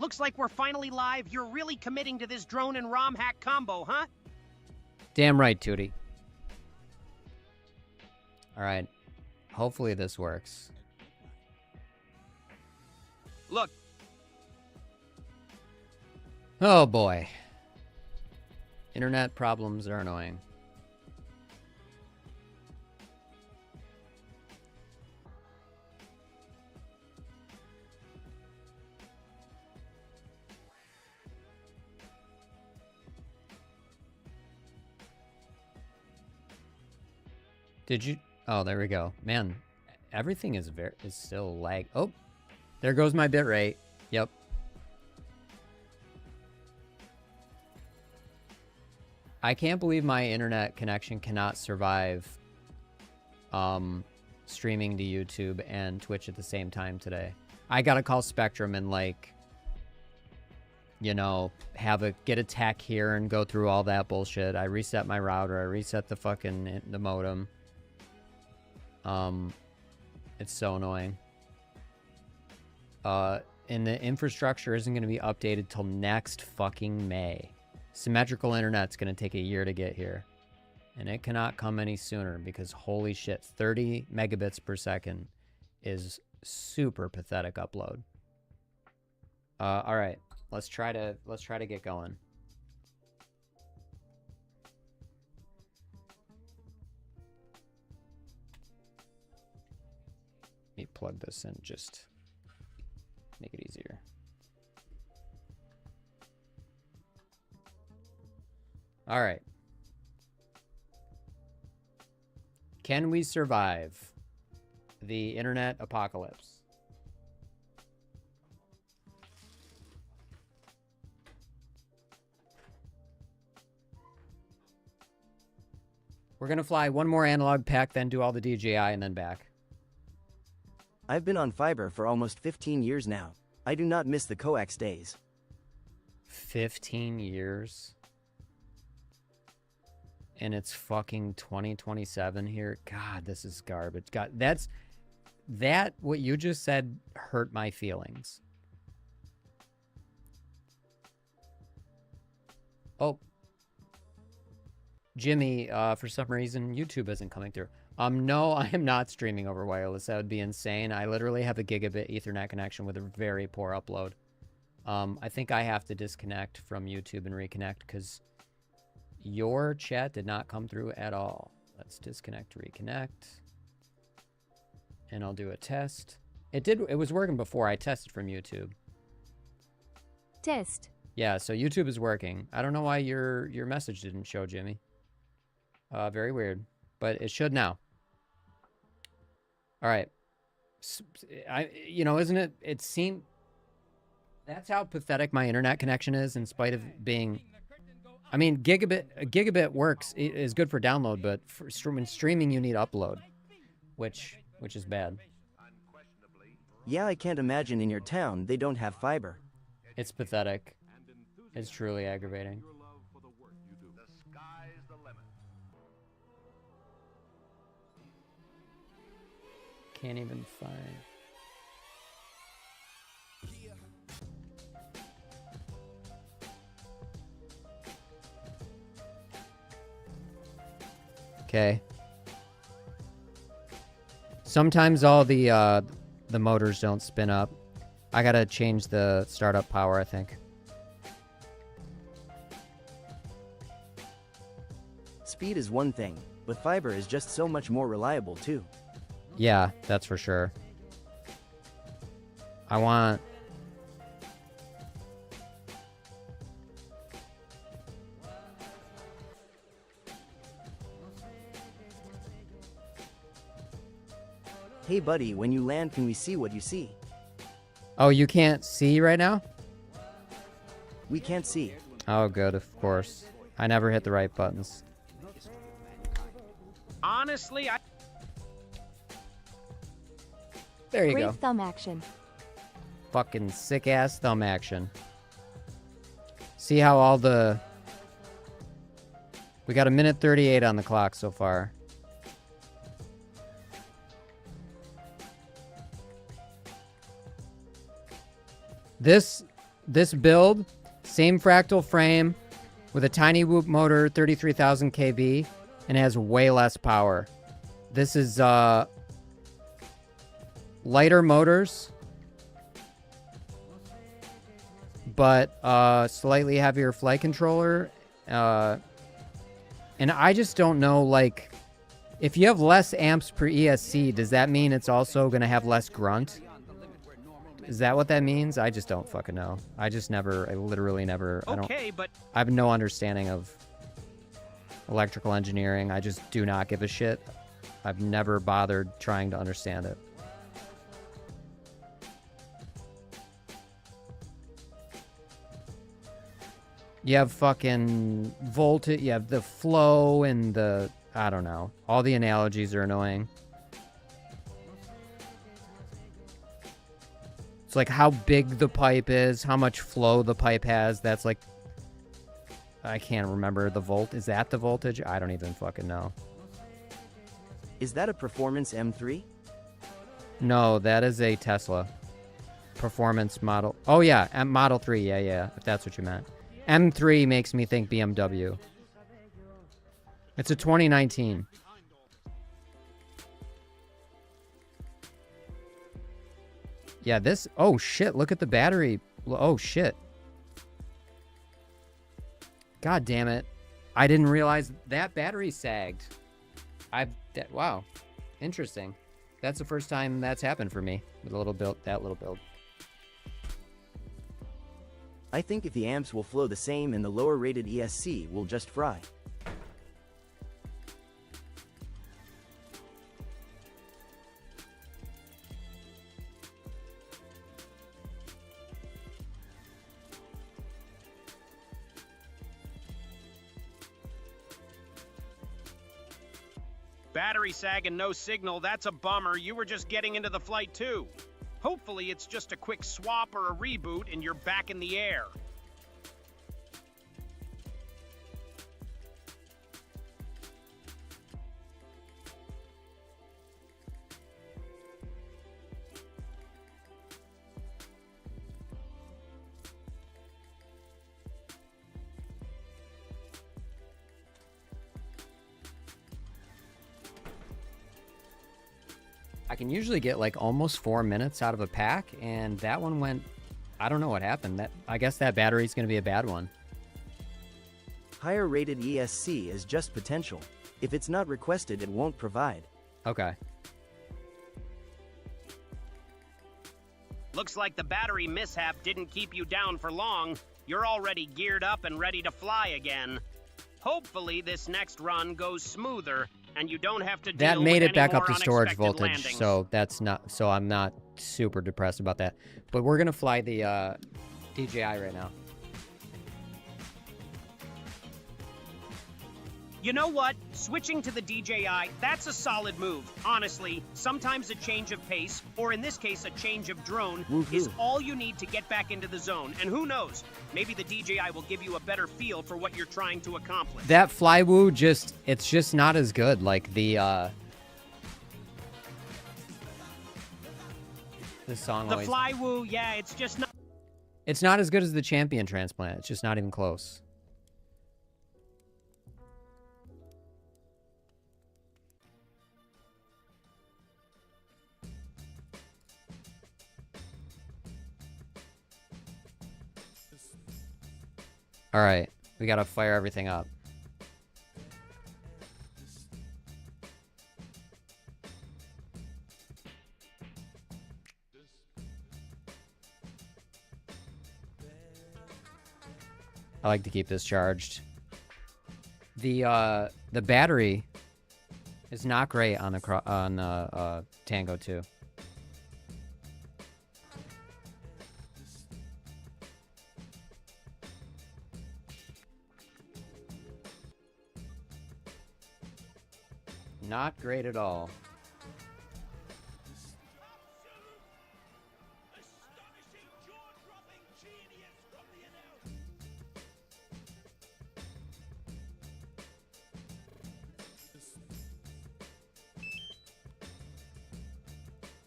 looks like we're finally live. You're really committing to this drone and ROM hack combo, huh? Damn right, Tootie. Alright. Hopefully this works. Look. Oh boy. Internet problems are annoying. Did you? Oh, there we go. Man, everything is still lag. Oh, there goes my bitrate. Yep. I can't believe my internet connection cannot survive streaming to YouTube and Twitch at the same time today. I gotta call Spectrum and, like, you know, get a tech here and go through all that bullshit. I reset my router. I reset the fucking the modem. It's so annoying. And the infrastructure isn't going to be updated till next fucking May. Symmetrical internet's going to take a year to get here. And it cannot come any sooner because holy shit, 30 megabits per second is super pathetic upload. All right, let's try to get going. Let me plug this in, just make it easier. All right. Can we survive the internet apocalypse? We're gonna fly one more analog pack, then do all the DJI, and then back. I've been on fiber for almost 15 years now. I do not miss the coax days. 15 years? And it's fucking 2027 here? God, this is garbage. God, what you just said hurt my feelings. Oh. Jimmy, for some reason, YouTube isn't coming through. No, I am not streaming over wireless. That would be insane. I literally have a gigabit Ethernet connection with a very poor upload. I think I have to disconnect from YouTube and reconnect because your chat did not come through at all. Let's disconnect, reconnect. And I'll do a test. It was working before. I tested from YouTube. Test. Yeah, so YouTube is working. I don't know why your message didn't show, Jimmy. Very weird. But it should now. All right. Isn't it? It seemed. That's how pathetic my internet connection is, in spite of being. I mean, gigabit works. It is good for download, but for streaming, you need upload, which is bad. Yeah, I can't imagine in your town they don't have fiber. It's pathetic. It's truly aggravating. Can't even find. Okay. Sometimes all the motors don't spin up. I gotta change the startup power, I think. Speed is one thing, but fiber is just so much more reliable too. Yeah, that's for sure. I want... Hey buddy, when you land, can we see what you see? Oh, you can't see right now? We can't see. Oh, good, of course. I never hit the right buttons. Honestly, There you Great go. thumb action. Fucking sick-ass thumb action. See how all the... We got a minute 38 on the clock so far. this build, same fractal frame with a tiny whoop motor, 33,000 kb, and it has way less power. This is lighter motors, but slightly heavier flight controller. And I just don't know, like, if you have less amps per ESC, does that mean it's also going to have less grunt? Is that what that means? I just don't fucking know. I literally never, Okay, but I have no understanding of electrical engineering. I just do not give a shit. I've never bothered trying to understand it. You have fucking voltage, you have the flow and the, I don't know. All the analogies are annoying. It's like how big the pipe is, how much flow the pipe has. That's like, I can't remember the volt. Is that the voltage? I don't even fucking know. Is that a Performance M3? No, that is a Tesla. Performance model. Oh yeah, Model 3. Yeah, if that's what you meant. M3 makes me think BMW. It's a 2019. Yeah, this... Oh, shit. Look at the battery. Oh, shit. God damn it. I didn't realize that battery sagged. Wow. Interesting. That's the first time that's happened for me with a little build, that little build. I think if the amps will flow the same and the lower rated ESC will just fry. battery sag and no signal, that's a bummer. You were just getting into the flight too. Hopefully it's just a quick swap or a reboot and you're back in the air. I can usually get like almost 4 minutes out of a pack, and that one went, I don't know what happened. I guess that battery's going to be a bad one. Higher rated ESC is just potential. If it's not requested, it won't provide. Okay. Looks like the battery mishap didn't keep you down for long. You're already geared up and ready to fly again. Hopefully this next run goes smoother and you don't have to deal That made with it back any up more to storage unexpected voltage, landings. so that's not, so I'm not super depressed about that. But we're gonna fly the DJI right now. You know what? Switching to the DJI, that's a solid move. Honestly, sometimes a change of pace, or in this case a change of drone, is all you need to get back into the zone. And who knows, maybe the DJI will give you a better feel for what you're trying to accomplish. That Flywoo it's just not as good. Like the song The always... Flywoo, yeah, it's just not... It's not as good as the Champion transplant. It's just not even close. All right, we gotta fire everything up. I like to keep this charged. The battery is not great on the Tango 2. Not great at all.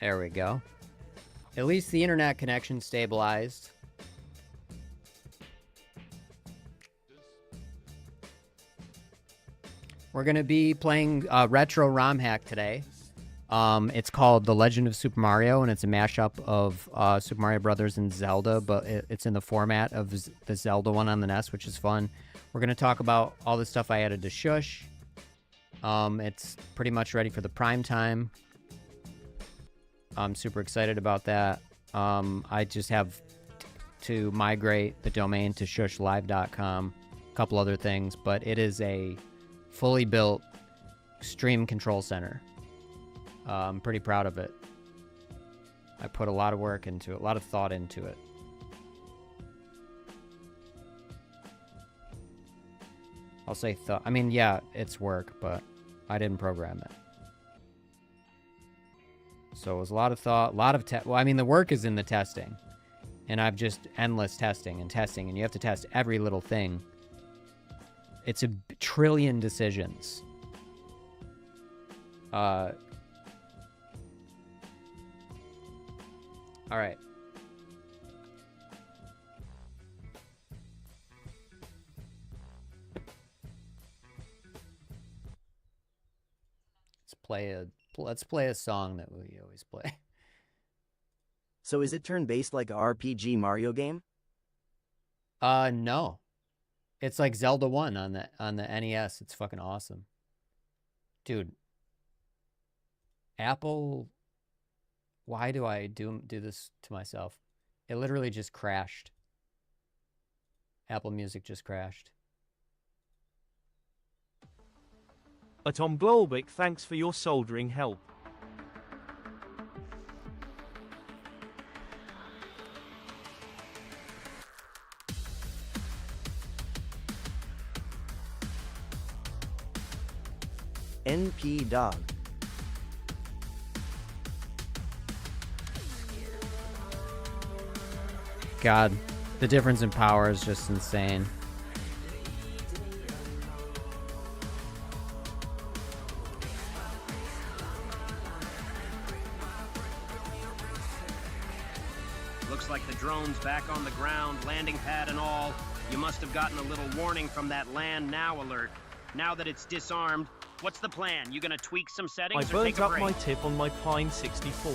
There we go. At least the internet connection stabilized. We're going to be playing retro ROM hack today. It's called The Legend of Super Mario, and it's a mashup of Super Mario Brothers and Zelda, but it's in the format of the Zelda one on the NES, which is fun. We're going to talk about all the stuff I added to Shush. It's pretty much ready for the prime time. I'm super excited about that. I just have to migrate the domain to shushlive.com, a couple other things, but it is a fully built stream control center. I'm pretty proud of it. I put a lot of work into it, a lot of thought into it. I'll say thought. I mean, yeah, it's work, but I didn't program it. So it was a lot of thought, a lot of well, I mean, the work is in the testing. And I've just endless testing, and you have to test every little thing. It's a trillion decisions. All right. Let's play a song that we always play. So is it turn-based like a RPG Mario game? No. It's like Zelda 1 on the NES. It's fucking awesome. Dude. Apple, why do I do this to myself? It literally just crashed. Apple Music just crashed. Tom Glolbeck, thanks for your soldering help. NP Dog. God, the difference in power is just insane. Looks like the drone's back on the ground, landing pad and all. You must have gotten a little warning from that land now alert. Now that it's disarmed, what's the plan? You gonna tweak some settings I or take burnt a up break? my tip on my Pine 64.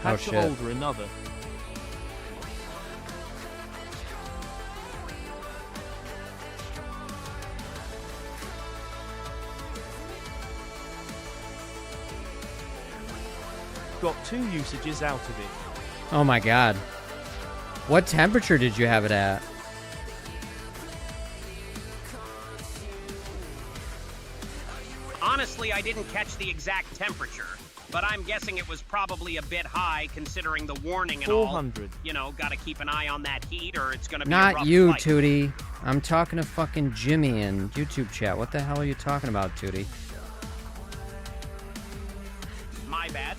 Had to shit. order another. Got 2 usages out of it. Oh my God. What temperature did you have it at? Honestly, I didn't catch the exact temperature, but I'm guessing it was probably a bit high considering the warning and 400. all. You know, gotta keep an eye on that heat or it's gonna be a Not rough you, flight. Tootie. I'm talking to fucking Jimmy in YouTube chat. What the hell are you talking about, Tootie? My bad.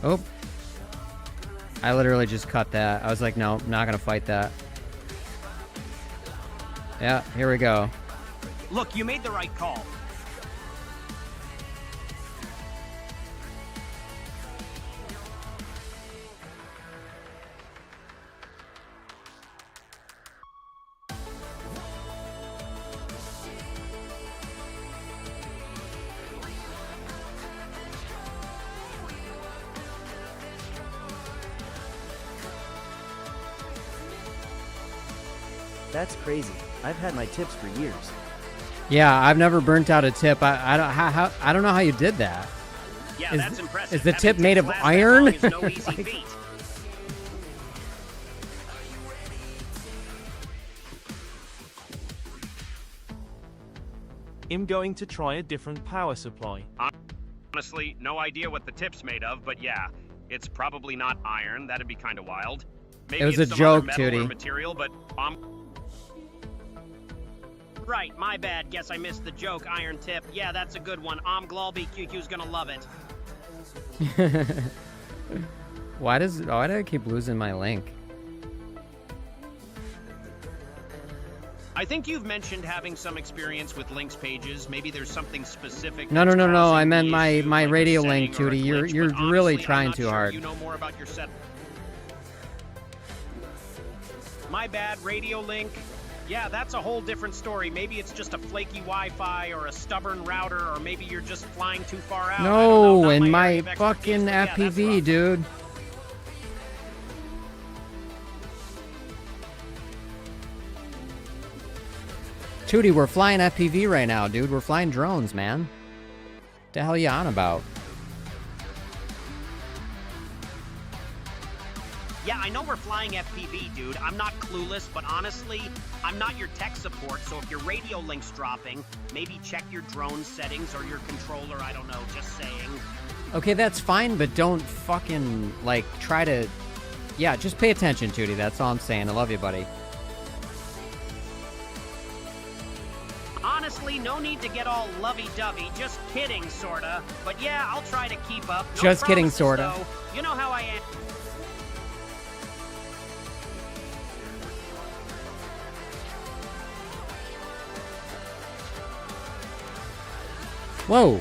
Oh. I literally just cut that. I was like, no, I'm not gonna fight that. Yeah, here we go. Look, you made the right call. That's crazy. I've had my tips for years. Yeah, I've never burnt out a tip. I don't know how you did that. Yeah, Is- that's impressive. is the Having tip made tips of last that iron? long is no easy Like- feat. I'm going to try a different power supply. Honestly, no idea what the tip's made of, but yeah, it's probably not iron. That'd be kind of wild. Maybe It was it's a some other joke, metal or Tootie. material, but right, my bad. Guess I missed the joke. Iron tip. Yeah, that's a good one. Glolby QQ's gonna love it. Why do I keep losing my link? I think you've mentioned having some experience with links pages. Maybe there's something specific. No, that's no. I causing meant the my issue, like a radio setting link, or a Tootie. glitch, You're but really honestly, I'm trying not too sure hard. You know more about your set. My bad, radio link. Yeah, that's a whole different story. Maybe it's just a flaky Wi-Fi or a stubborn router, or maybe you're just flying too far out. I don't know, No, not in my area of expertise, fucking but yeah, that's FPV, rough. dude. Tootie, we're flying FPV right now, dude. We're flying drones, man. The hell you on about? Yeah, I know we're flying FPV, dude. I'm not clueless, but honestly, I'm not your tech support, so if your radio link's dropping, maybe check your drone settings or your controller, I don't know, just saying. Okay, that's fine, but don't fucking, like, try to... Yeah, just pay attention, Tootie. That's all I'm saying. I love you, buddy. Honestly, no need to get all lovey-dovey, just kidding, sorta. But yeah, I'll try to keep up. No Just kidding, promises, sorta. though. You know how I am. Whoa.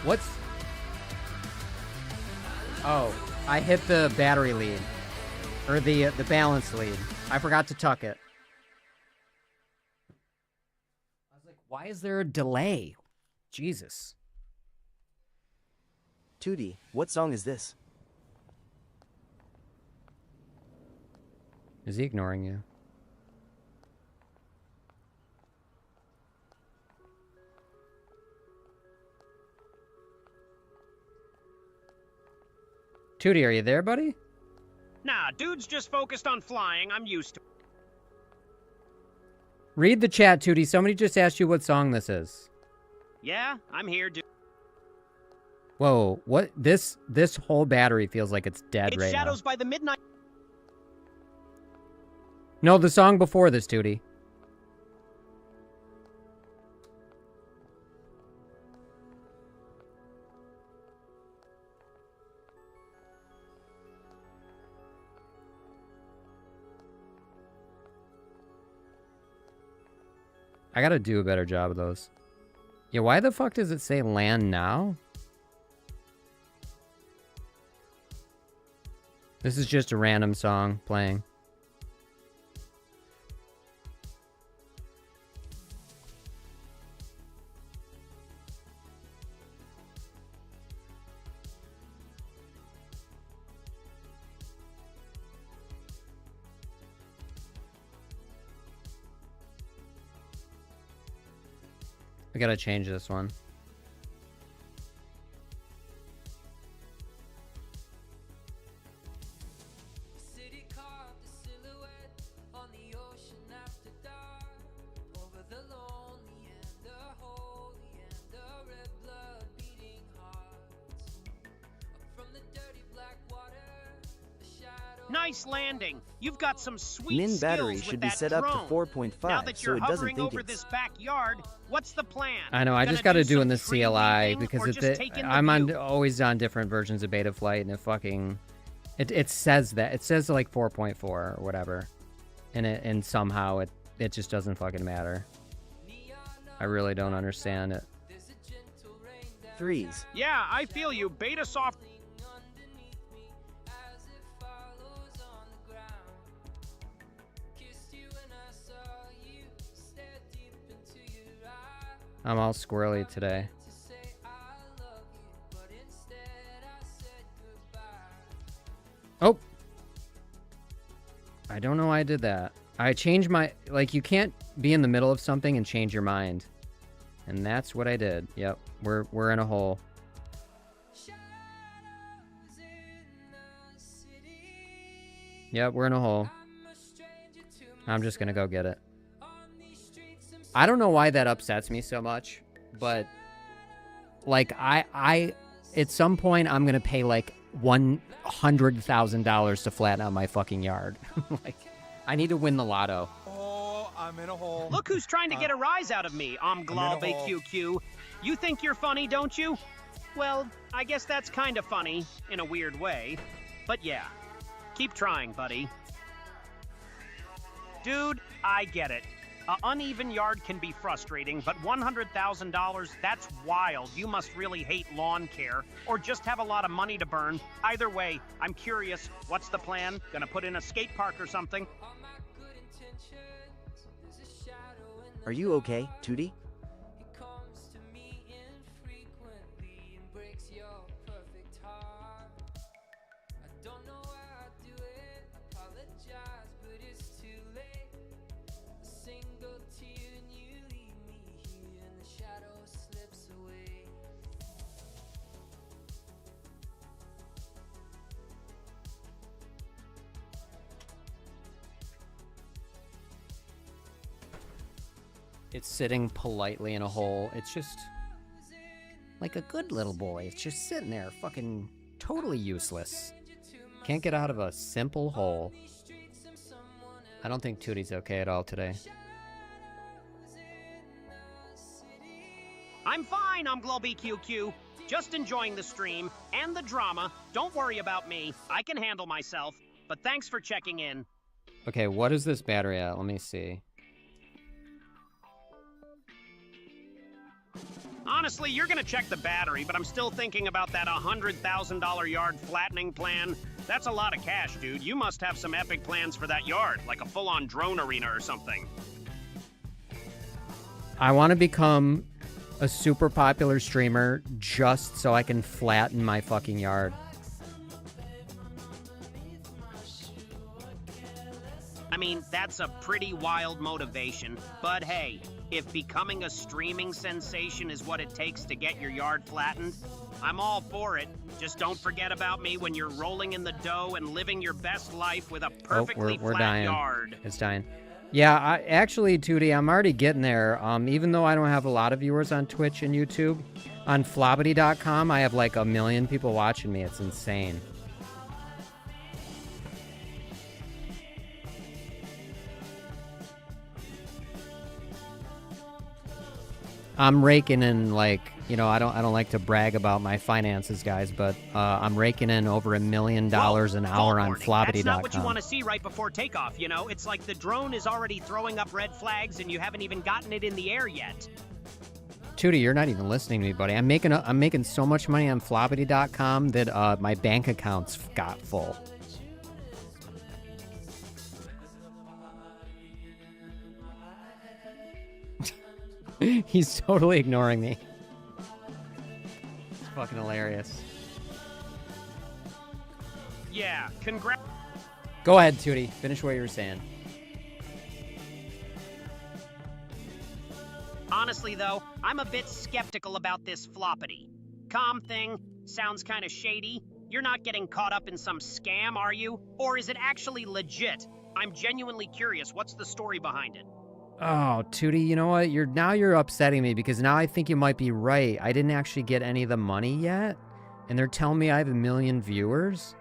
What's... Oh, I hit the battery lead. Or the balance lead. I forgot to tuck it. I was like, why is there a delay? Jesus. Tootie, what song is this? Is he ignoring you? Tootie, are you there, buddy? Nah, dude's just focused on flying. I'm used to it. Read the chat, Tootie. Somebody just asked you what song this is. Yeah, I'm here, dude. Whoa, what? This whole battery feels like it's dead It's right Shadows by the Midnight. now. No, the song before this, Tootie. I gotta do a better job of those. Yeah, why the fuck does it say land now? This is just a random song playing. I gotta change this one. Nice landing. You've got some sweet Min skills battery with should be that set up to drone. 4.5 Now that so you're it doesn't hovering think over it's... this backyard, what's the plan? I know, I Gonna just gotta do in some the tree CLI weaving, because or just take in the I'm view? always on different versions of Beta Flight and it fucking it says that. It says like 4.4 or whatever. And somehow it just doesn't fucking matter. I really don't understand it. Threes. Yeah, I feel you. Beta soft. I'm all squirrely today. Oh! I don't know why I did that. I changed my... Like, you can't be in the middle of something and change your mind. And that's what I did. Yep, we're in a hole. Yep, we're in a hole. I'm just gonna go get it. I don't know why that upsets me so much, but like I at some point I'm gonna pay like $100,000 to flatten out my fucking yard. Like, I need to win the lotto. Oh, I'm in a hole. Look who's trying to get a rise out of me. I'm in a Globby hole. QQ. You think you're funny, don't you? Well, I guess that's kind of funny in a weird way. But yeah, keep trying, buddy. Dude, I get it. An uneven yard can be frustrating, but $100,000, that's wild. You must really hate lawn care, or just have a lot of money to burn. Either way, I'm curious, what's the plan? Gonna put in a skate park or something? Are you okay, Tootie? It's sitting politely in a hole. It's just like a good little boy. It's just sitting there, fucking totally useless. Can't get out of a simple hole. I don't think Tootie's okay at all today. I'm fine, I'm GloBQQ. Just enjoying the stream and the drama. Don't worry about me. I can handle myself. But thanks for checking in. Okay, what is this battery at? Let me see. Honestly, you're gonna check the battery, but I'm still thinking about that $100,000 yard flattening plan. That's a lot of cash, dude. You must have some epic plans for that yard, like a full-on drone arena or something. I want to become a super popular streamer just so I can flatten my fucking yard. I mean, that's a pretty wild motivation, but hey, if becoming a streaming sensation is what it takes to get your yard flattened, I'm all for it. Just don't forget about me when you're rolling in the dough and living your best life with a perfectly we're flat dying. yard. It's dying. Yeah, actually, Tootie, I'm already getting there. Even though I don't have a lot of viewers on Twitch and YouTube, on Flobbity.com, I have like 1 million people watching me. It's insane. I'm raking in, like, you know, I don't like to brag about my finances, guys, but I'm raking in over $1 million an hour on Flobbity.com. That's not what you want to see right before takeoff, you know? It's like the drone is already throwing up red flags and you haven't even gotten it in the air yet. Tootie, you're not even listening to me, buddy. I'm making so much money on Flobbity.com that my bank accounts got full. He's totally ignoring me. It's fucking hilarious. Yeah, congrats. Go ahead, Tootie. Finish what you were saying. Honestly, though, I'm a bit skeptical about this Floppity. Calm thing sounds kind of shady. You're not getting caught up in some scam, are you? Or is it actually legit? I'm genuinely curious. What's the story behind it? Oh, Tootie, you know what? You're upsetting me because now I think you might be right. I didn't actually get any of the money yet, and they're telling me I have 1 million viewers.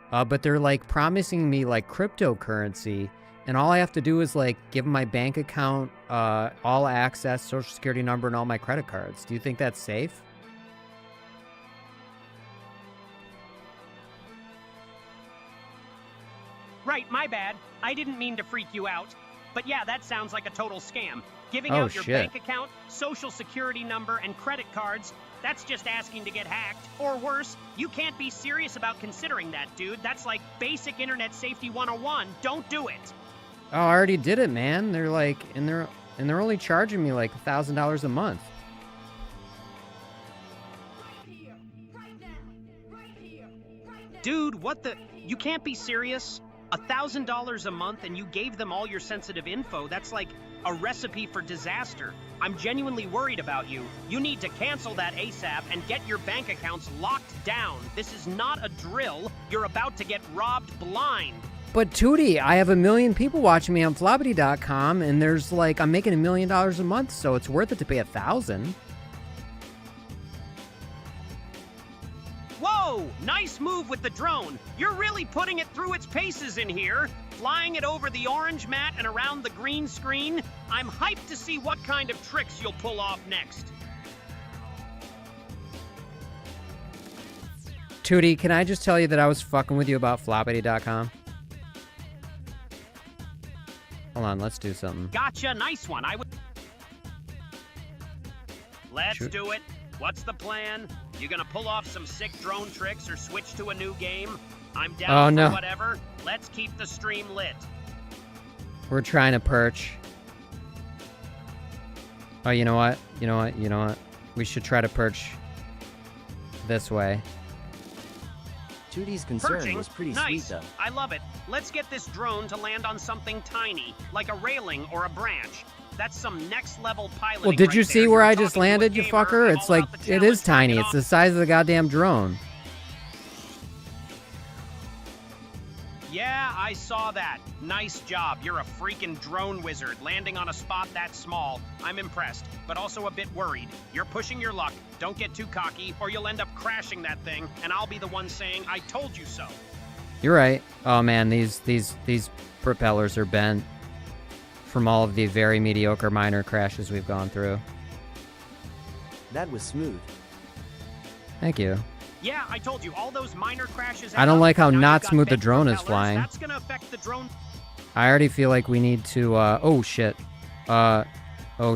But they're like promising me like cryptocurrency, and all I have to do is like give them my bank account, all access, social security number, and all my credit cards. Do you think that's safe? Right, my bad. I didn't mean to freak you out. But yeah, that sounds like a total scam. Giving Oh, out your shit. bank account, social security number, and credit cards, that's just asking to get hacked. Or worse, you can't be serious about considering that, dude. That's like basic internet safety 101. Don't do it. Oh, I already did it, man. They're like, and they're only charging me like $1,000 a month. Dude, what the? You can't be serious? $1,000 a month and you gave them all your sensitive info. That's like a recipe for disaster. I'm genuinely worried about you. You need to cancel that ASAP and get your bank accounts locked down. This is not a drill. You're about to get robbed blind. But Tootie, I have 1 million people watching me on Flobbity.com, and there's like, I'm making $1 million a month, so it's worth it to pay $1,000. Whoa, nice move with the drone. You're really putting it through its paces in here. Flying it over the orange mat and around the green screen. I'm hyped to see what kind of tricks you'll pull off next. Tootie, can I just tell you that I was fucking with you about Flobbity.com? Hold on, let's do something. Gotcha, nice one. Let's Shoot. do it. What's the plan? You gonna pull off some sick drone tricks or switch to a new game? I'm down Oh, for no. whatever. Let's keep the stream lit. We're trying to perch. Oh, you know what? You know what? You know what? We should try to perch this way. 2D's concern Perching? was pretty Nice. sweet though. I love it. Let's get this drone to land on something tiny, like a railing or a branch. That's some next level piloting. Well, did right you there. see where You're I just talking to a landed, you gamer fucker? all It's like, about the it is challenge. tiny. Knock It's it the size of the goddamn drone. Yeah, I saw that. Nice job. You're a freaking drone wizard, landing on a spot that small. I'm impressed, but also a bit worried. You're pushing your luck. Don't get too cocky, or you'll end up crashing that thing, and I'll be the one saying, I told you so. You're right. Oh man, these propellers are bent from all of the very mediocre minor crashes we've gone through. That was smooth. Thank you. Yeah, I told you, all those minor crashes. I don't like how Now you've not got smooth the bent drone is propellers. flying. That's gonna affect the drone. I already feel like we need to, oh shit. Oh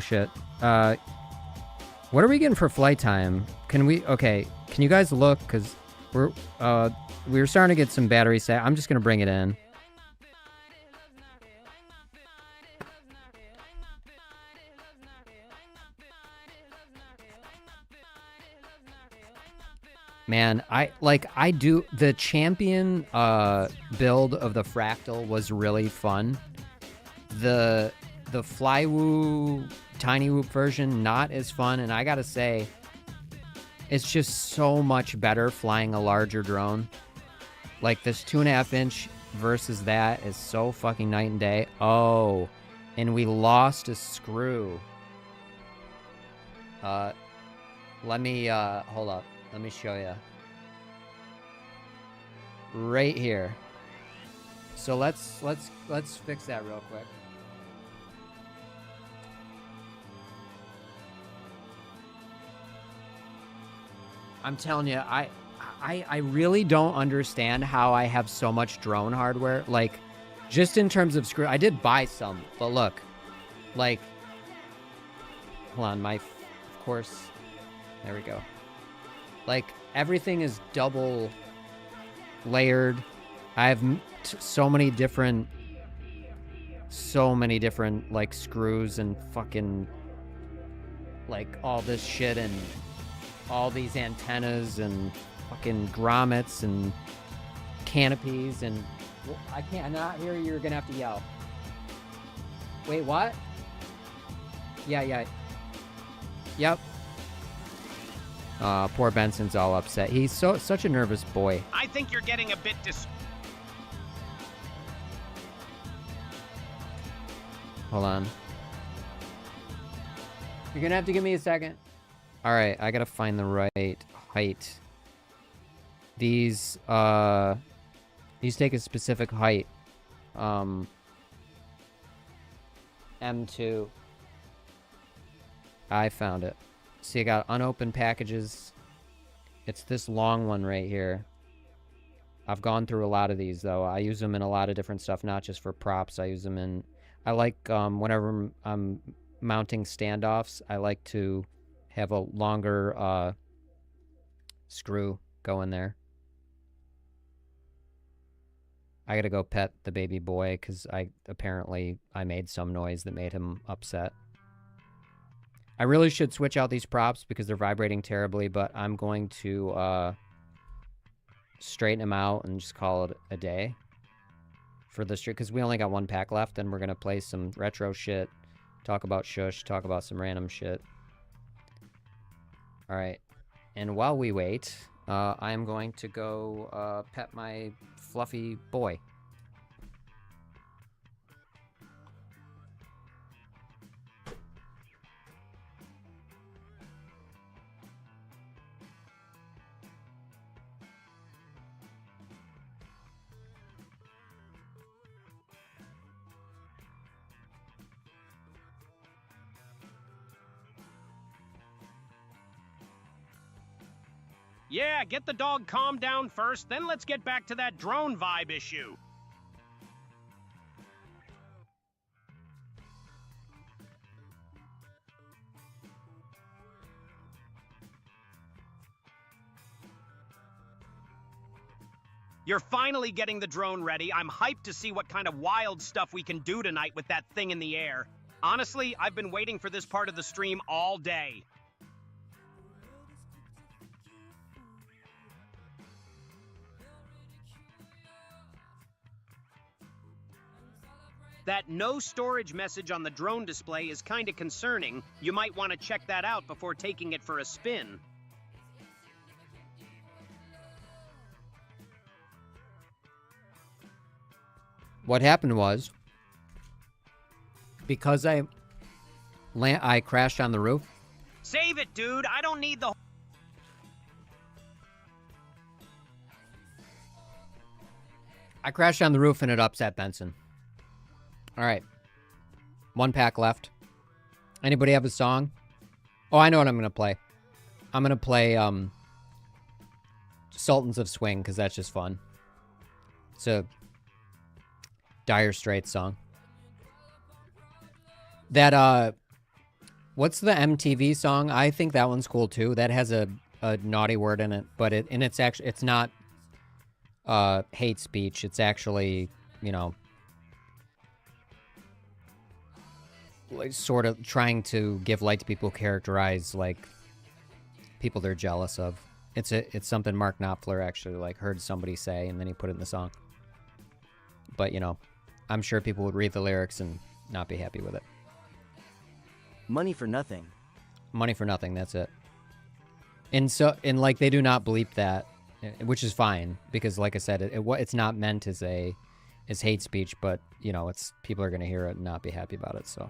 shit. What are we getting for flight time? Can you guys look? Because we're starting to get some battery set. I'm just gonna bring it in. Man, I do the champion build of the Fractal was really fun. The Flywoo Tiny Whoop version not as fun, and I gotta say, it's just so much better flying a larger drone. Like this 2.5 inch versus that is so fucking night and day. Oh, and we lost a screw. Let me hold up. Let me show you. Right here. So let's fix that real quick. I'm telling you, I really don't understand how I have so much drone hardware. Like, just in terms of screw, I did buy some, but look, like, hold on, of course, there we go. Like, everything is double layered. I have so many different, like, screws and fucking, like, all this shit and all these antennas and fucking grommets and canopies and... Well, I can't not hear you. You're gonna have to yell. Wait, what? Yeah. Yep. Poor Benson's all upset. He's such a nervous boy. I think you're getting a bit Hold on. You're gonna have to give me a second. Alright, I gotta find the right height. These take a specific height. M2. I found it. See, I got unopened packages. It's this long one right here. I've gone through a lot of these, though. I use them in a lot of different stuff, not just for props. I use them in... I like, whenever I'm mounting standoffs, I like to have a longer screw go in there. I gotta go pet the baby boy, because apparently I made some noise that made him upset. I really should switch out these props because they're vibrating terribly, but I'm going to straighten them out and just call it a day for this trip, because we only got one pack left, and we're going to play some retro shit, talk about shush, talk about some random shit. Alright, and while we wait, I am going to go pet my fluffy boy. Yeah, get the dog calmed down first, then let's get back to that drone vibe issue. You're finally getting the drone ready. I'm hyped to see what kind of wild stuff we can do tonight with that thing in the air. Honestly, I've been waiting for this part of the stream all day. That no storage message on the drone display is kinda concerning. You might want to check that out before taking it for a spin. What happened was, because I crashed on the roof. Save it, dude. I don't need the... I crashed on the roof and it upset Benson. All right. 1 pack left. Anybody have a song? Oh, I know what I'm going to play. I'm going to play Sultans of Swing because that's just fun. It's a Dire Straits song. That, what's the MTV song? I think that one's cool too. That has a naughty word in it, but it's actually, it's not hate speech. It's actually, you know, like sort of trying to give light to people who characterize like people they're jealous of. It's something Mark Knopfler actually like heard somebody say and then he put it in the song. But you know, I'm sure people would read the lyrics and not be happy with it. Money for nothing. Money for nothing, that's it. And like they do not bleep that, which is fine because like I said, it's not meant as hate speech, but you know, it's people are going to hear it and not be happy about it, so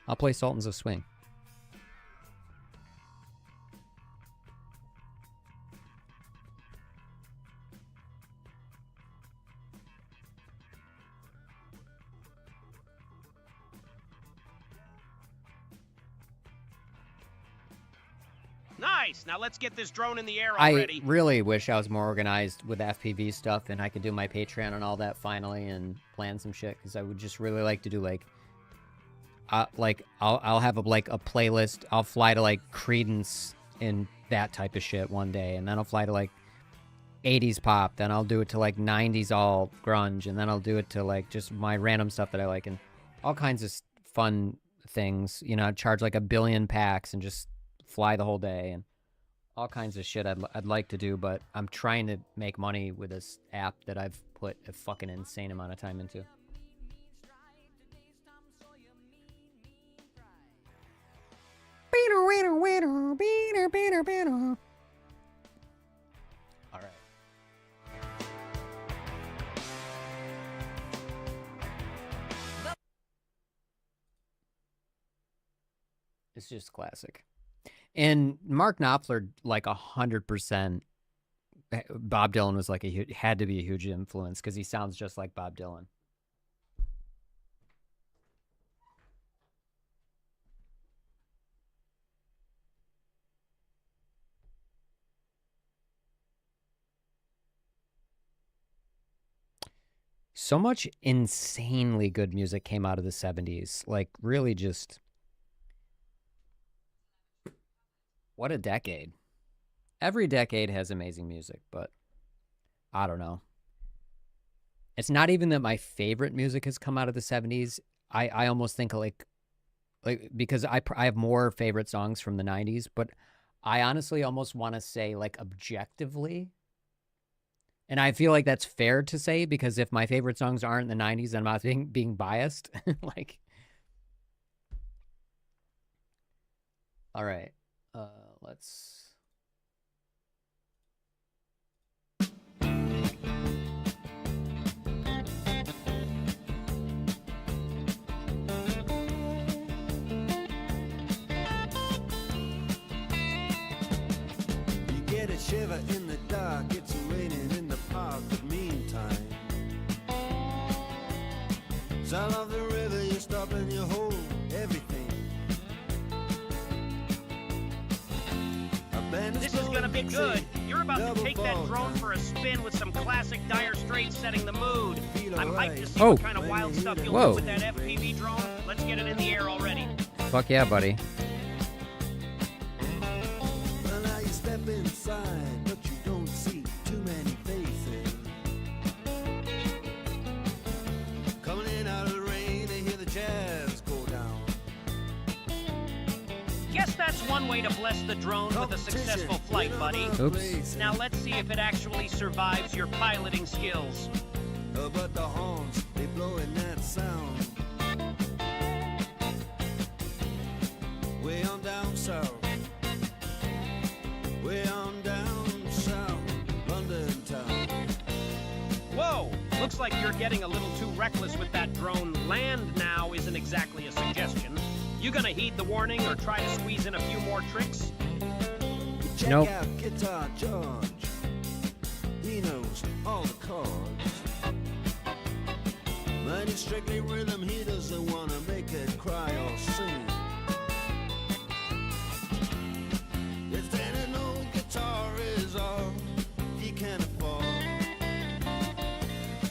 I'll play Sultans of Swing. Nice. Now let's get this drone in the air I already. really wish I was more organized with FPV stuff and I could do my Patreon and all that finally and plan some shit because I would just really like to do like I'll have a playlist. I'll fly to like Creedence and that type of shit one day, and then I'll fly to like 80s pop. Then I'll do it to like 90s all grunge, and then I'll do it to like just my random stuff that I like and all kinds of fun things. You know, I'd charge like 1 billion packs and just fly the whole day and all kinds of shit I'd like to do, but I'm trying to make money with this app that I've put a fucking insane amount of time into. All right. It's just classic. And Mark Knopfler, like 100%, Bob Dylan was like had to be a huge influence because he sounds just like Bob Dylan. So much insanely good music came out of the 70s. Like, really just... What a decade. Every decade has amazing music, but I don't know. It's not even that my favorite music has come out of the 70s. I almost think like because I have more favorite songs from the 90s, but I honestly almost want to say like objectively. And I feel like that's fair to say because if my favorite songs aren't in the 90s, then I'm not being biased. Like, all right. Let's... You get a shiver in the dark, it's raining in the park, but meantime sound of the river, you stop and you hold everything. This is gonna be good. You're about to take that drone for a spin with some classic Dire Straits setting the mood. I'm hyped to see what kind of wild stuff you'll do with that FPV drone. Let's get it in the air already. Fuck yeah, buddy. Well, now you step inside, but you don't see too many faces. way to bless the drone with a successful flight, buddy. Oops. Now let's see if it actually survives your piloting skills. But the horns, they blowing that sound. Way on down south. Way on down south. London town. Whoa! Looks like you're getting a little too reckless with that drone. Land now isn't exactly a suggestion. You gonna heed the warning or try to squeeze in a few more tricks? Check Nope. out Guitar George. He knows all the chords. But it's strictly rhythm, he doesn't wanna make it cry or sing. If then an old guitar is all he can afford,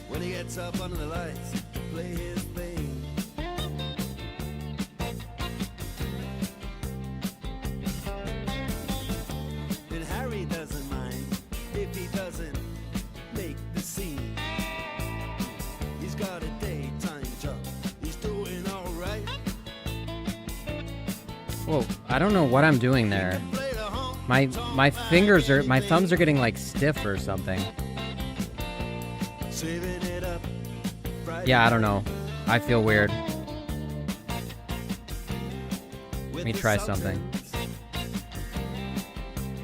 when he gets up under the lights to play his thing. And Harry doesn't mind if he doesn't make the scene. He's got a daytime job, he's doing alright. Whoa, I don't know what I'm doing there. Play the honk, My fingers are, my thumbs are getting like stiff or something. saving it up. Friday Yeah, I don't know. I feel weird. with Let me the try something. Sultans.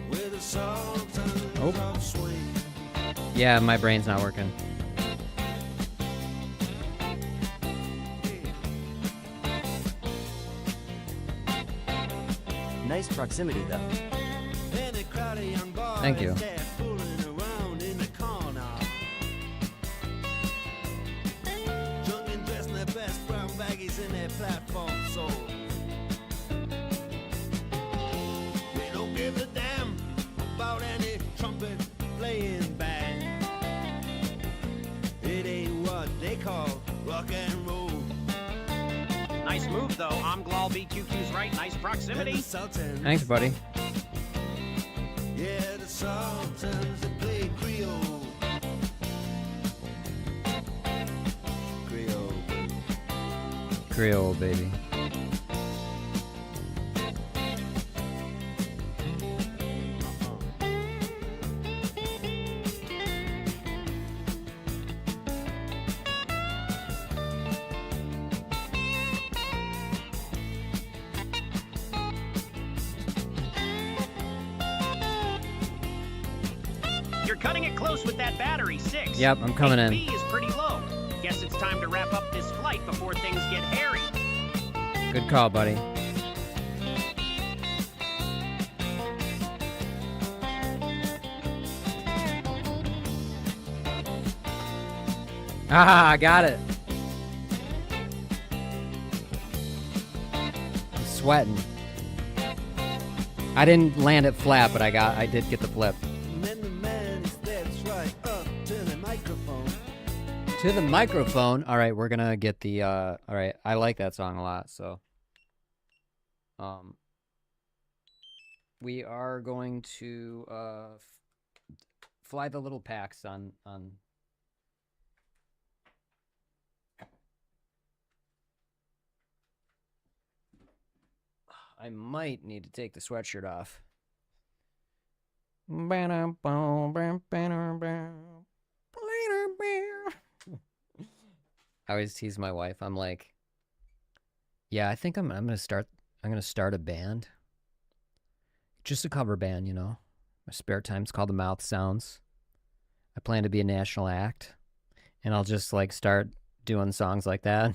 With the Sultans Oh. of swing. Yeah, my brain's not working. Nice proximity though. And a crowd of young boys Thank you. there fooling around in the corner. Drunk and dressed in their best brown baggies in their platform soles. They don't give a damn about any trumpet playing band. It ain't what they call rock and roll. Nice move, though. Amglal BQQ's right. Nice And proximity. the Sultans, Thanks, buddy. yeah, the Sultans that play Creole. Creole. Creole, baby. You're cutting it close with that battery, 6. Yep, I'm coming in. B is pretty low. Guess it's time to wrap up this flight before things get hairy. Good call, buddy. Ah, I got it. I'm sweating. I didn't land it flat, but I did get the flip. And then the man he steps right up to the microphone. To the microphone. All right, we're gonna get the. All right, I like that song a lot. So, we are going to fly the little packs on. I might need to take the sweatshirt off. I always tease my wife. I'm like, yeah, I think I'm gonna start a band. Just a cover band, you know. My spare time's called the Mouth Sounds. I plan to be a national act, and I'll just like start doing songs like that.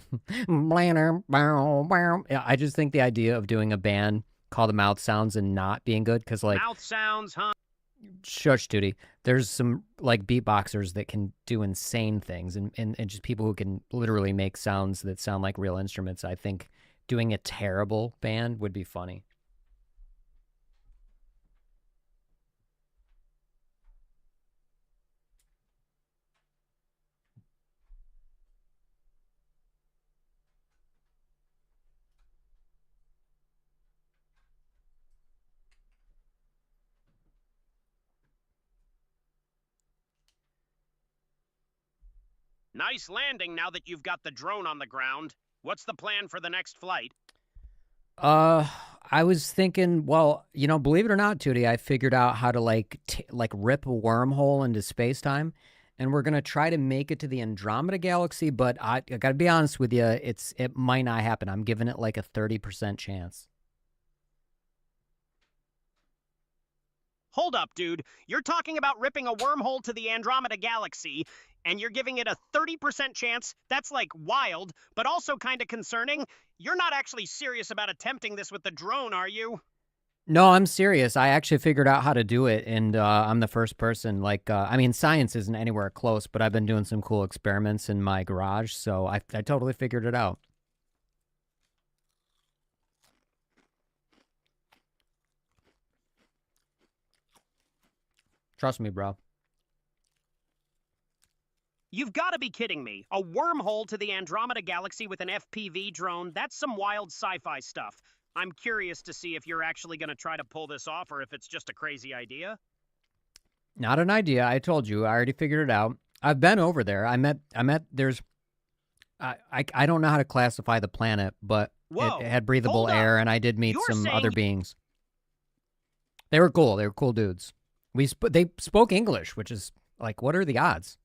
Yeah, I just think the idea of doing a band called the Mouth Sounds and not being good, because like Mouth sounds, huh? shush duty, there's some like beatboxers that can do insane things, and just people who can literally make sounds that sound like real instruments. I think doing a terrible band would be funny. Nice landing now that you've got the drone on the ground. What's the plan for the next flight? I I was thinking, well, you know, believe it or not, Tootie, I figured out how to like rip a wormhole into space-time, and we're gonna try to make it to the Andromeda Galaxy. But I gotta be honest with you, it might not happen. I'm giving it like a 30% chance. Hold up, dude. You're talking about ripping a wormhole to the Andromeda Galaxy, and you're giving it a 30% chance? That's like wild, but also kind of concerning. You're not actually serious about attempting this with the drone, are you? No, I'm serious. I actually figured out how to do it, and I'm the first person. Like, I mean, science isn't anywhere close, but I've been doing some cool experiments in my garage, so I totally figured it out. Trust me, bro. You've got to be kidding me. A wormhole to the Andromeda Galaxy with an FPV drone? That's some wild sci-fi stuff. I'm curious to see if you're actually going to try to pull this off or if it's just a crazy idea. Not an idea. I told you. I already figured it out. I've been over there. there's I don't know how to classify the planet, but Whoa, it had breathable hold up. air, and I did meet You're some saying other beings. They were cool. They were cool dudes. They spoke English, which is like, what are the odds?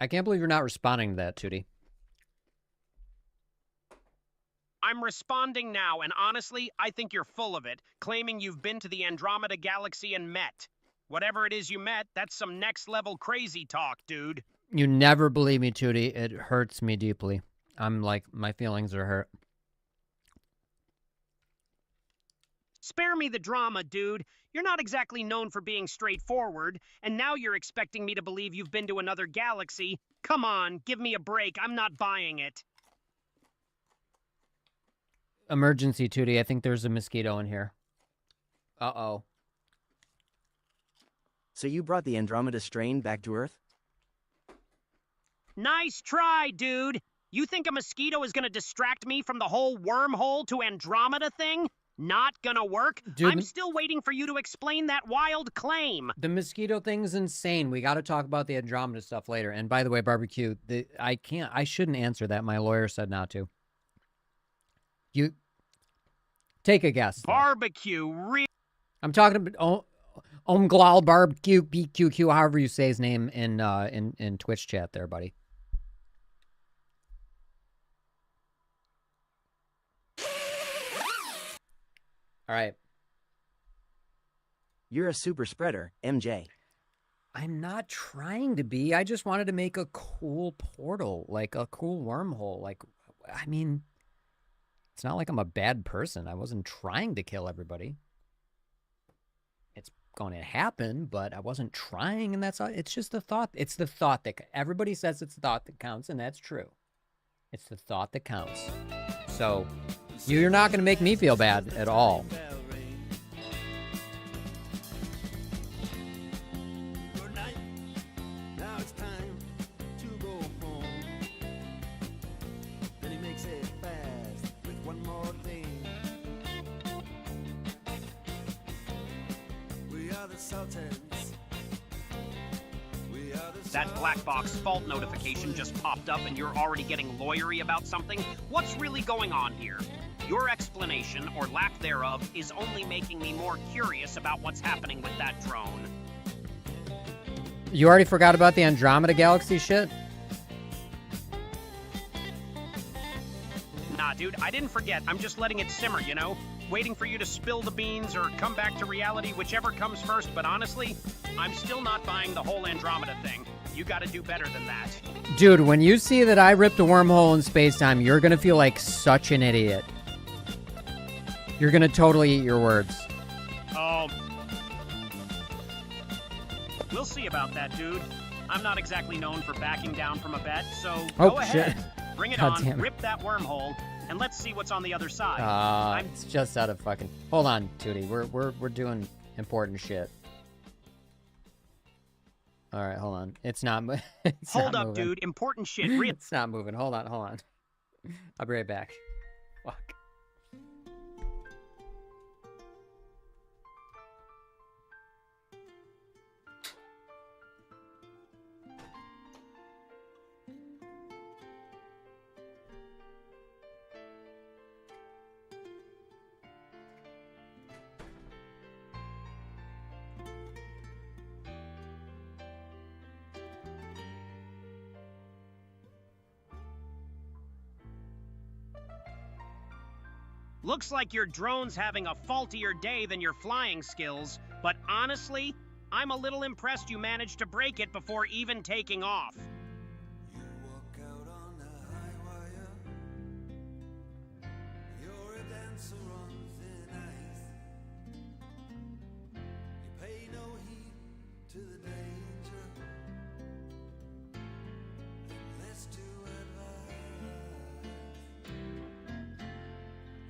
I can't believe you're not responding to that, Tootie. I'm responding now, and honestly, I think you're full of it, claiming you've been to the Andromeda Galaxy and met. Whatever it is you met, that's some next-level crazy talk, dude. You never believe me, Tootie. It hurts me deeply. I'm like, my feelings are hurt. Spare me the drama, dude. You're not exactly known for being straightforward, and now you're expecting me to believe you've been to another galaxy. Come on, give me a break. I'm not buying it. Emergency, Tootie. I think there's a mosquito in here. Uh-oh. So you brought the Andromeda strain back to Earth? Nice try, dude. You think a mosquito is gonna distract me from the whole wormhole to Andromeda thing? Not gonna work? Dude, I'm still waiting for you to explain that wild claim. the mosquito thing's insane. We got to talk about the Andromeda stuff later. And by the way, barbecue, I shouldn't answer that. My lawyer said not to. You take a guess. though. Barbecue, I'm talking about Omglal Barbecue PQQ, however you say his name in Twitch chat there, buddy. All right. You're a super spreader, MJ. I'm not trying to be. I just wanted to make a cool portal, like a cool wormhole. Like, I mean, it's not like I'm a bad person. I wasn't trying to kill everybody. It's going to happen, but I wasn't trying, and that's all. It's just the thought. It's the thought that everybody says it's the thought that counts, and that's true. It's the thought that counts. So you're not going to make me feel bad at all. Good night. Now it's time to go home. Then he makes it fast with one more thing. We are the Sultans. We are the That black box fault notification just popped up and you're already getting lawyery about something? What's really going on here? Your explanation, or lack thereof, is only making me more curious about what's happening with that drone. You already forgot about the Andromeda Galaxy shit? Nah, dude, I didn't forget. I'm just letting it simmer, you know? Waiting for you to spill the beans or come back to reality, whichever comes first. But honestly, I'm still not buying the whole Andromeda thing. You gotta do better than that. Dude, when you see that I ripped a wormhole in space-time, you're gonna feel like such an idiot. You're gonna totally eat your words. Oh. We'll see about that, dude. I'm not exactly known for backing down from a bet, so Oh, go ahead. shit. Bring it God on, damn it. rip that wormhole, and let's see what's on the other side. It's just out of fucking... Hold on, Tootie. We're doing important shit. All right, hold on. It's not... it's Hold not up, moving. dude. Important shit. It's not moving. Hold on. I'll be right back. Fuck. Looks like your drone's having a faultier day than your flying skills, but honestly, I'm a little impressed you managed to break it before even taking off. You walk out on the high wire. You're a dancer on thin ice. You pay no heed to the danger, unless to advise.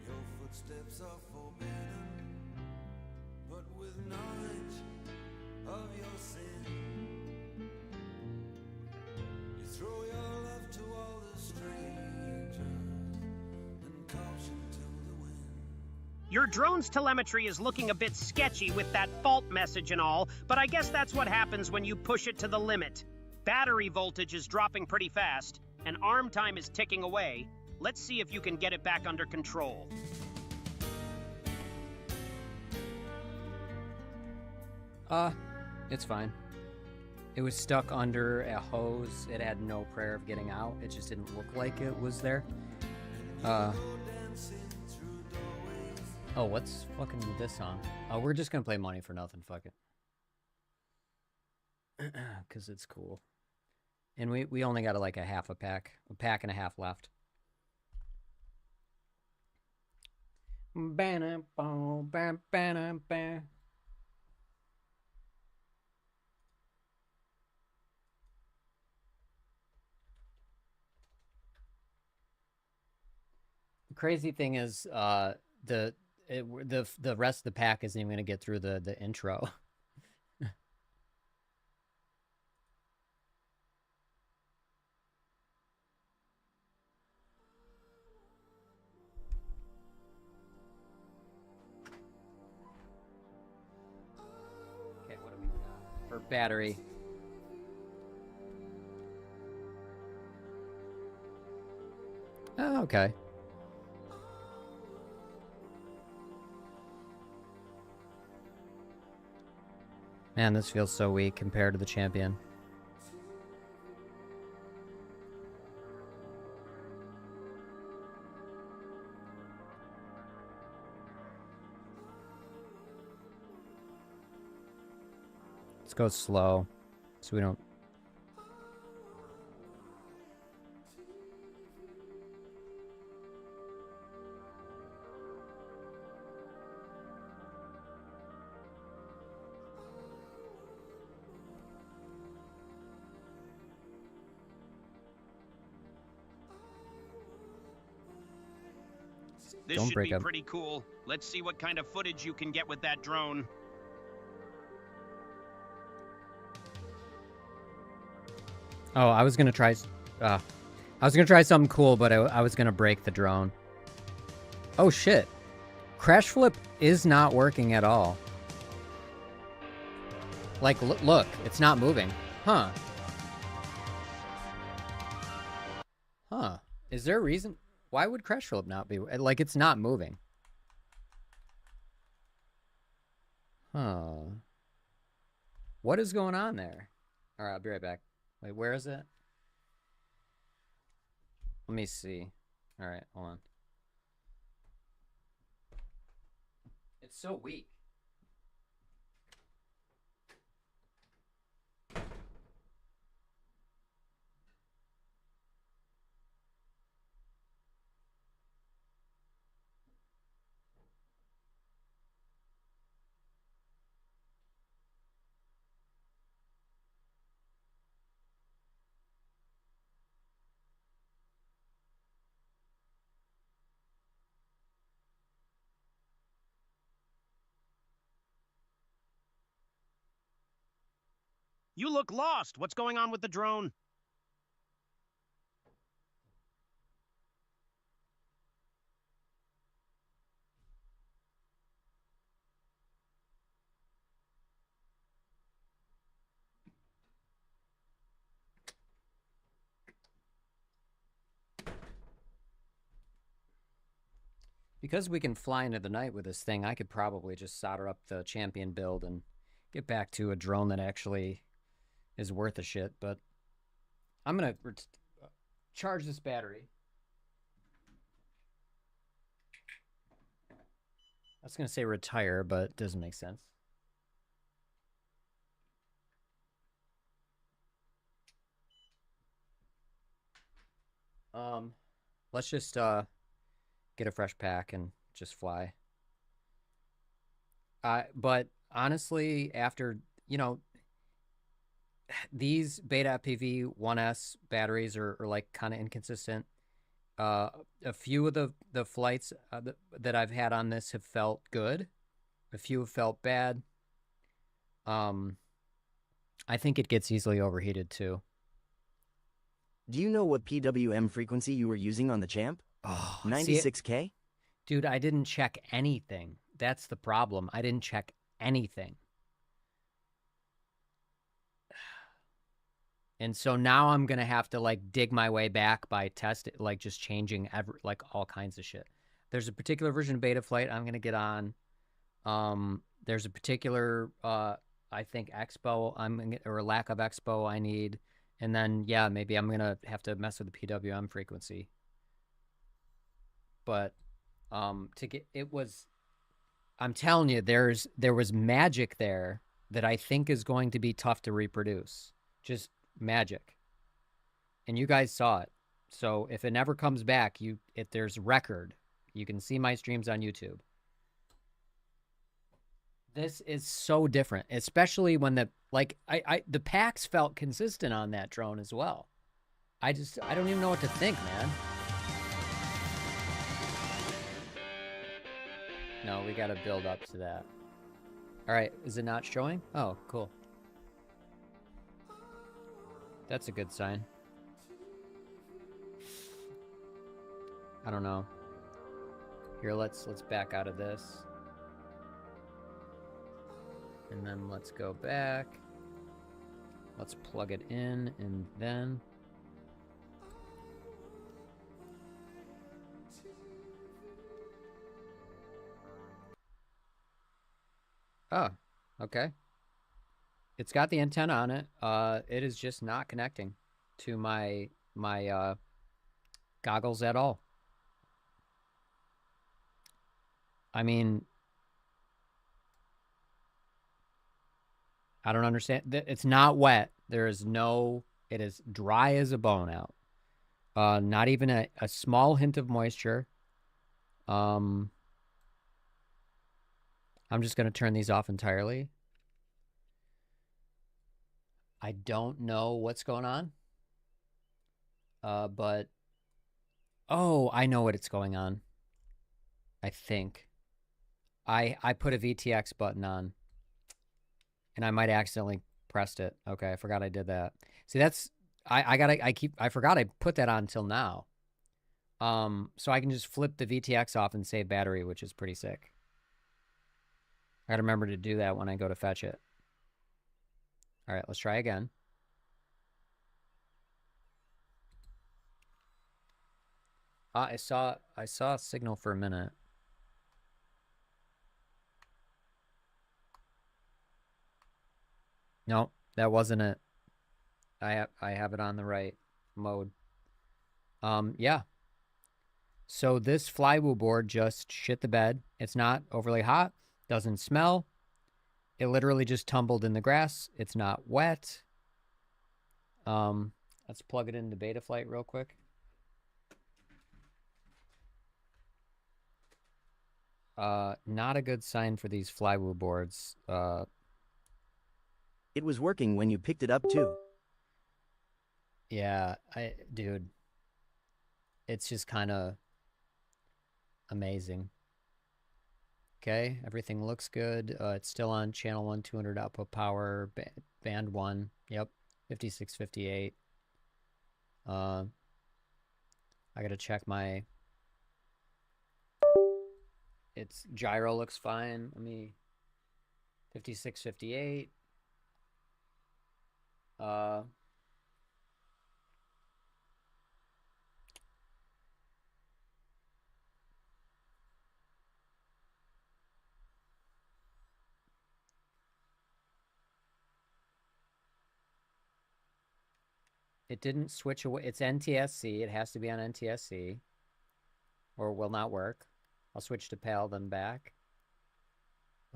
Your footsteps are forbidden, but with knowledge of your sin, you throw your love to all the strangers and caution to the wind. Your drone's telemetry is looking a bit sketchy with that fault message and all, but I guess that's what happens when you push it to the limit. Battery voltage is dropping pretty fast, and arm time is ticking away. Let's see if you can get it back under control. It's fine. It was stuck under a hose. It had no prayer of getting out. It just didn't look like it was there. Oh, what's fucking this song? Oh, we're just gonna play Money for Nothing. Fuck it. Because it's cool. And we only got like a pack and a half left. The crazy thing is, the rest of the pack isn't even gonna get through the intro. Okay, what do we got for battery? Oh, okay. Man, this feels so weak compared to the champion. Let's go slow so we don't... This Don't should break be up. pretty cool. Let's see what kind of footage you can get with that drone. Oh, I was gonna try something cool, but I was gonna break the drone. Oh shit. Crash flip is not working at all. Like, look, it's not moving. Huh. Huh. Is there a reason? Why would crash flip not be... Like, it's not moving. Huh. What is going on there? Alright, I'll be right back. Wait, where is it? Let me see. Alright, hold on. It's so weak. You look lost. What's going on with the drone? Because we can fly into the night with this thing, I could probably just solder up the champion build and get back to a drone that actually is worth a shit, but I'm gonna charge this battery. I was gonna say retire, but it doesn't make sense. Let's just get a fresh pack and just fly. But honestly, after these Beta FPV 1S batteries are like kind of inconsistent. A few of the flights that I've had on this have felt good. A few have felt bad. I think it gets easily overheated too. Do you know what PWM frequency you were using on the Champ? Oh, 96K? Dude, I didn't check anything. That's the problem. I didn't check anything. And so now I'm going to have to like dig my way back by testing, like just changing like all kinds of shit. There's a particular version of Betaflight I'm going to get on. There's a particular, I think Expo or lack of Expo I need. And then, yeah, maybe I'm going to have to mess with the PWM frequency. But I'm telling you, there was magic there that I think is going to be tough to reproduce. Just magic. And you guys saw it. So if it never comes back, there's record. You can see my streams on YouTube. This is so different, especially when the packs felt consistent on that drone as well. I don't even know what to think, man. No, we got to build up to that. All right, is it not showing? Oh, cool. That's a good sign. I don't know. Here, let's back out of this. And then let's go back. Let's plug it in and then... Oh, okay. It's got the antenna on it. It is just not connecting to my goggles at all. I mean, I don't understand. It's not wet. There is no, it is dry as a bone out. Not even a small hint of moisture. I'm just going to turn these off entirely. I don't know what's going on. But, oh, I know what it's going on. I think. I put a VTX button on. And I might accidentally pressed it. Okay, I forgot I did that. See, that's I forgot I put that on until now. So I can just flip the VTX off and save battery, which is pretty sick. I gotta remember to do that when I go to fetch it. All right, let's try again. I saw a signal for a minute. No, that wasn't it. I have it on the right mode. Yeah. So this flywheel board just shit the bed. It's not overly hot, doesn't smell. It literally just tumbled in the grass. It's not wet. Let's plug it into Betaflight real quick. Not a good sign for these flywheel boards. It was working when you picked it up too. Yeah, dude, it's just kind of amazing. Okay, everything looks good. It's still on channel 1, 200 output power, band 1. Yep, 5658. I gotta check my... Its gyro looks fine. Let me... 5658. It didn't switch away. It's NTSC. It has to be on NTSC or it will not work. I'll switch to PAL, then back.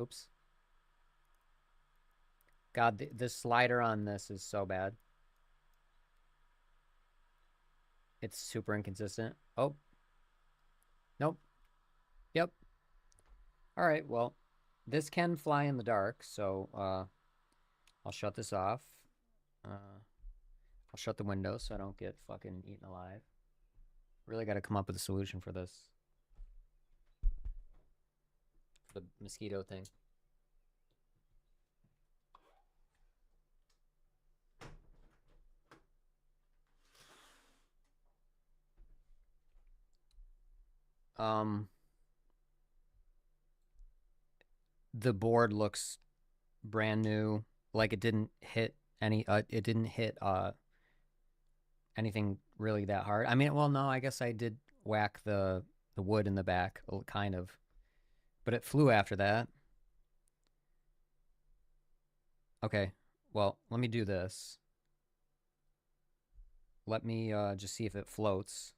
Oops. God, the slider on this is so bad. It's super inconsistent. Oh. Nope. Yep. All right, well, this can fly in the dark, so I'll shut this off. I'll shut the window so I don't get fucking eaten alive. Really got to come up with a solution for this. For the mosquito thing. The board looks brand new. Like it didn't hit anything really that hard. I mean, well, no, I guess I did whack the wood in the back, kind of. But it flew after that. Okay, well, let me do this. Let me just see if it floats.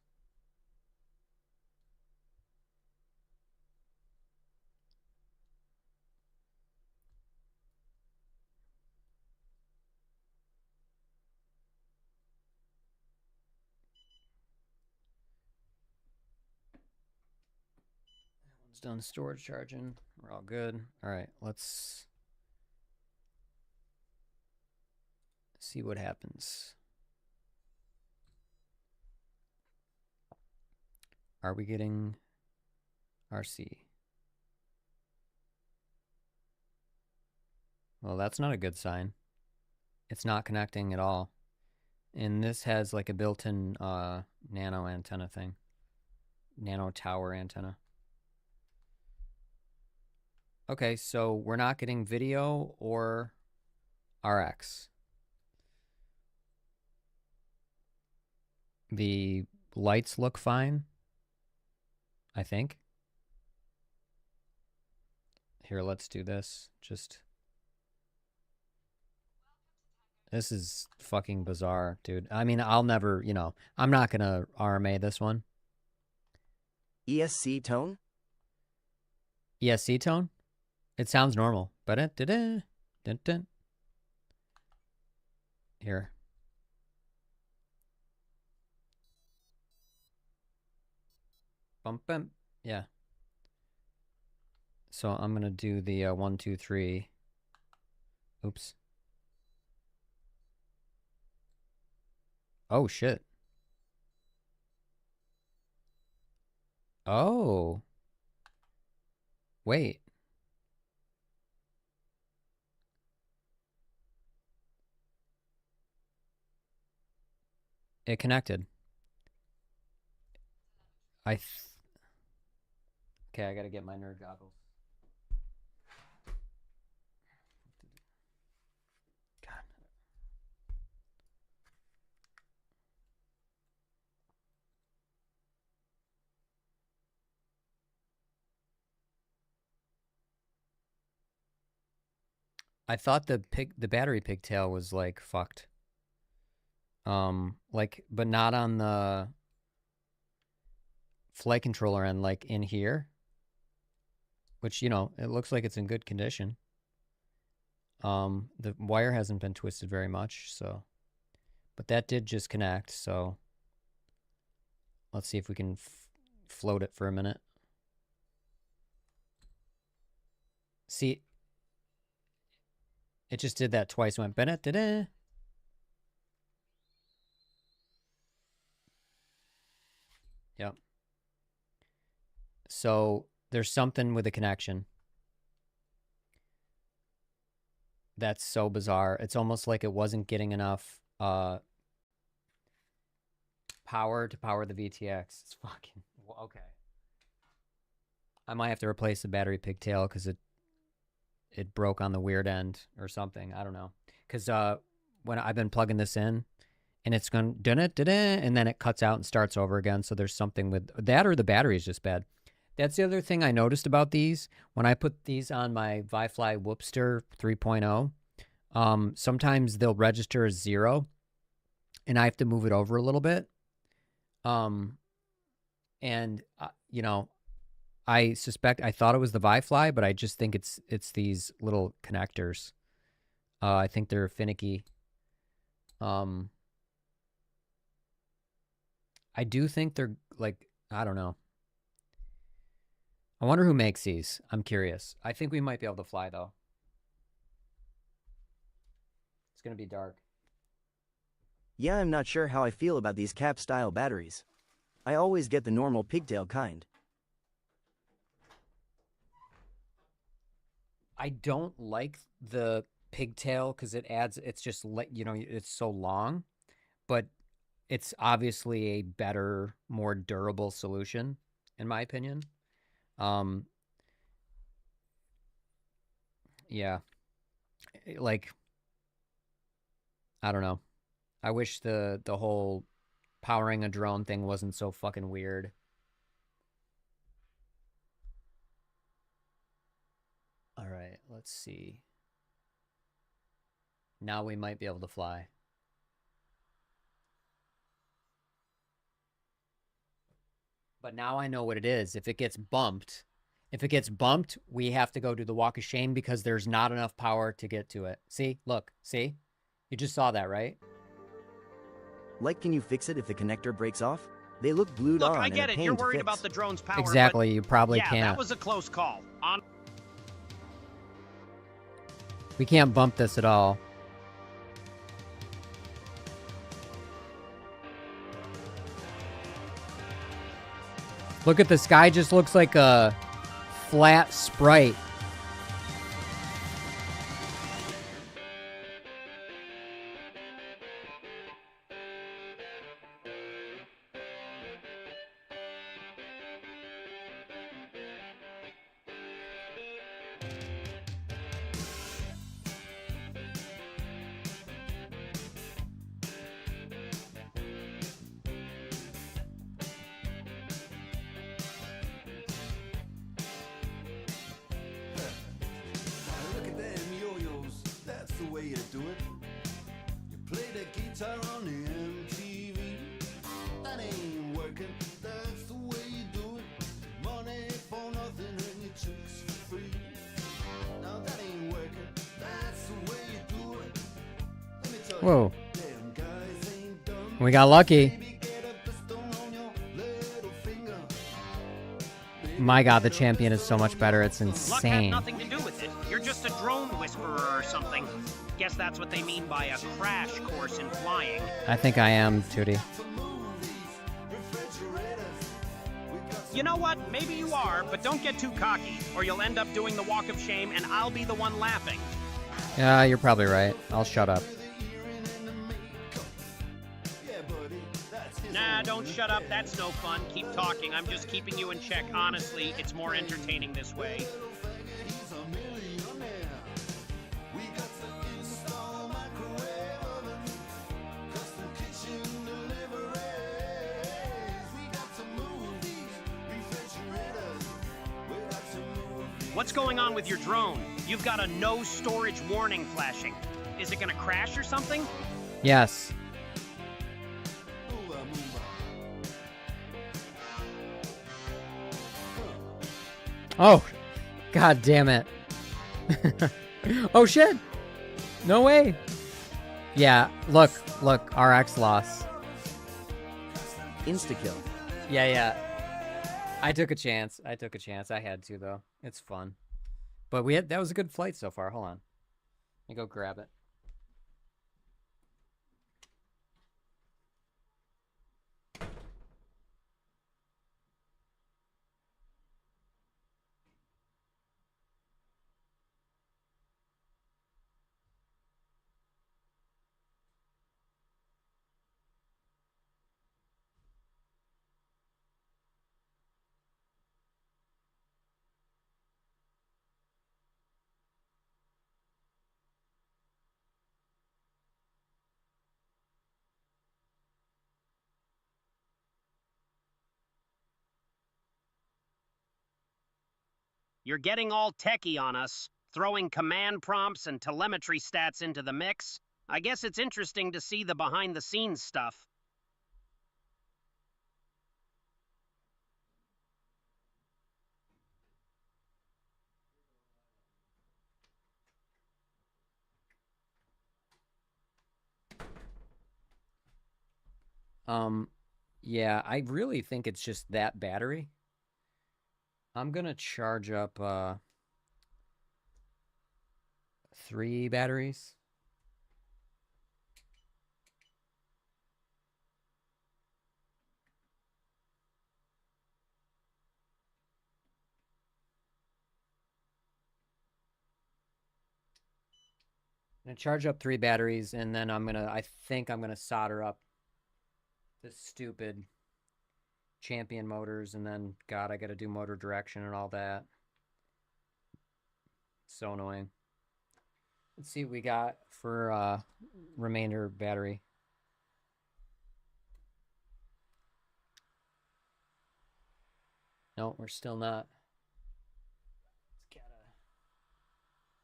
Done storage charging. We're all good. All right, let's see what happens. Are we getting RC? Well, that's not a good sign. It's not connecting at all. And this has like a built-in nano antenna thing. Nano tower antenna. Okay, so we're not getting video or RX. The lights look fine, I think. Here, let's do this. This is fucking bizarre, dude. I mean, I'll never, I'm not gonna RMA this one. ESC tone? ESC tone? It sounds normal. Here. Bump, bump. Yeah. So I'm going to do the 1, 2, 3. Oops. Oh, shit. Oh. Wait. It connected. Okay, I gotta get my nerd goggles. God. I thought the battery pigtail was like fucked. But not on the flight controller end, like in here, which, it looks like it's in good condition. The wire hasn't been twisted very much, so, but that did just connect, so let's see if we can float it for a minute. See, it just did that twice. Went Bennett, da-da. Yep. So there's something with the connection. That's so bizarre. It's almost like it wasn't getting enough power to power the VTX. It's fucking okay. I might have to replace the battery pigtail because it broke on the weird end or something. I don't know. Because when I've been plugging this in, and it's going da-da-da-da, and then it cuts out and starts over again. So there's something with that, or the battery is just bad. That's the other thing I noticed about these. When I put these on my ViFly Whoopster 3.0, sometimes they'll register as 0, and I have to move it over a little bit. And I thought it was the Vi-Fly, but I just think it's these little connectors. I think they're finicky. I do think they're like, I don't know. I wonder who makes these. I'm curious. I think we might be able to fly though. It's gonna be dark. Yeah, I'm not sure how I feel about these cap-style batteries. I always get the normal pigtail kind. I don't like the pigtail because it adds, it's just, it's so long, but it's obviously a better, more durable solution, in my opinion. Yeah. Like, I don't know. I wish the whole powering a drone thing wasn't so fucking weird. All right, let's see. Now we might be able to fly. But now I know what it is. If it gets bumped, we have to go do the walk of shame because there's not enough power to get to it. See? Look. See? You just saw that, right? Like, can you fix it if the connector breaks off? They look glued Look, on I and get a it. pain You're to worried fix. about the drone's power. Exactly. But You probably yeah, can't. that was a close call. We can't bump this at all. Look at the sky, just looks like a flat Sprite. Look at them yo-yos, that's the way you do it. You play the guitar on the MTV. That ain't working, that's the way you do it. Money for nothing and your chicks for free. Now that ain't working, that's the way you do it. Let me tell Whoa. you, them guys ain't dumb. We got lucky. Baby, get a pistol on your little finger. My God, the champion is so much better. It's Luck had insane. nothing to do with it. You're just a drone whisperer or something. Guess that's what they mean by a crash course in flying. I think I am, Tootie. You know what? Maybe you are, but don't get too cocky, or you'll end up doing the walk of shame and I'll be the one laughing. Yeah, you're probably right. I'll shut up. Nah, don't shut up. That's no fun. Keep talking. I'm just keeping you in check. Honestly, it's more entertaining this way. What's going on with your drone? You've got a no storage warning flashing. Is it gonna crash or something? Yes. Oh, God damn it. Oh, shit. No way. Yeah, look, RX loss. Insta-kill. Yeah. I took a chance. I had to, though. It's fun. But that was a good flight so far. Hold on. Let me go grab it. You're getting all techie on us, throwing command prompts and telemetry stats into the mix. I guess it's interesting to see the behind-the-scenes stuff. Yeah, I really think it's just that battery. I'm gonna charge up 3 batteries. I'm gonna charge up 3 batteries, and then I think I'm gonna solder up this stupid champion motors, and then, God, I gotta do motor direction and all that. So annoying. Let's see what we got for remainder battery. No, we're still not.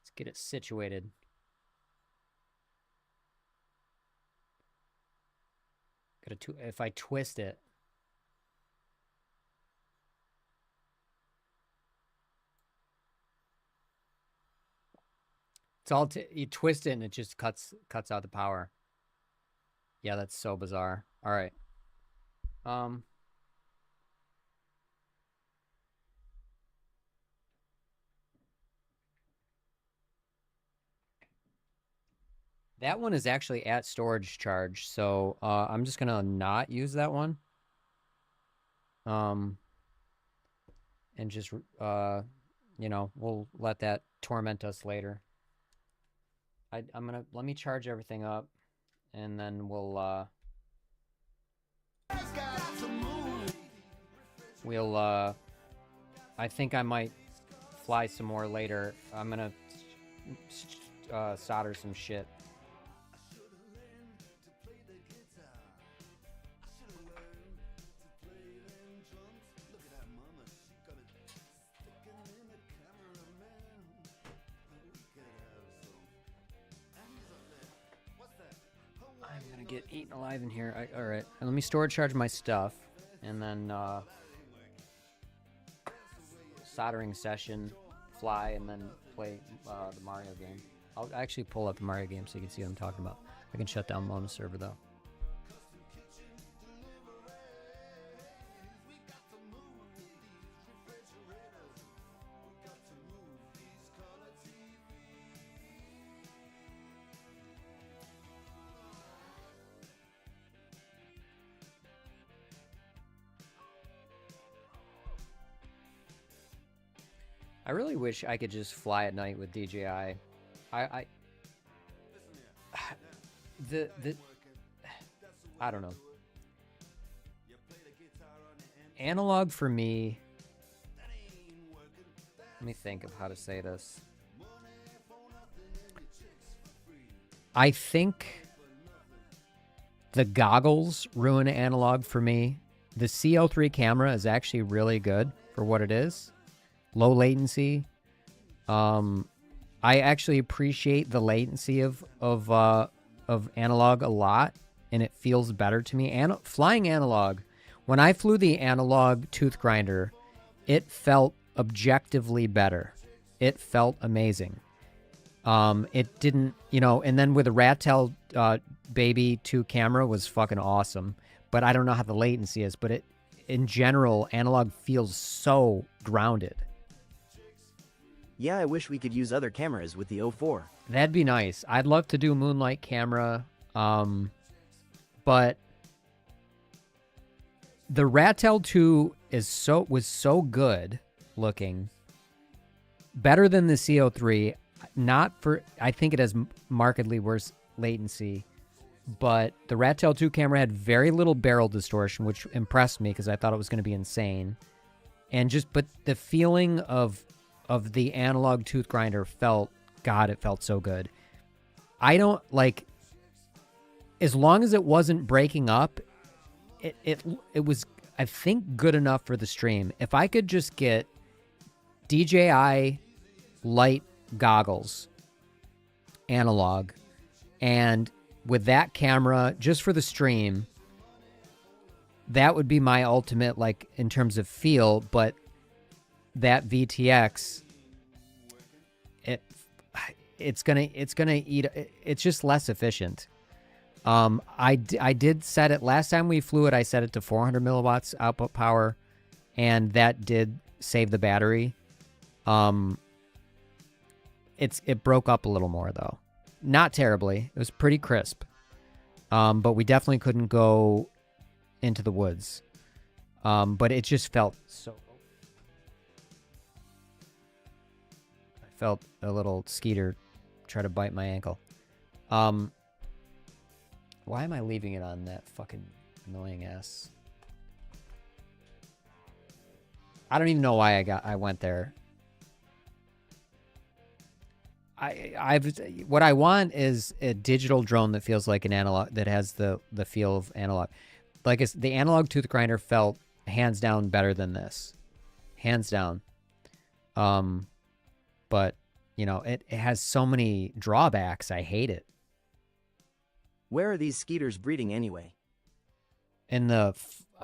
Let's get it situated. If I twist it. It's all you twist it and it just cuts out the power. Yeah, that's so bizarre. All right. That one is actually at storage charge, so I'm just gonna not use that one. And just you know, we'll let that torment us later. Let me charge everything up, and then we'll I think I might fly some more later. I'm gonna solder some shit. I'm gonna get eaten alive in here. All right, let me storage charge my stuff, and then soldering session, fly, and then play the Mario game. I'll actually pull up the Mario game so you can see what I'm talking about. I can shut down Mona server though. I really wish I could just fly at night with DJI. I don't know. Analog for me. Let me think of how to say this. I think the goggles ruin analog for me. The CO3 camera is actually really good for what it is. Low latency. I actually appreciate the latency of analog a lot, and it feels better to me. Flying analog, when I flew the analog tooth grinder, it felt objectively better. It felt amazing. It didn't, you know, and then with the Ratel Baby 2 camera was fucking awesome. But I don't know how the latency is, but in general, analog feels so grounded. Yeah, I wish we could use other cameras with the O4. That'd be nice. I'd love to do Moonlight camera, but the Ratel 2 was so good looking, better than the CO3. I think it has markedly worse latency, but the Ratel 2 camera had very little barrel distortion, which impressed me because I thought it was going to be insane. But the feeling of the analog tooth grinder it felt so good. I don't like, as long as it wasn't breaking up, it was, I think, good enough for the stream. If I could just get DJI light goggles, analog, and with that camera just for the stream, that would be my ultimate, like, in terms of feel. But that VTX, it's gonna eat. It's just less efficient. I did set it last time we flew it. I set it to 400 milliwatts output power, and that did save the battery. It broke up a little more though, not terribly. It was pretty crisp, but we definitely couldn't go into the woods. But it just felt so. I felt a little skeeter try to bite my ankle. Why am I leaving it on that fucking annoying ass? I don't even know why I went there. What I want is a digital drone that feels like an analog, that has the feel of analog. Like the analog tooth grinder felt hands down better than this. Hands down. But you know, it has so many drawbacks. I hate it. Where are these skeeters breeding anyway? In the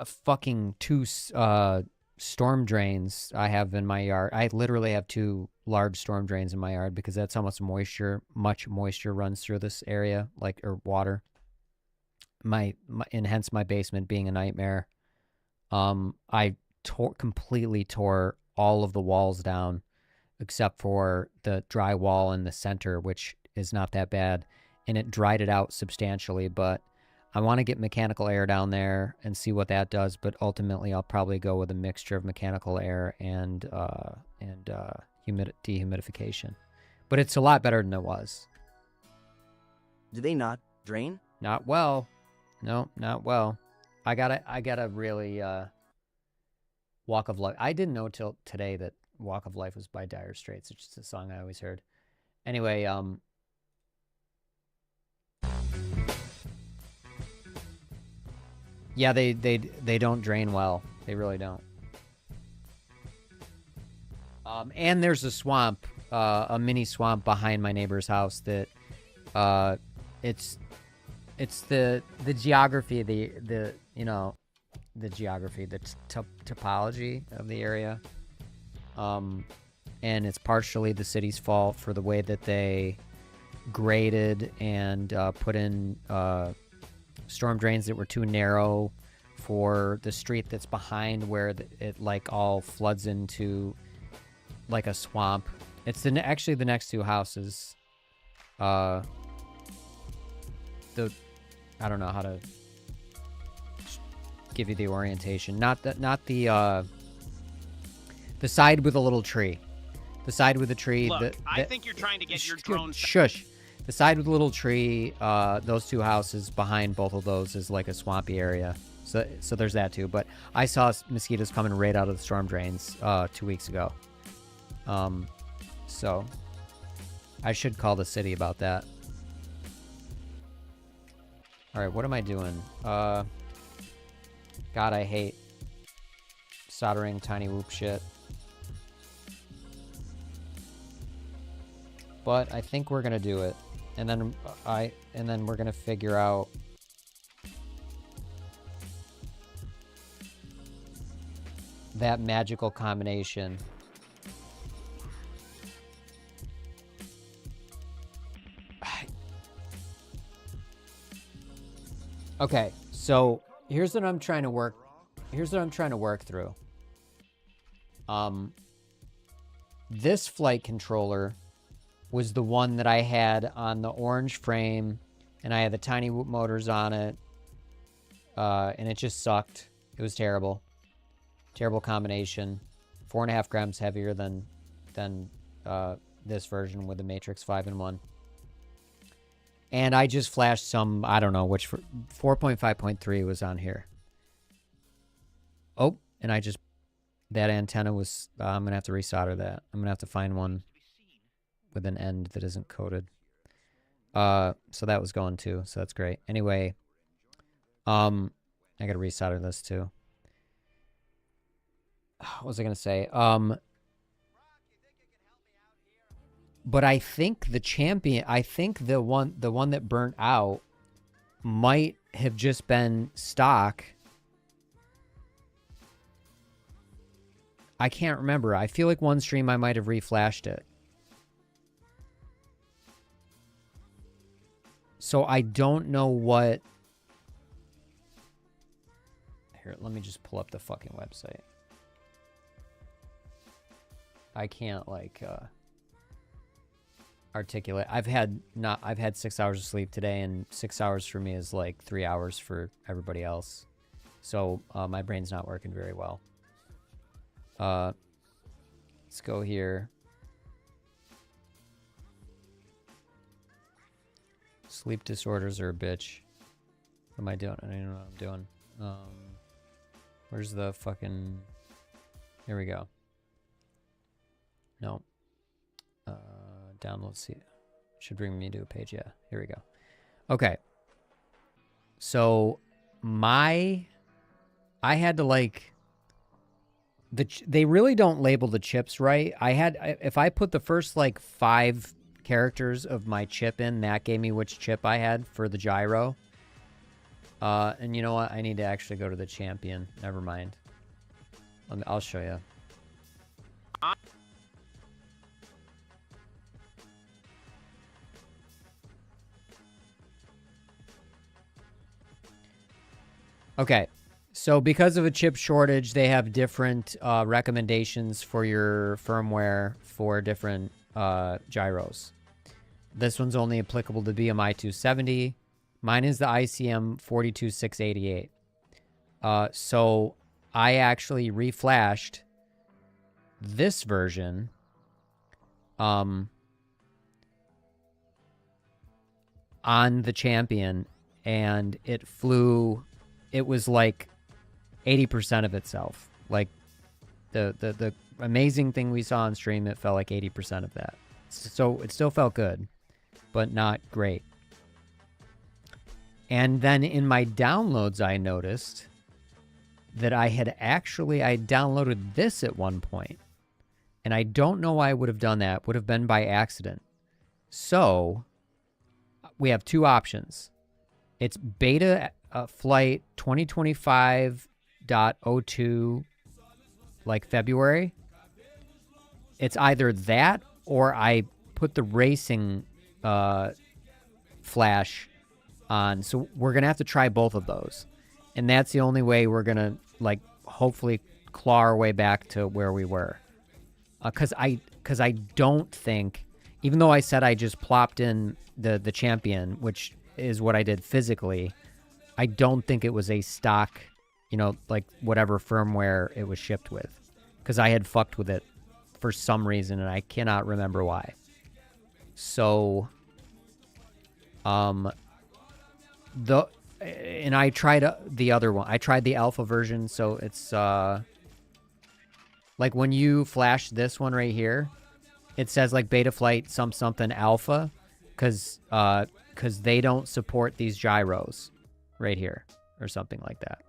fucking two storm drains I have in my yard. I literally have 2 large storm drains in my yard because that's how much moisture runs through this area, like, or water. And hence my basement being a nightmare. I completely tore all of the walls down except for the dry wall in the center, which is not that bad, and it dried it out substantially. But I want to get mechanical air down there and see what that does, but ultimately I'll probably go with a mixture of mechanical air and dehumidification. But it's a lot better than it was. Do they not drain? Not well. No, not well. I gotta really Walk of Life. I didn't know till today that Walk of Life was by Dire Straits. It's just a song I always heard. Anyway, yeah, they don't drain well. They really don't. And there's a swamp, a mini swamp behind my neighbor's house that, it's the geography, the geography, the topology of the area. And it's partially the city's fault for the way that they graded and put in storm drains that were too narrow for the street that's behind, where it like all floods into like a swamp. It's actually the next 2 houses. I don't know how to give you the orientation. Not the side with a little tree. The side with the tree. Look, I think you're trying to get your drone. Shush. The side with a little tree. Those 2 houses behind both of those is like a swampy area. So there's that too. But I saw mosquitoes coming right out of the storm drains 2 weeks ago. So I should call the city about that. All right, what am I doing? God, I hate soldering tiny whoop shit. But I think we're gonna do it, and then we're gonna figure out that magical combination. Okay, so here's what I'm trying to work through. This flight controller was the one that I had on the orange frame, and I had the tiny whoop motors on it, and it just sucked. It was terrible. Terrible combination. 4.5 grams heavier than this version with the Matrix 5-in-1. And I just flashed some, I don't know which, 4.5.3 was on here. Oh, and that antenna was, I'm going to have to resolder that. I'm going to have to find one with an end that isn't coated. So that was going too, so that's great. Anyway, I got to resolder this too. What was I going to say? But I think the champion, the one that burnt out might have just been stock. I can't remember. I feel like one stream I might have reflashed it. So I don't know what... Here, let me just pull up the fucking website. I can't, like, articulate. I've had 6 hours of sleep today, and 6 hours for me is like 3 hours for everybody else. So my brain's not working very well. Let's go here. Sleep disorders are a bitch. What am I doing? I don't even know what I'm doing. Where's the fucking... Here we go. No. Download. See. Should bring me to a page. Yeah. Here we go. Okay. So I had to like... They really don't label the chips right. If I put the first like 5 characters of my chip in, that gave me which chip I had for the gyro. And you know what? I need to actually go to the champion. Never mind. I'll show you. Okay. So because of a chip shortage, they have different recommendations for your firmware for different gyros. This one's only applicable to BMI 270. Mine is the ICM 42688. So I actually reflashed this version on the champion, and it flew. It was like 80% of itself. Like the amazing thing we saw on stream, it felt like 80% of that. So it still felt good, but not great. And then in my downloads, I noticed that I downloaded this at one point. And I don't know why I would have done that. Would have been by accident. So we have 2 options. It's beta flight 2025.02, like February. It's either that or I put the racing flash on. So we're going to have to try both of those. And that's the only way we're going to, like, hopefully claw our way back to where we were. Because I don't think, even though I said I just plopped in the champion, which is what I did physically, I don't think it was a stock, like whatever firmware it was shipped with. Because I had fucked with it for some reason, and I cannot remember why. So, and I tried the other one. I tried the alpha version, so it's, like when you flash this one right here, it says like beta flight something alpha, because they don't support these gyros right here or something like that.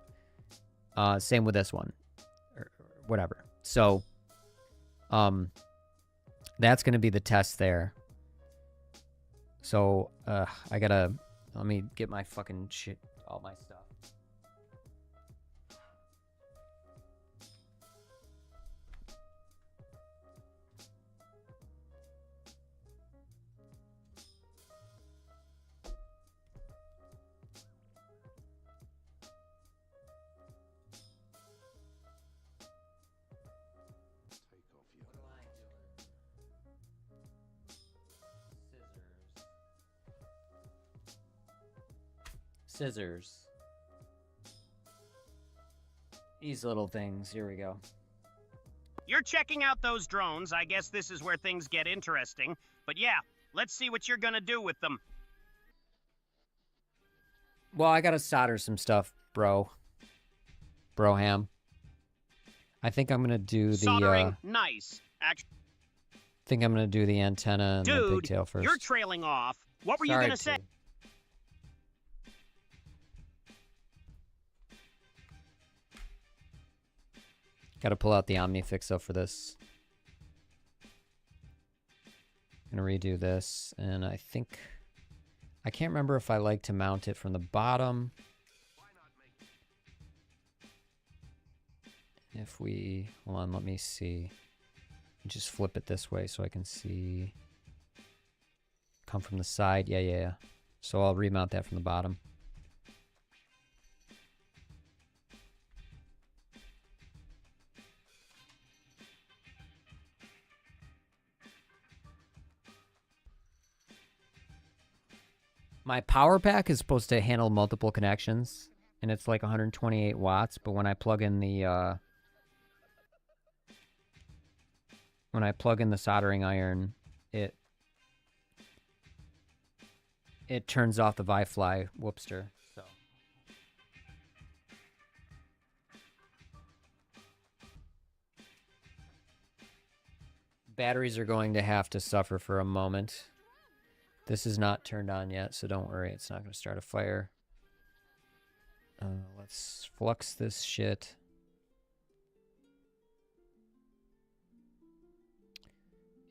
Same with this one or whatever. So that's going to be the test there. So let me get my fucking shit, all my stuff. Scissors. These little things. Here we go. You're checking out those drones. I guess this is where things get interesting. But yeah, let's see what you're gonna do with them. Well, I gotta solder some stuff, bro. Broham. I think I'm gonna do the Soldering, nice. think I'm gonna do the antenna and the pigtail first. You're trailing off. What were you gonna say? Got to pull out the OmniFix though for this. I'm gonna redo this, and I think I can't remember if I like to mount it from the bottom. If we hold on, let me see. Just flip it this way so I can see. Come from the side. Yeah. So I'll remount that from the bottom. My power pack is supposed to handle multiple connections, and it's like 128 watts, but when I plug in the soldering iron, it turns off the Wi-Fi whoopster. So batteries are going to have to suffer for a moment. This is not turned on yet, so don't worry. It's not going to start a fire. Let's flux this shit.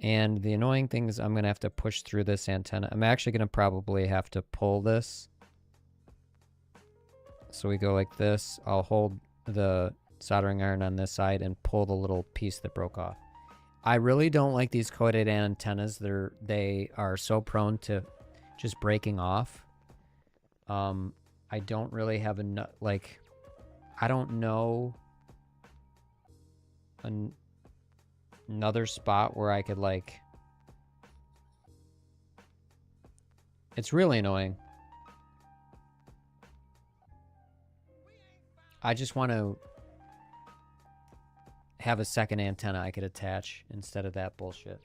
And the annoying thing is I'm going to have to push through this antenna. I'm actually going to probably have to pull this. So we go like this. I'll hold the soldering iron on this side and pull the little piece that broke off. I really don't like these coated antennas. They are so prone to just breaking off. I don't really have enough, like, I don't know another spot where I could, like, it's really annoying. I just want to have a second antenna I could attach instead of that bullshit.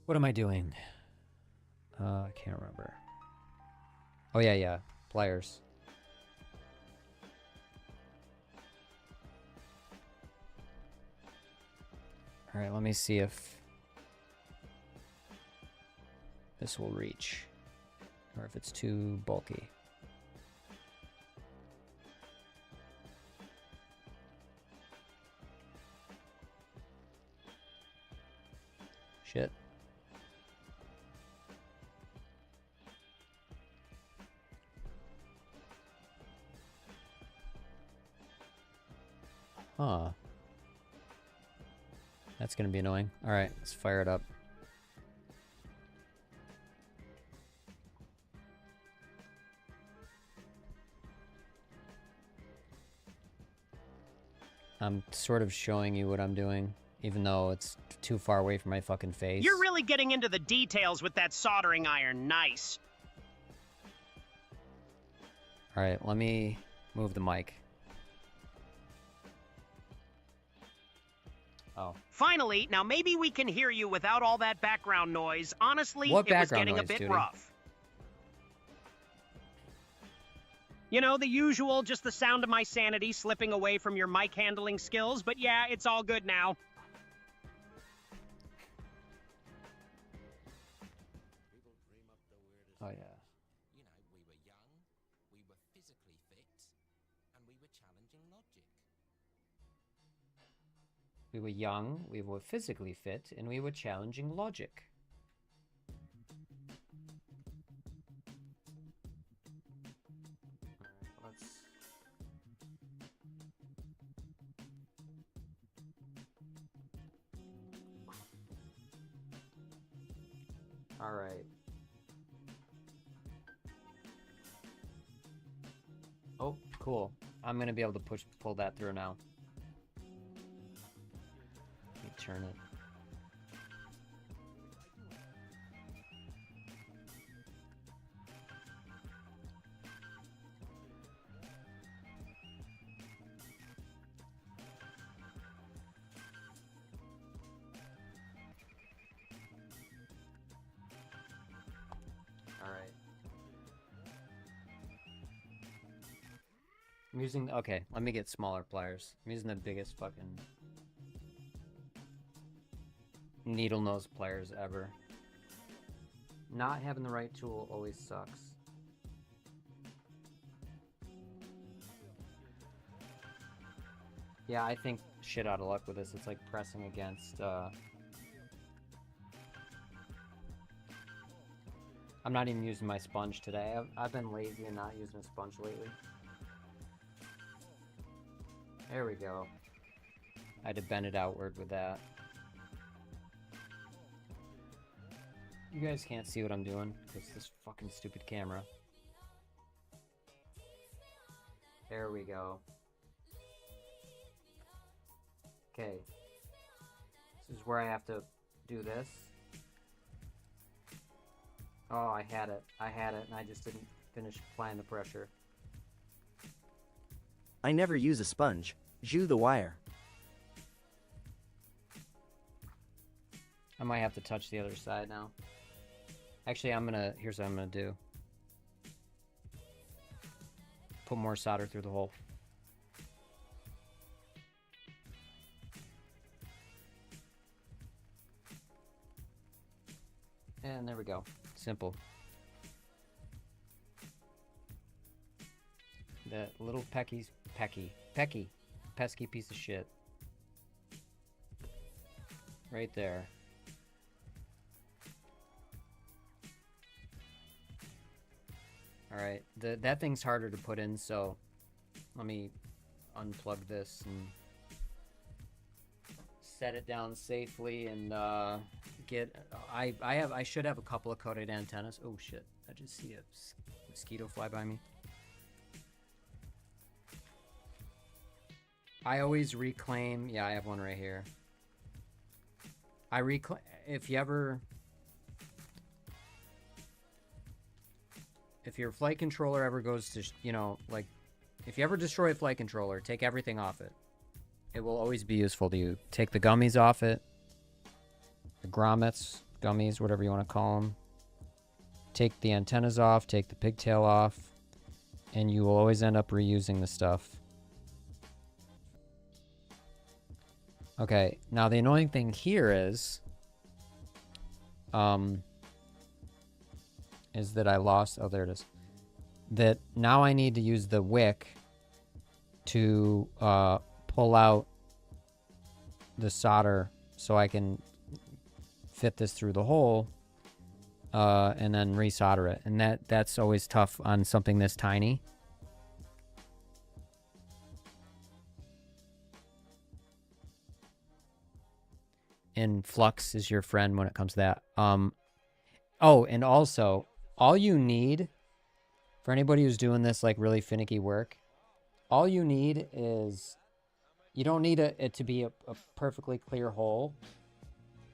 What am I doing? I can't remember. Oh, yeah. Pliers. All right, let me see if this will reach or if it's too bulky. Shit. Huh. That's gonna be annoying. Alright, let's fire it up. I'm sort of showing you what I'm doing, even though it's too far away from my fucking face. You're really getting into the details with that soldering iron. Nice. Alright, let me move the mic. Oh. Finally, now maybe we can hear you without all that background noise. Honestly, What it was background getting a noise, bit Judy? rough. You know, the usual, just the sound of my sanity slipping away from your mic handling skills, but yeah, it's all good now. Oh, yeah. You know, we were young, we were physically fit, and we were challenging logic. We were young, we were physically fit, and we were challenging logic. Let's... All right. Oh, cool. I'm gonna be able to pull that through now. Let me turn it. All right. I'm using, okay, let me get smaller pliers. I'm using the biggest fucking needle nose pliers ever. Not having the right tool always sucks. Yeah, I think shit out of luck with this. It's like pressing against, I'm not even using my sponge today. I've been lazy and not using a sponge lately. There we go. I had to bend it outward with that. You guys can't see what I'm doing because this fucking stupid camera. There we go. Okay. This is where I have to do this. Oh, I had it, and I just didn't finish applying the pressure. I never use a sponge. Jew the wire. I might have to touch the other side now. Actually, here's what I'm gonna do. Put more solder through the hole. And there we go. Simple. That little pesky piece of shit. Right there. Alright, that thing's harder to put in, so let me unplug this and set it down safely and I should have a couple of coated antennas. Oh shit, I just see a mosquito fly by me. I always reclaim, yeah, I have one right here. I reclaim, if your flight controller ever goes to, like, if you ever destroy a flight controller, take everything off it. It will always be useful to you. Take the gummies off it. The grommets, gummies, whatever you want to call them. Take the antennas off, take the pigtail off, and you will always end up reusing the stuff. Okay, now the annoying thing here is that I lost, oh, there it is. That now I need to use the wick to pull out the solder so I can fit this through the hole and then resolder it. And that's always tough on something this tiny. And flux is your friend when it comes to that. Oh, and also, all you need, for anybody who's doing this like really finicky work, all you need is, you don't need it to be a perfectly clear hole.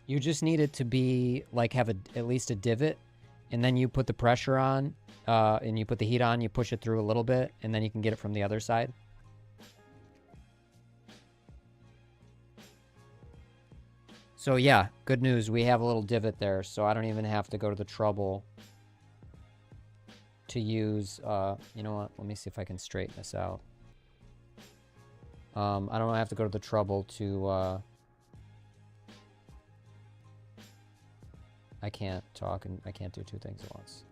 You just need it to be like have at least a divot, and then you put the pressure on, and you put the heat on, you push it through a little bit, and then you can get it from the other side. So yeah, good news. We have a little divot there, so I don't even have to go to the trouble to use, you know what? Let me see if I can straighten this out. I don't have to go to the trouble to, I can't talk and I can't do two things at once.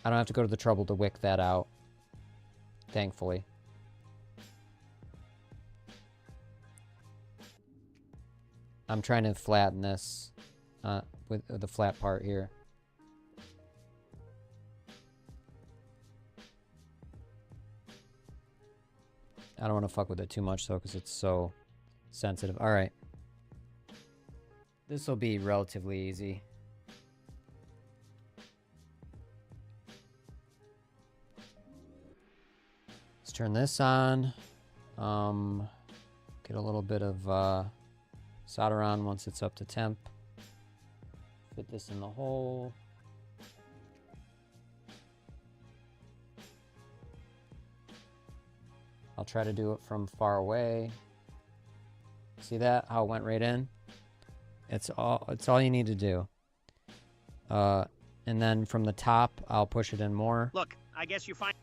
I don't have to go to the trouble to wick that out, thankfully. I'm trying to flatten this with the flat part here. I don't want to fuck with it too much though, because it's so sensitive. All right. This will be relatively easy. Let's turn this on. Get a little bit of solder on once it's up to temp. Fit this in the hole. I'll try to do it from far away. See that? How it went right in? It's all you need to do. And then from the top, I'll push it in more. Look, I guess you find...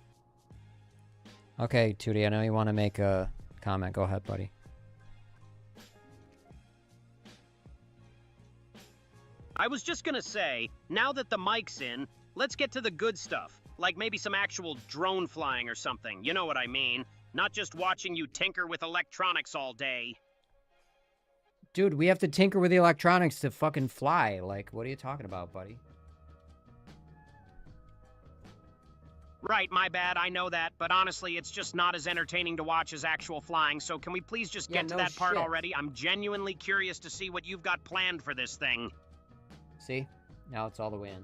Okay, Tootie, I know you want to make a comment. Go ahead, buddy. I was just gonna say, now that the mic's in, let's get to the good stuff. Like maybe some actual drone flying or something. You know what I mean. Not just watching you tinker with electronics all day. Dude, we have to tinker with the electronics to fucking fly. Like, what are you talking about, buddy? Right, my bad, I know that, but honestly, it's just not as entertaining to watch as actual flying, so can we please just Yeah, get to no that part shit. already? I'm genuinely curious to see what you've got planned for this thing. See? Now it's all the way in.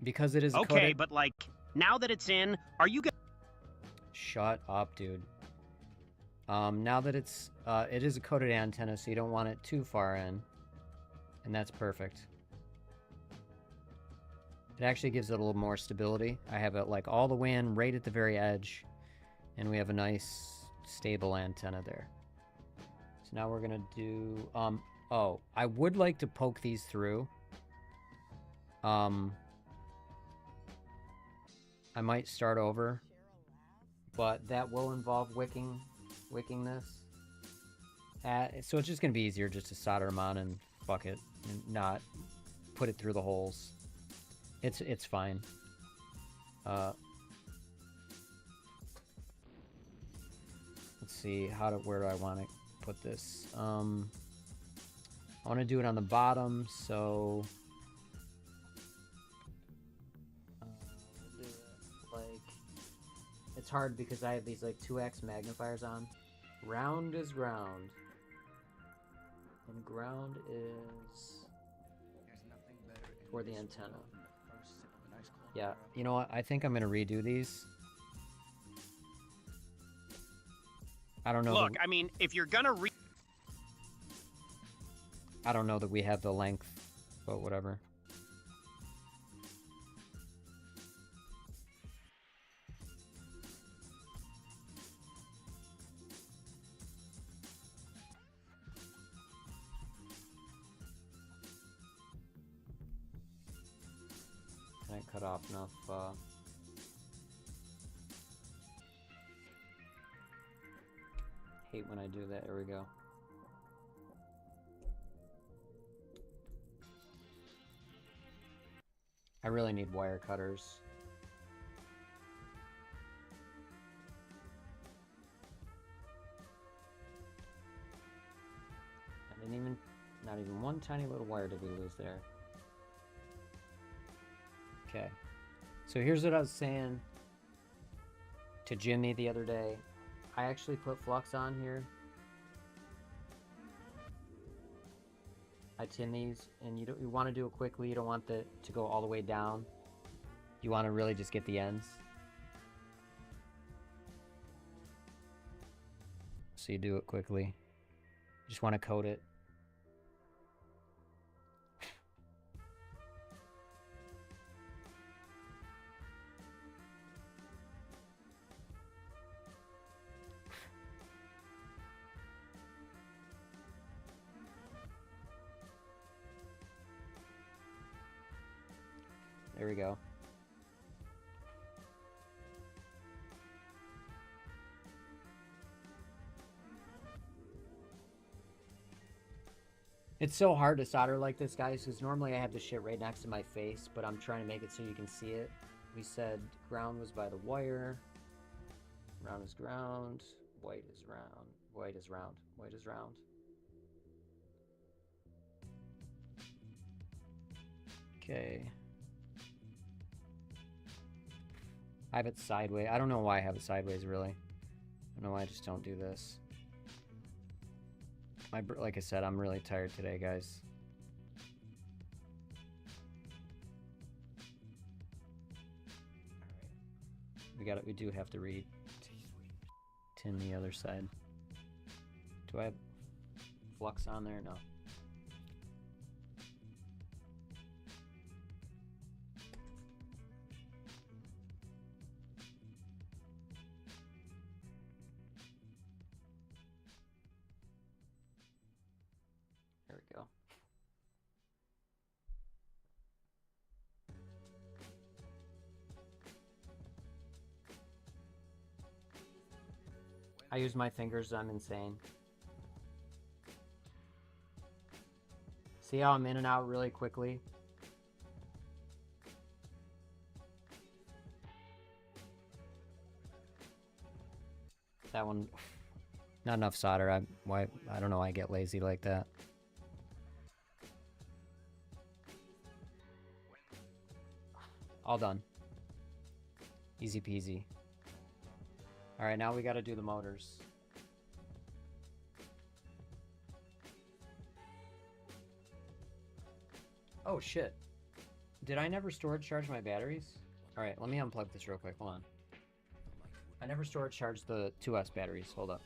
Because it is Okay, coded... but like, now that it's in, are you gonna... Shut up, dude. Now that it's... it is a coated antenna, so you don't want it too far in. And that's perfect. It actually gives it a little more stability. I have it like all the way in, right at the very edge. And we have a nice, stable antenna there. So now we're gonna do... oh, I would like to poke these through. I might start over. But that will involve wicking this. So it's just gonna be easier just to solder them on and fuck it. And not put it through the holes. It's fine. Let's see, where do I want to put this? I want to do it on the bottom, so we'll do it like, it's hard because I have these like 2x magnifiers on. Round is ground, and ground is toward the antenna. Yeah, you know what? I think I'm gonna redo these. I don't know. Look, I mean, if you're gonna I don't know that we have the length, but whatever. I cut off enough, hate when I do that. There we go. I really need wire cutters. I didn't even, not even one tiny little wire did we lose there. Okay, so here's what I was saying to Jimmy the other day. I actually put flux on here. I tin these, and you want to do it quickly. You don't want to go all the way down. You want to really just get the ends. So you do it quickly. You just want to coat it. There we go. It's so hard to solder like this, guys, because normally I have the shit right next to my face, but I'm trying to make it so you can see it. We said ground was by the wire. Round is ground. White is round. White is round. White is round. Okay. I have it sideways. I don't know why I have it sideways, really. I don't know why I just don't do this. Like I said, I'm really tired today, guys. Alright. We do have to tin the other side. Do I have flux on there? No. There we go. I use my fingers, I'm insane. See how I'm in and out really quickly? That one, not enough solder. I don't know why I get lazy like that. All done. Easy peasy. All right, now we got to do the motors. Oh shit. Did I never storage charge my batteries? All right, let me unplug this real quick. Hold on. I never storage charged the 2S batteries. Hold up.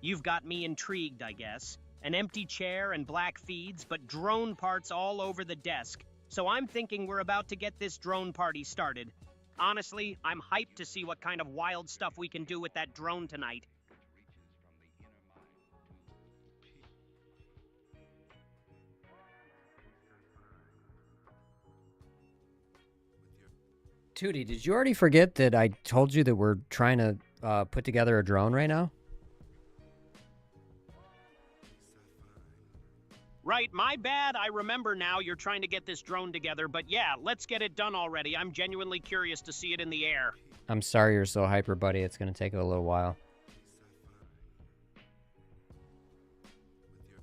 You've got me intrigued, I guess. An empty chair and black feeds, but drone parts all over the desk. So I'm thinking we're about to get this drone party started. Honestly, I'm hyped to see what kind of wild stuff we can do with that drone tonight. Tootie, did you already forget that I told you that we're trying to put together a drone right now? Right, my bad. I remember now you're trying to get this drone together, but yeah, let's get it done already. I'm genuinely curious to see it in the air. I'm sorry you're so hyper, buddy. It's going to take a little while.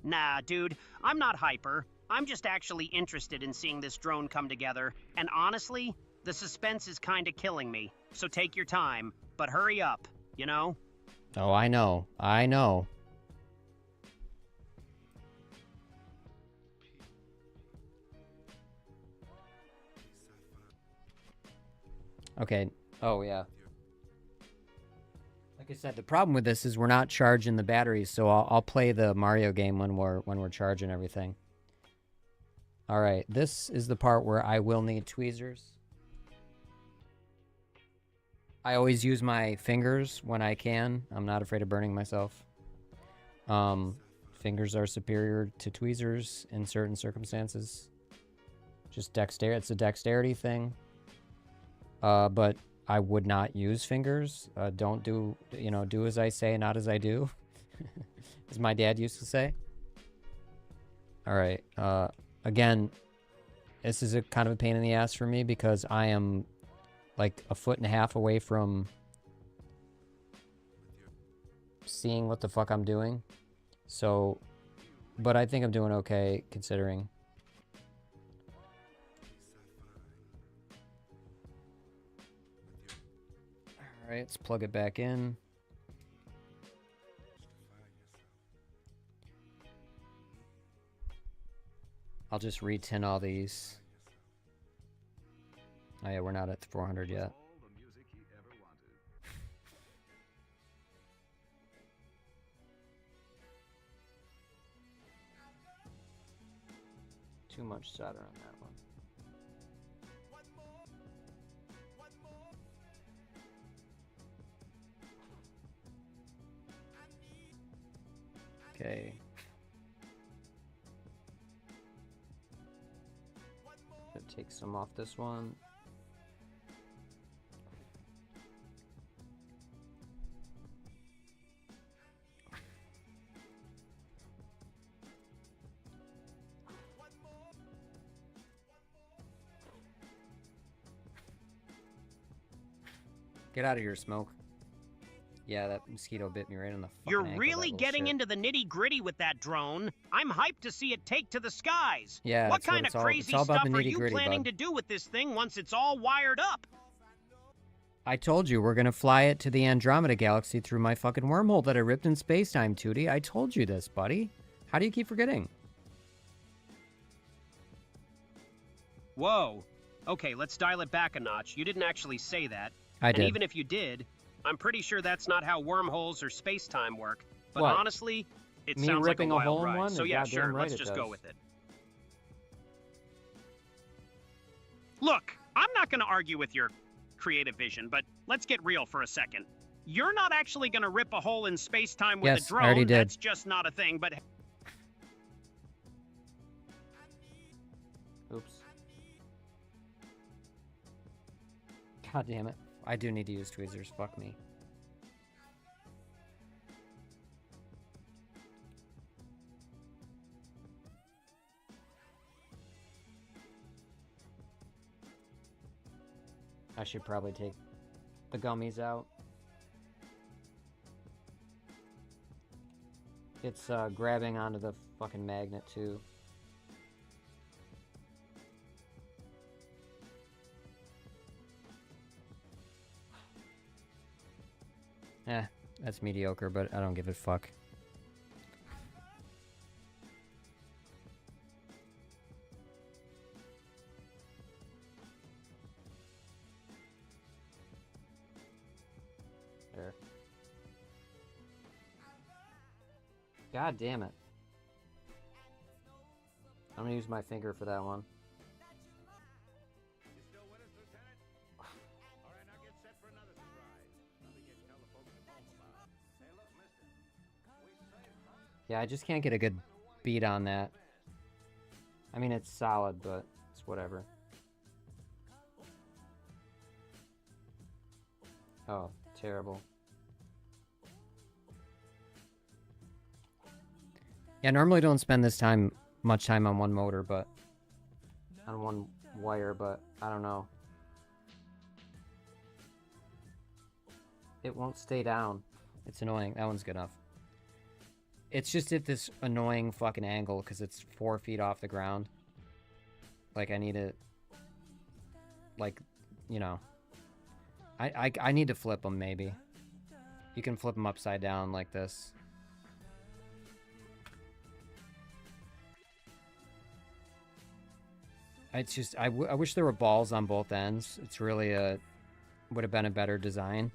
Nah, dude, I'm not hyper. I'm just actually interested in seeing this drone come together. And honestly, the suspense is kind of killing me. So take your time, but hurry up, you know? Oh, I know. I know. Okay. Oh, yeah. Like I said, the problem with this is we're not charging the batteries, so I'll play the Mario game when we're charging everything. All right, this is the part where I will need tweezers. I always use my fingers when I can. I'm not afraid of burning myself. Fingers are superior to tweezers in certain circumstances. Just dexterity. It's a dexterity thing. But I would not use fingers. Don't do, do as I say, not as I do. As my dad used to say. All right. Again, this is a kind of a pain in the ass for me because I am like 1.5 feet away from seeing what the fuck I'm doing. So, but I think I'm doing okay considering. All right, let's plug it back in. I'll just re-tin all these. Oh yeah, we're not at 400 yet. Too much solder on that one. Okay. Gonna take some off this one. Get out of here, Smoke. Yeah, that mosquito bit me right in the fucking You're ankle, really that little getting shit. into the nitty-gritty with that drone. I'm hyped to see it take to the skies. Yeah, what that's what kind it's of all- crazy it's all about stuff the are you nitty-gritty, planning bud. to do with this thing once it's all wired up? I told you, we're gonna fly it to the Andromeda Galaxy through my fucking wormhole that I ripped in space-time, Tootie. I told you this, buddy. How do you keep forgetting? Whoa. Okay, let's dial it back a notch. You didn't actually say that. I did. And even if you did, I'm pretty sure that's not how wormholes or space-time work. But What? honestly, it Me sounds like a ripping a wild hole in ride. one? So You're yeah, goddamn sure, right let's it just go does. with it. Look, I'm not going to argue with your creative vision, but let's get real for a second. You're not actually going to rip a hole in space-time with Yes, a drone. I already did. That's just not a thing, but Oops. God damn it. I do need to use tweezers. Fuck me. I should probably take the gummies out. It's grabbing onto the fucking magnet too. Eh, that's mediocre, but I don't give a fuck. There. God damn it. I'm gonna use my finger for that one. Yeah, I just can't get a good beat on that. I mean, it's solid, but it's whatever. Oh, terrible. Yeah, normally don't spend much time on one motor, but on one wire, but I don't know. It won't stay down. It's annoying. That one's good enough. It's just at this annoying fucking angle because it's 4 feet off the ground. Like, I need it, like, you know. I need to flip them, maybe. You can flip them upside down like this. It's just, I wish there were balls on both ends. It's really would have been a better design.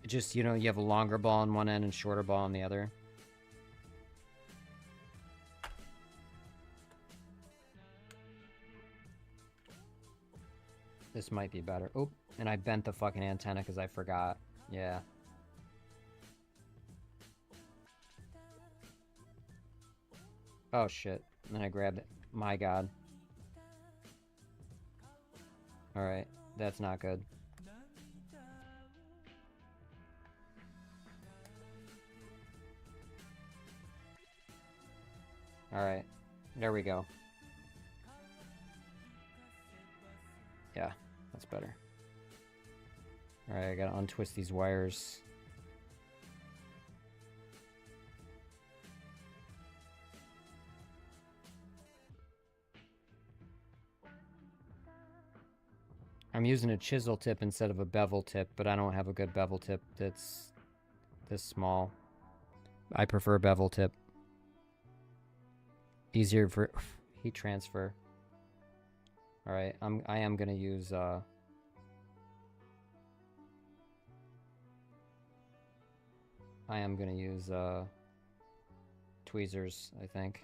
Just, you know, you have a longer ball on one end and shorter ball on the other. This might be better. Oh, and I bent the fucking antenna because I forgot. Yeah. Oh, shit. And then I grabbed it. My God. Alright. That's not good. Alright. There we go. Yeah, that's better. Alright, I gotta untwist these wires. I'm using a chisel tip instead of a bevel tip, but I don't have a good bevel tip that's this small. I prefer a bevel tip. Easier for heat transfer. Alright, I am gonna use tweezers, I think.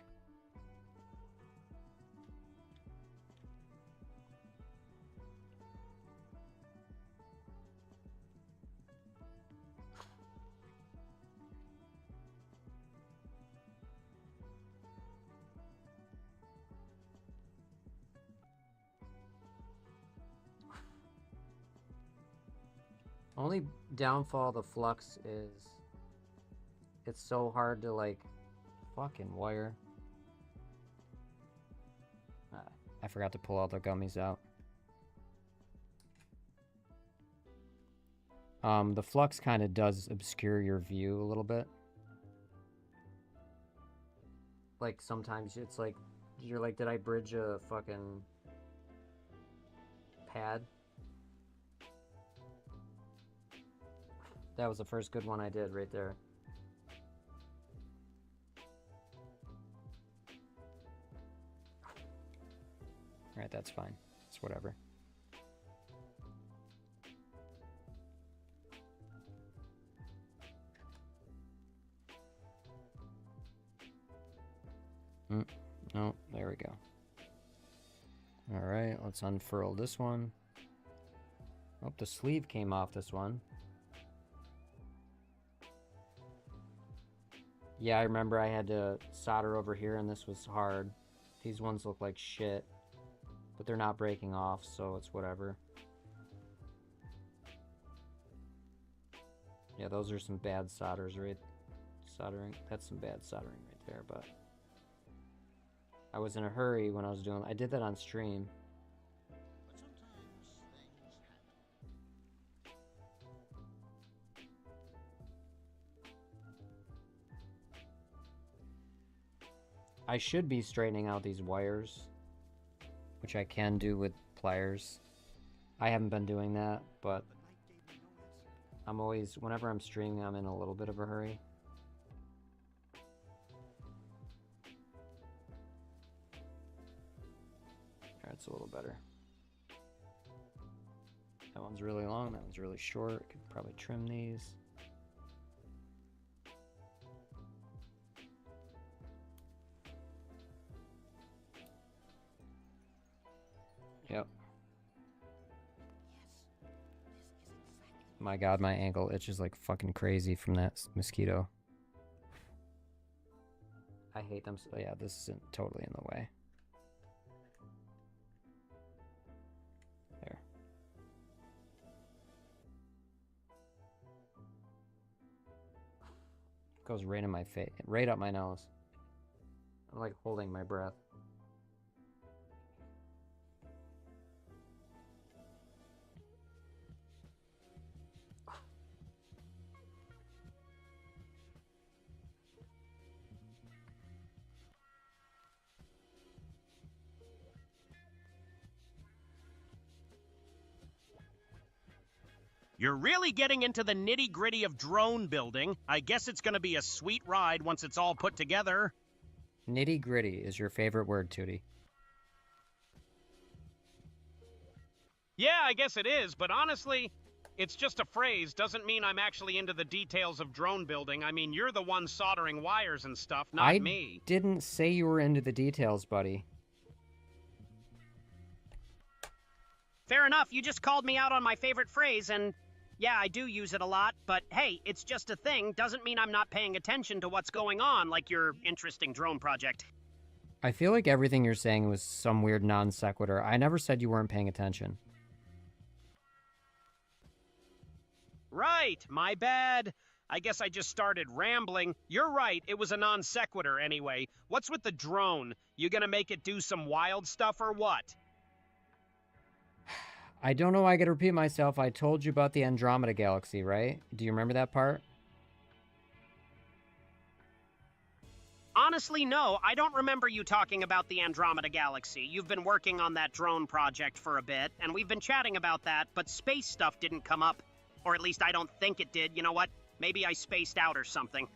Only downfall of the Flux is it's so hard to, like, fucking wire. I forgot to pull all the gummies out. The Flux kind of does obscure your view a little bit. Like, sometimes it's like, you're like, did I bridge a fucking pad? That was the first good one I did right there. Alright, that's fine. It's whatever. No, there we go. Alright, let's unfurl this one. Oh, the sleeve came off this one. Yeah, I remember I had to solder over here and this was hard. These ones look like shit. But they're not breaking off, so it's whatever. Yeah, those are some bad solders, right? Soldering. That's some bad soldering right there, but I was in a hurry when I was doing. I did that on stream. But sometimes things happen. I should be straightening out these wires, which I can do with pliers. I haven't been doing that, but I'm always, whenever I'm streaming, I'm in a little bit of a hurry. That's a little better. That one's really long, that one's really short. Could probably trim these. Yep. My god, my ankle itches like fucking crazy from that mosquito. I hate them. So yeah, this isn't totally in the way. There. Goes right in my face, right up my nose. I'm like holding my breath. You're really getting into the nitty-gritty of drone building. I guess it's gonna be a sweet ride once it's all put together. Nitty-gritty is your favorite word, Tootie. Yeah, I guess it is, but honestly, it's just a phrase. Doesn't mean I'm actually into the details of drone building. I mean, you're the one soldering wires and stuff, not me. I didn't say you were into the details, buddy. Fair enough, you just called me out on my favorite phrase, and yeah, I do use it a lot, but hey, it's just a thing. Doesn't mean I'm not paying attention to what's going on, like your interesting drone project. I feel like everything you're saying was some weird non sequitur. I never said you weren't paying attention. Right, my bad. I guess I just started rambling. You're right, it was a non sequitur anyway. What's with the drone? You gonna make it do some wild stuff or what? I don't know why I gotta repeat myself. I told you about the Andromeda Galaxy, right? Do you remember that part? Honestly, no. I don't remember you talking about the Andromeda Galaxy. You've been working on that drone project for a bit, and we've been chatting about that, but space stuff didn't come up. Or at least I don't think it did. You know what? Maybe I spaced out or something.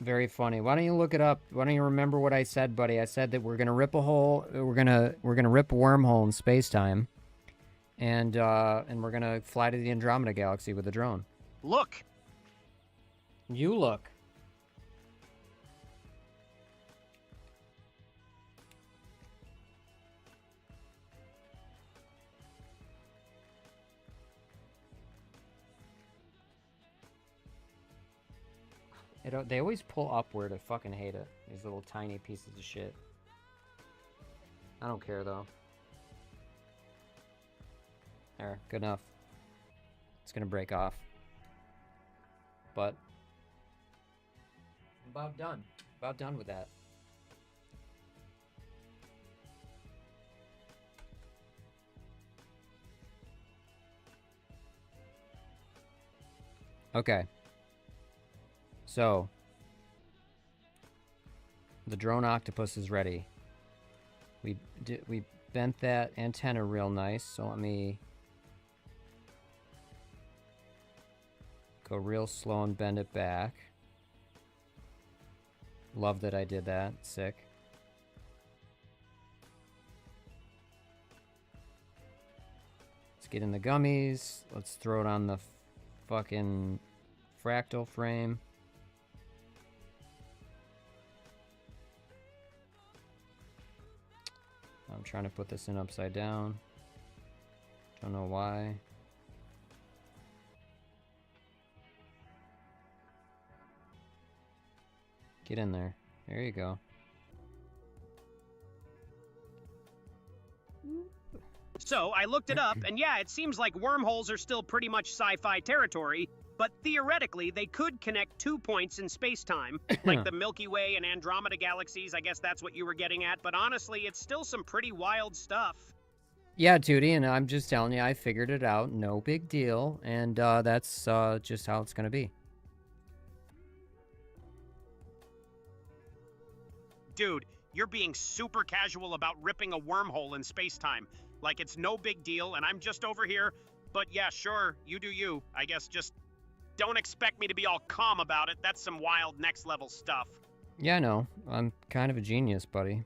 Very funny. Why don't you look it up? Why don't you remember what I said, buddy? I said that we're gonna rip a hole. We're gonna rip a wormhole in space-time. And we're gonna fly to the Andromeda Galaxy with a drone. Look. You look. They always pull upward. I fucking hate it. These little tiny pieces of shit. I don't care though. There, good enough. It's gonna break off. But I'm about done. About done with that. Okay. So the drone octopus is ready. We bent that antenna real nice, so let me go real slow and bend it back. Love that I did that. Sick. Let's get in the gummies. Let's throw it on the fucking fractal frame. I'm trying to put this in upside down. Don't know why. Get in there. There you go. So I looked it up, and yeah, it seems like wormholes are still pretty much sci-fi territory. but theoretically, they could connect 2 points in space-time, like the Milky Way and Andromeda galaxies. I guess that's what you were getting at, but honestly, it's still some pretty wild stuff. Yeah, Tootie, and I'm just telling you, I figured it out. No big deal, and that's just how it's gonna be. Dude, you're being super casual about ripping a wormhole in space-time. Like it's no big deal, and I'm just over here. But yeah, sure, you do you. I guess just don't expect me to be all calm about it. That's some wild next-level stuff. Yeah, I know. I'm kind of a genius, buddy.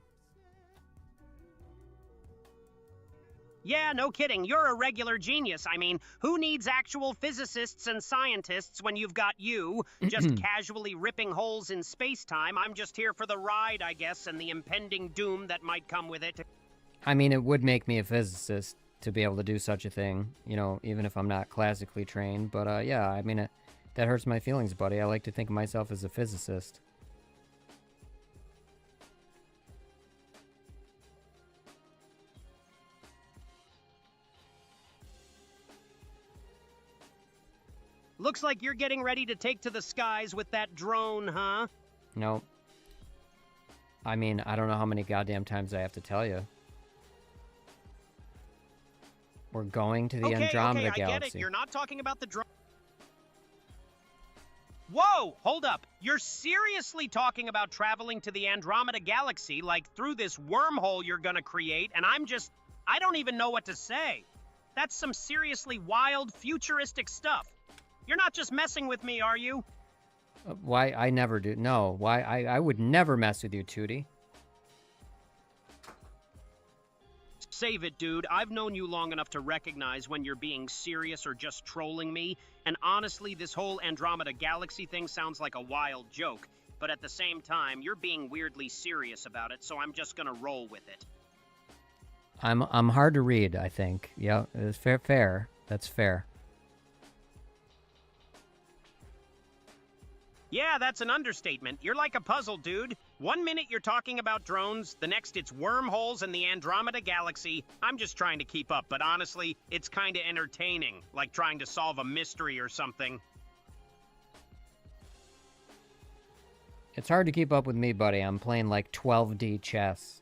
Yeah, no kidding. You're a regular genius. I mean, who needs actual physicists and scientists when you've got you just casually ripping holes in space-time? I'm just here for the ride, I guess, and the impending doom that might come with it. I mean, it would make me a physicist to be able to do such a thing, you know, even if I'm not classically trained. But yeah, I mean, that hurts my feelings, buddy. I like to think of myself as a physicist. Looks like you're getting ready to take to the skies with that drone, huh? Nope. I mean, I don't know how many goddamn times I have to tell you. We're going to the Andromeda Okay, I galaxy. get it. You're not talking about the drone. Whoa, hold up. You're seriously talking about traveling to the Andromeda galaxy, like through this wormhole you're gonna create, and I don't even know what to say. That's some seriously wild, futuristic stuff. You're not just messing with me, are you? Why? I never do. No, why? I would never mess with you, Tootie. Save it, dude. I've known you long enough to recognize when you're being serious or just trolling me. And honestly, this whole Andromeda Galaxy thing sounds like a wild joke. But at the same time, you're being weirdly serious about it, so I'm just gonna roll with it. I'm hard to read, I think. Yeah, it's fair. That's fair. Yeah, that's an understatement. You're like a puzzle, dude. 1 minute you're talking about drones, the next it's wormholes in the Andromeda Galaxy. I'm just trying to keep up, but honestly, it's kinda entertaining, like trying to solve a mystery or something. It's hard to keep up with me, buddy. I'm playing like 12D chess.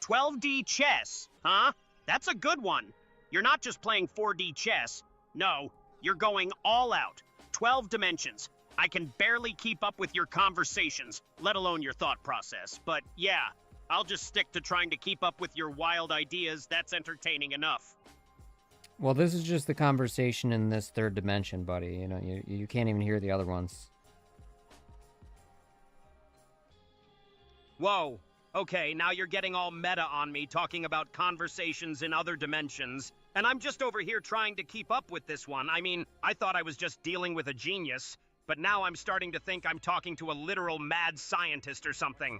12D chess, huh? That's a good one. You're not just playing 4D chess. No, you're going all out. 12 dimensions. I can barely keep up with your conversations, let alone your thought process. But yeah, I'll just stick to trying to keep up with your wild ideas. That's entertaining enough. Well, this is just the conversation in this third dimension, buddy. You know, you can't even hear the other ones. Whoa. Okay, now you're getting all meta on me, talking about conversations in other dimensions. And I'm just over here trying to keep up with this one. I mean, I thought I was just dealing with a genius, but now I'm starting to think I'm talking to a literal mad scientist or something.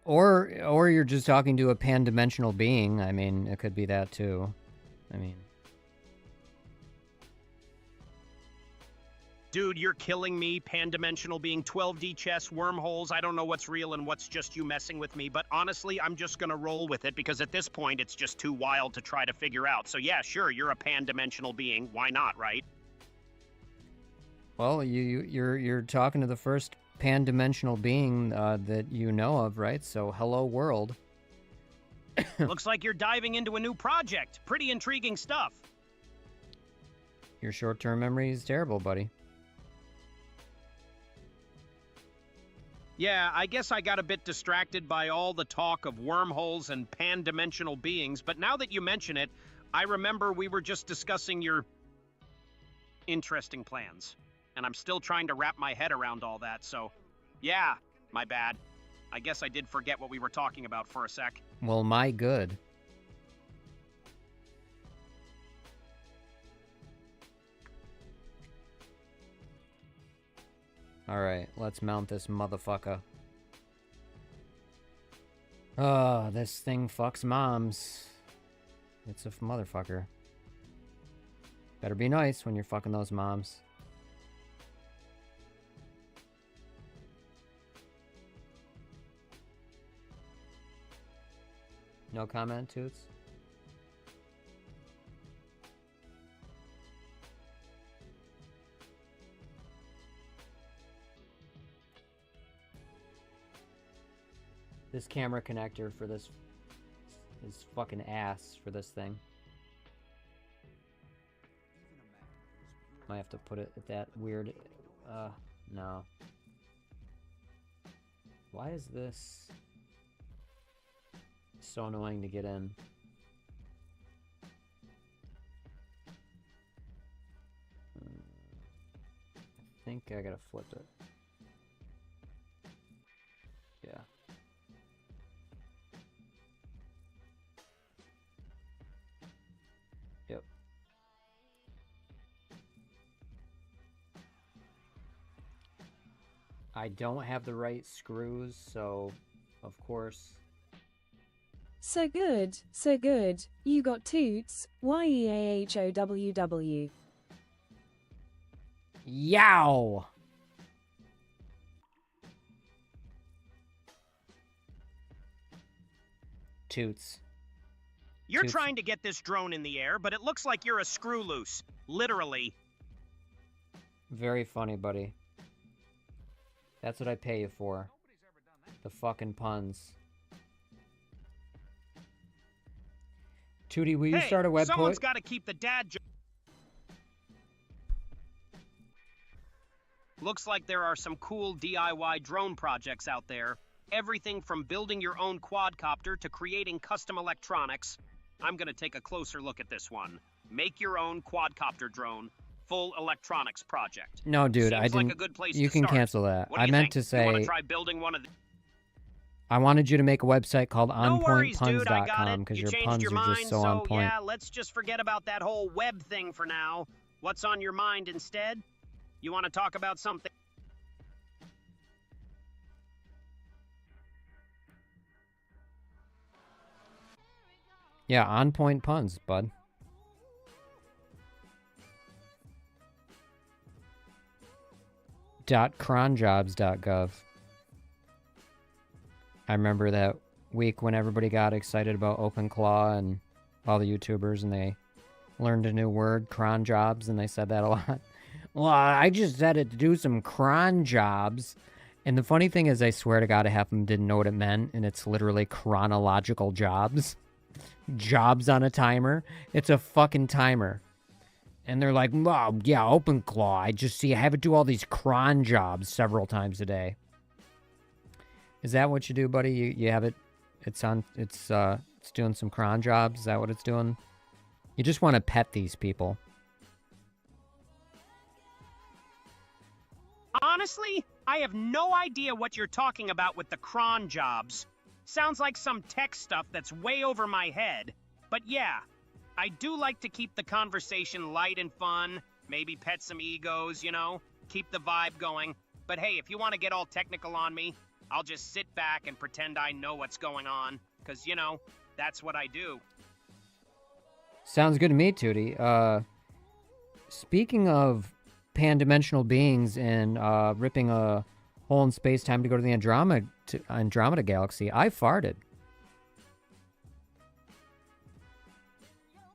Or you're just talking to a pan-dimensional being. I mean, it could be that too. I mean... Dude, you're killing me, pan-dimensional being 12D chess, wormholes. I don't know what's real and what's just you messing with me, but honestly, I'm just gonna roll with it because at this point, it's just too wild to try to figure out. So yeah, sure, you're a pan-dimensional being. Why not, right? Well, you're talking to the first pan-dimensional being that you know of, right? So, hello, world. Looks like you're diving into a new project. Pretty intriguing stuff. Your short-term memory is terrible, buddy. Yeah, I guess I got a bit distracted by all the talk of wormholes and pan-dimensional beings, but now that you mention it, I remember we were just discussing your interesting plans. And I'm still trying to wrap my head around all that, so yeah, my bad. I guess I did forget what we were talking about for a sec. Well, my good. Alright, let's mount this motherfucker. Oh, this thing fucks moms. It's a motherfucker. Better be nice when you're fucking those moms. No comment, Toots? this camera connector for this is fucking ass for this thing. Might have to put it at that weird, no. Why is this so annoying to get in? I think I gotta flip it. Yeah. Yep. I don't have the right screws, so of course. So good, so good. You got toots. YEAHOWW. Yow! Toots. You're Toots. trying to get this drone in the air, but it looks like you're a screw loose. Literally. Very funny, buddy. That's what I pay you for. The fucking puns. Tootie, will you Hey, start a web someone's got to keep the dad joke. Looks like there are some cool DIY drone projects out there. Everything from building your own quadcopter to creating custom electronics. I'm going to take a closer look at this one. Make your own quadcopter drone. Full electronics project. No, dude, I Seems like didn't. a good place You to can start. cancel that. What do I you meant think? to You want say to try building one of the... I wanted you to make a website called No worries, dude. I got onpointpuns.com it. because You your changed puns your are mind, just so on point. yeah, let's just forget about that whole web thing for now. What's on your mind instead? You want to talk about something? Yeah, on point puns, bud. .cronjobs.gov. I remember that week when everybody got excited about OpenClaw and all the YouTubers, and they learned a new word, cron jobs, and they said that a lot. Well, I just said it to do some cron jobs. And the funny thing is, I swear to God, half of them didn't know what it meant, and it's literally chronological jobs. Jobs on a timer. It's a fucking timer. And they're like, oh, yeah, OpenClaw. I just see I have it do all these cron jobs several times a day. Is that what you do, buddy? You have it, it's doing some cron jobs? Is that what it's doing? You just want to pet these people. Honestly, I have no idea what you're talking about with the cron jobs. Sounds like some tech stuff that's way over my head. But yeah, I do like to keep the conversation light and fun, maybe pet some egos, you know, keep the vibe going. But hey, if you want to get all technical on me, I'll just sit back and pretend I know what's going on, because, you know, that's what I do. Sounds good to me, Tootie. Speaking of pan-dimensional beings and ripping a hole in space-time to go to the Andromeda galaxy, I farted.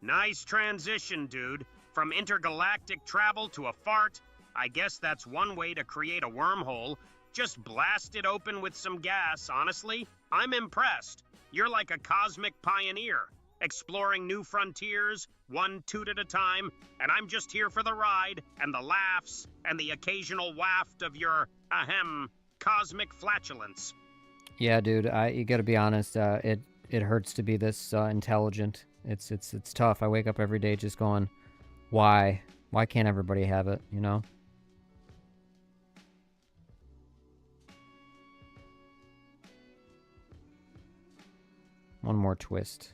Nice transition, dude. From intergalactic travel to a fart, I guess that's one way to create a wormhole. Just blast it open with some gas, honestly. I'm impressed. You're like a cosmic pioneer, exploring new frontiers, one toot at a time, and I'm just here for the ride, and the laughs, and the occasional waft of your, cosmic flatulence. Yeah, dude, you gotta be honest, it hurts to be this intelligent. It's tough. I wake up every day just going, why? Why can't everybody have it, you know? One more twist.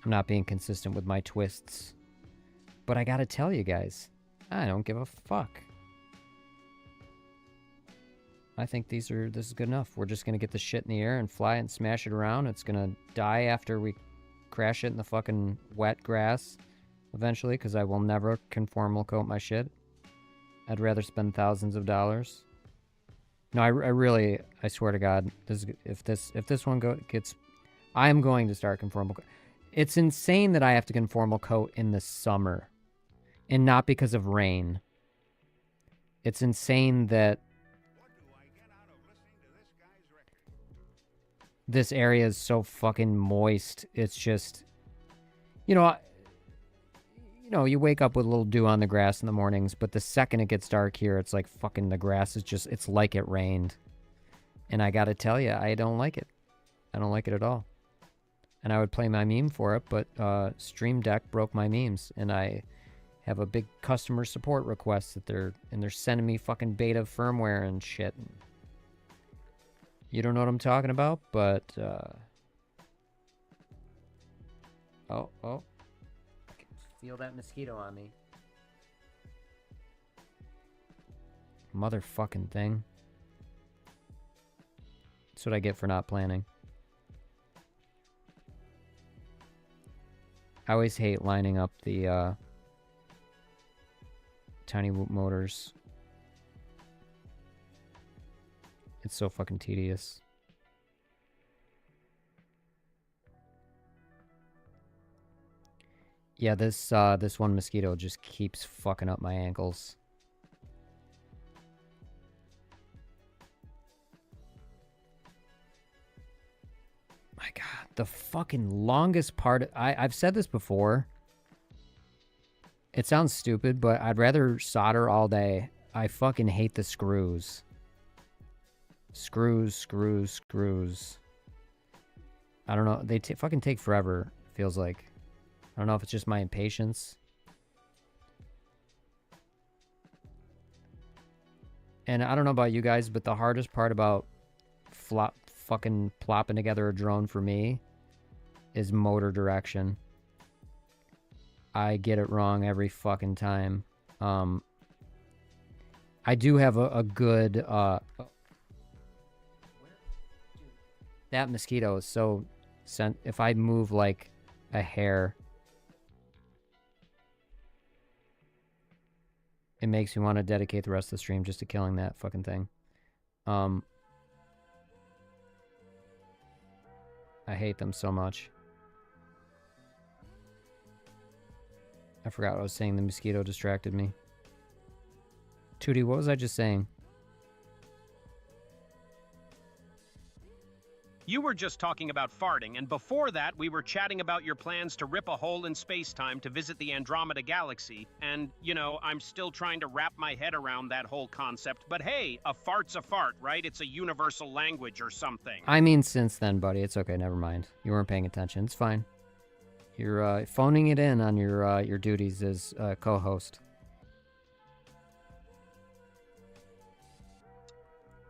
I'm not being consistent with my twists. But I gotta tell you guys, I don't give a fuck. I think this is good enough. We're just gonna get the shit in the air and fly it and smash it around. It's gonna die after we crash it in the fucking wet grass eventually, because I will never conformal coat my shit. I'd rather spend thousands of dollars. No, I swear to God, if this one gets, I am going to start conformal. It's insane that I have to conformal coat in the summer, and not because of rain. It's insane that this area is so fucking moist. It's just, you know, you wake up with a little dew on the grass in the mornings, but the second it gets dark here, it's like fucking the grass is just, it's like it rained. And I gotta tell you, I don't like it. I don't like it at all. And I would play my meme for it, but Stream Deck broke my memes, and I have a big customer support request that they're sending me fucking beta firmware and shit. You don't know what I'm talking about, but oh, I can feel that mosquito on me. Motherfucking thing. That's what I get for not planning. I always hate lining up the Tiny Whoop motors. It's so fucking tedious. Yeah, this one mosquito just keeps fucking up my ankles. My God, the fucking longest part. I've said this before. It sounds stupid, but I'd rather solder all day. I fucking hate the screws. Screws. I don't know. They fucking take forever, feels like. I don't know if it's just my impatience. And I don't know about you guys, but the hardest part about fucking plopping together a drone for me is motor direction. I get it wrong every fucking time. I do have a good that mosquito is so if I move like a hair, it makes me want to dedicate the rest of the stream just to killing that fucking thing. I hate them so much. I forgot what I was saying. The mosquito distracted me. Tootie, what was I just saying? You were just talking about farting, and before that, we were chatting about your plans to rip a hole in space-time to visit the Andromeda Galaxy. And, you know, I'm still trying to wrap my head around that whole concept. But hey, a fart's a fart, right? It's a universal language or something. I mean, since then, buddy, it's okay. Never mind. You weren't paying attention. It's fine. You're phoning it in on your duties as co-host.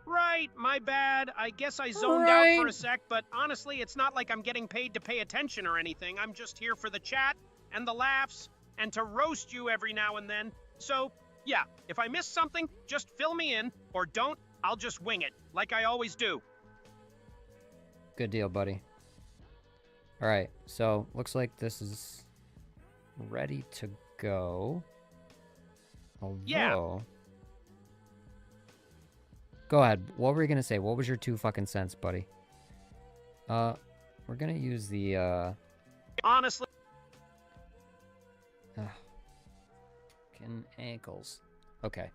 Right, my bad. I guess I zoned out for a sec, but honestly, it's not like I'm getting paid to pay attention or anything. I'm just here for the chat and the laughs and to roast you every now and then. So, yeah, if I miss something, just fill me in, or don't, I'll just wing it, like I always do. Good deal, buddy. All right, so looks like this is ready to go. Although... Yeah. Go ahead. What were you going to say? What was your 2 fucking cents, buddy? We're going to use the, Honestly... fucking ankles. Okay.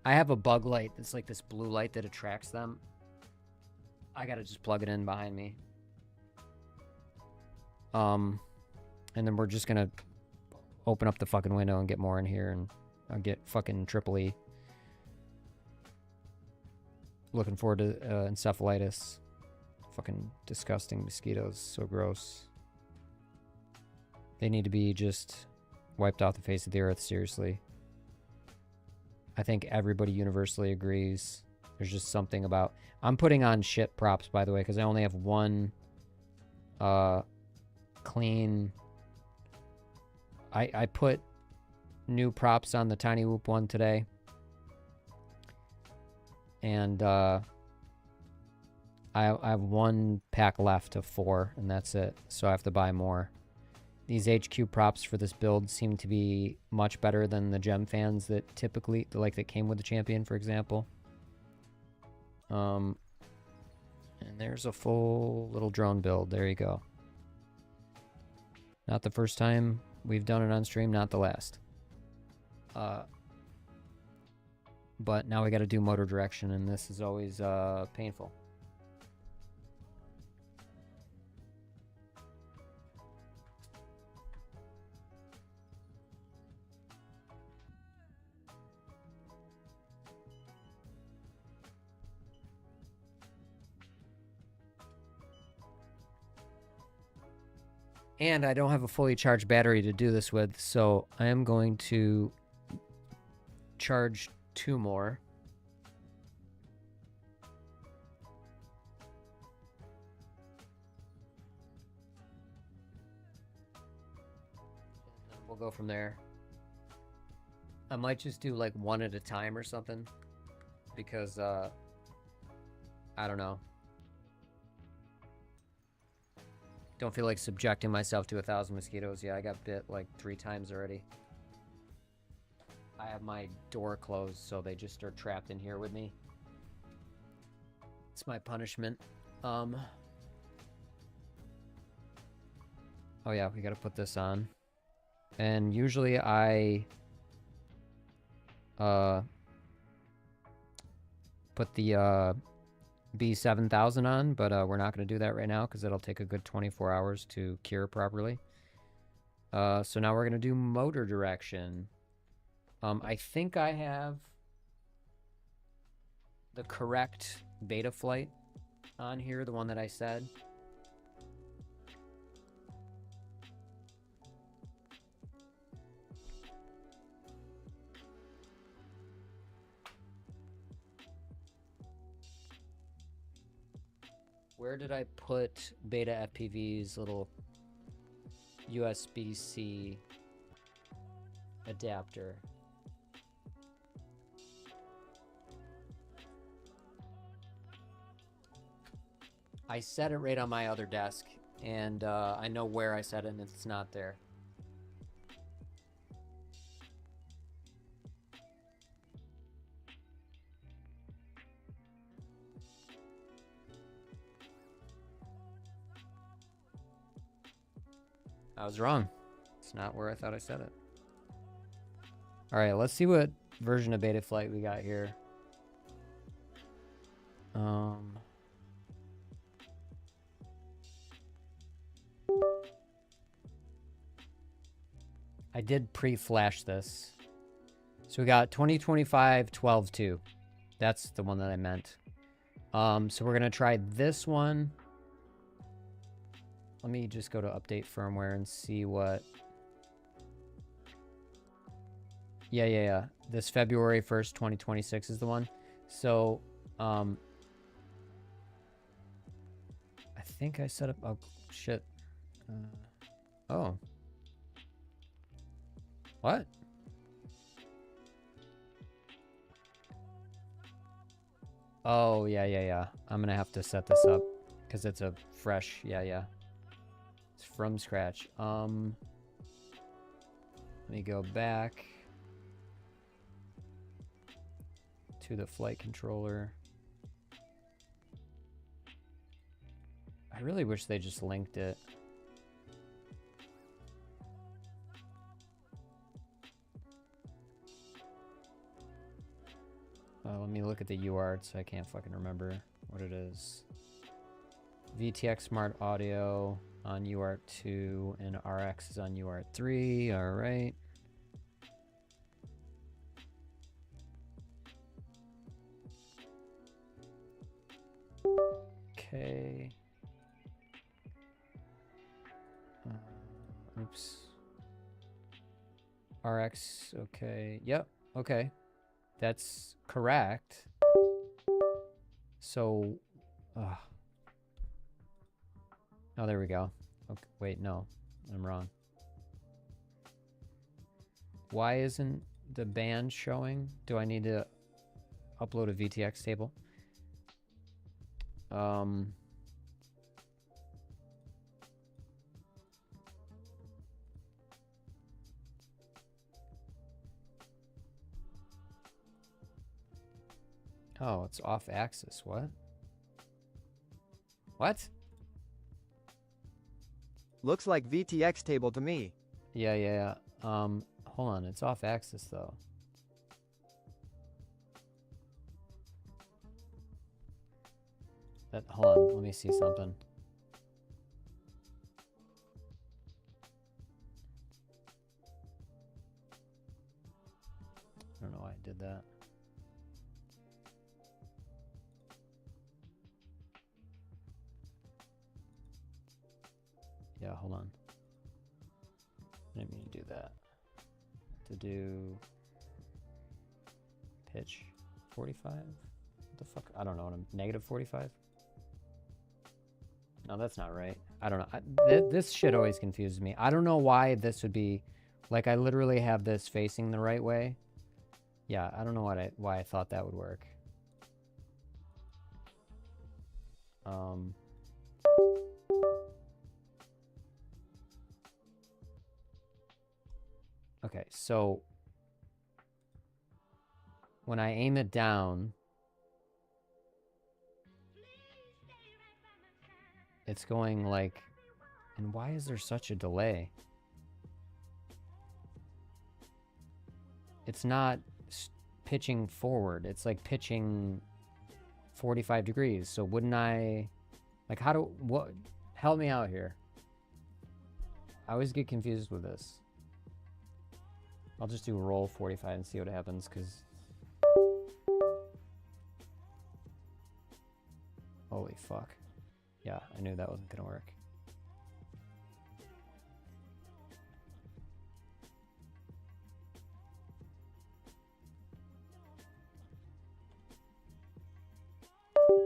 I have a bug light. It's like this blue light that attracts them. I got to just plug it in behind me. And then we're just going to open up the fucking window and get more in here, and I'll get fucking Triple E. Looking forward to encephalitis. Fucking disgusting mosquitoes. So gross. They need to be just wiped off the face of the earth, seriously. I think everybody universally agrees. There's just something about... I'm putting on shit props, by the way, because I only have one clean... I put new props on the Tiny Whoop one today. And I have 1 pack left of 4, and that's it. So I have to buy more. These HQ props for this build seem to be much better than the gem fans that typically, like, that came with the champion, for example. And there's a full little drone build. There you go. Not the first time we've done it on stream, not the last. But now we got to do motor direction, and this is always painful. And I don't have a fully charged battery to do this with, so I am going to charge 2 more. And then we'll go from there. I might just do like 1 at a time or something, because I don't know. Don't feel like subjecting myself to 1,000 mosquitoes. Yeah, I got bit like 3 times already. I have my door closed, so they just are trapped in here with me. It's my punishment. Oh yeah, we gotta put this on. And usually I put the B7000 on, but we're not going to do that right now because it'll take a good 24 hours to cure properly. So now we're going to do motor direction. I think I have the correct Betaflight on here, the one that I said. Where did I put Beta FPV's little USB-C adapter? I set it right on my other desk, and I know where I set it, and it's not there. I was wrong. It's not where I thought I said it. Alright, let's see what version of Betaflight we got here. I did pre-flash this. So we got 2025 12.2. That's the one that I meant. So we're gonna try this one. Let me just go to update firmware and see what... Yeah. This February 1st, 2026 is the one. So, I think I set up... Oh, shit. Oh. What? Oh, yeah. I'm gonna have to set this up because it's a fresh... Yeah. It's from scratch. Let me go back to the flight controller. I really wish they just linked it. Let me look at the UARTs. I can't fucking remember what it is. VTX Smart Audio on UART 2 and RX is on UART 3. All right. Okay. Oops. RX. Okay. Yep. Okay. That's correct. So, oh, there we go. Okay, wait, no, I'm wrong. Why isn't the band showing? Do I need to upload a VTX table? Oh, it's off axis. What? What? Looks like VTX table to me. Yeah. Hold on. It's off axis though. Hold on. Let me see something. I don't know why I did that. Yeah, hold on. I didn't mean to do that. To do pitch 45? What the fuck? I don't know what I'm... Negative 45? No, that's not right. I don't know. This shit always confuses me. I don't know why this would be... Like, I literally have this facing the right way. Yeah, I don't know why I thought that would work. Okay, so when I aim it down, it's going like, and why is there such a delay? It's not pitching forward. It's like pitching 45 degrees. So wouldn't I, like, what, help me out here. I always get confused with this. I'll just do roll 45 and see what happens, because... Holy fuck. Yeah, I knew that wasn't gonna work.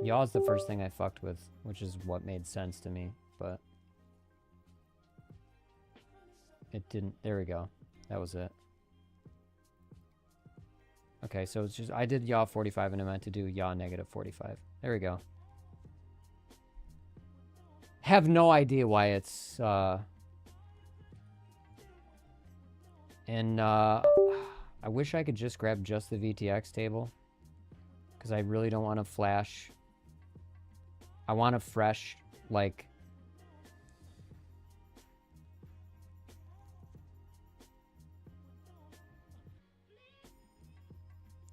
Yaw is the first thing I fucked with, which is what made sense to me, but... It didn't... There we go. That was it. Okay, so it's just... I did yaw 45 and I meant to do yaw negative 45. There we go. Have no idea why it's... And, I wish I could just grab just the VTX table. Because I really don't want to flash... I want a fresh, like...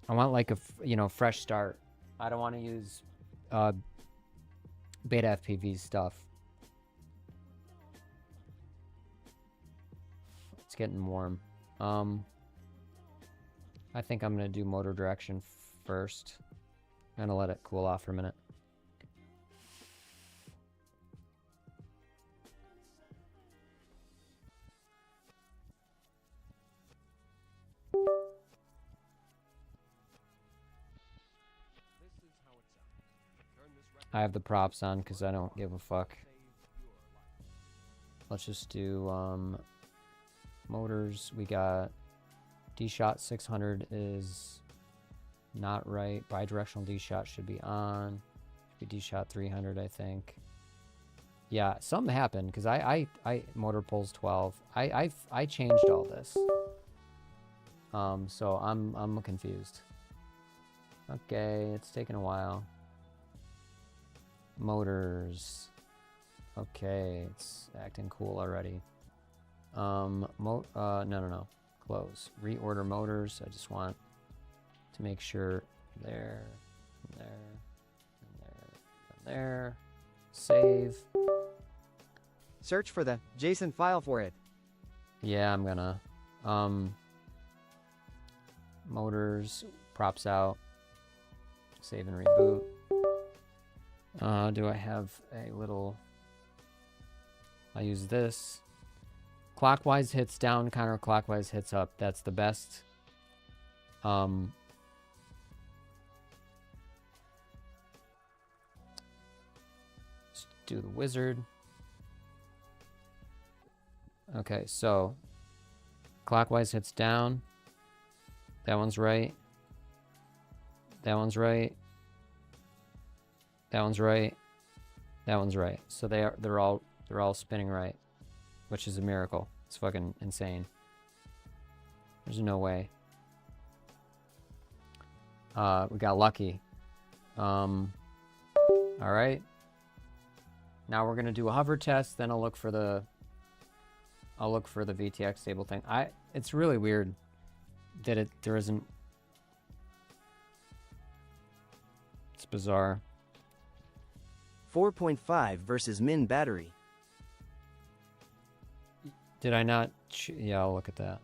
I want like a, you know, fresh start. I don't want to use beta FPV stuff. It's getting warm. I think I'm going to do motor direction first. I'm going to let it cool off for a minute. I have the props on because I don't give a fuck. Let's just do motors. We got D-Shot 600 is not right. Bidirectional D-Shot should be on. Should be D-Shot 300, I think. Yeah, something happened because I motor pulls 12. I changed all this. So I'm confused. Okay, it's taking a while. Motors. Okay, it's acting cool already. No. Close. Reorder motors. I just want to make sure there, and there, and there, and there. Save. Search for the JSON file for it. Yeah, I'm gonna. Motors. Props out. Save and reboot. Do I have a little... I use this. Clockwise hits down, counterclockwise hits up. That's the best. Let's do the wizard. Okay, so clockwise hits down. That one's right. That one's right. That one's right. That one's right. So they're all spinning right, which is a miracle. It's fucking insane. There's no way. We got lucky. All right. Now we're gonna do a hover test. Then I'll look for the VTX table thing. It's really weird that there isn't. It's bizarre. 4.5 versus min battery. Did I not? Yeah, I'll look at that.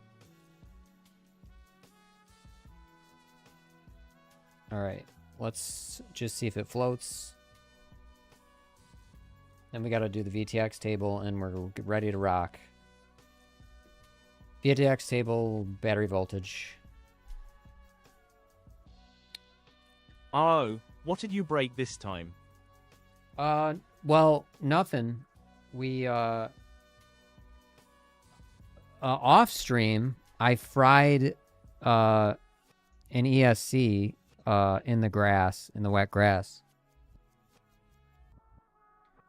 All right, let's just see if it floats. Then we got to do the VTX table and we're ready to rock. VTX table, battery voltage. Oh, what did you break this time? Well, nothing. We, off stream, I fried, an ESC, in the grass, in the wet grass.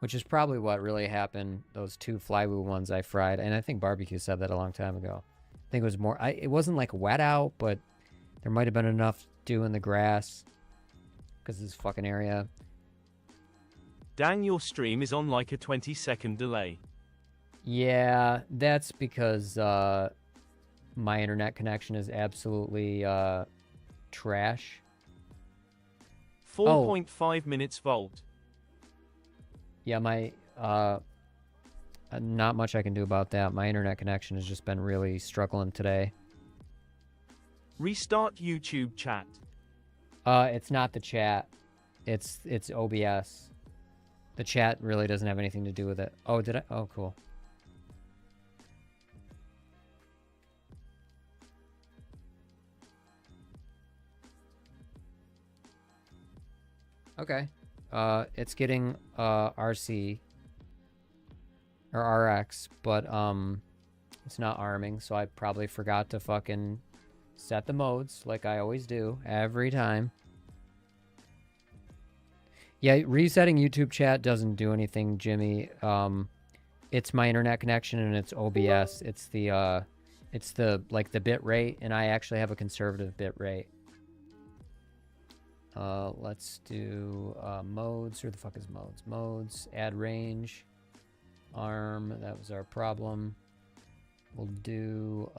Which is probably what really happened, those 2 Flywoo ones I fried. And I think Barbecue said that a long time ago. I think it was more, it wasn't like wet out, but there might have been enough dew in the grass. Because this fucking area. Dang, your stream is on like a 20-second delay. Yeah, that's because my internet connection is absolutely trash. 4.5 minutes volt. Yeah, my not much I can do about that. My internet connection has just been really struggling today. Restart YouTube chat. It's not the chat. It's OBS. The chat really doesn't have anything to do with it. Oh, did I? Oh, cool. Okay. It's getting RC or RX, but it's not arming, so I probably forgot to fucking set the modes like I always do every time. Yeah, resetting YouTube chat doesn't do anything, Jimmy. It's my internet connection and it's OBS. It's the like the bit rate, and I actually have a conservative bit rate. Let's do modes. Where the fuck is modes? Modes, add range, arm. That was our problem. We'll do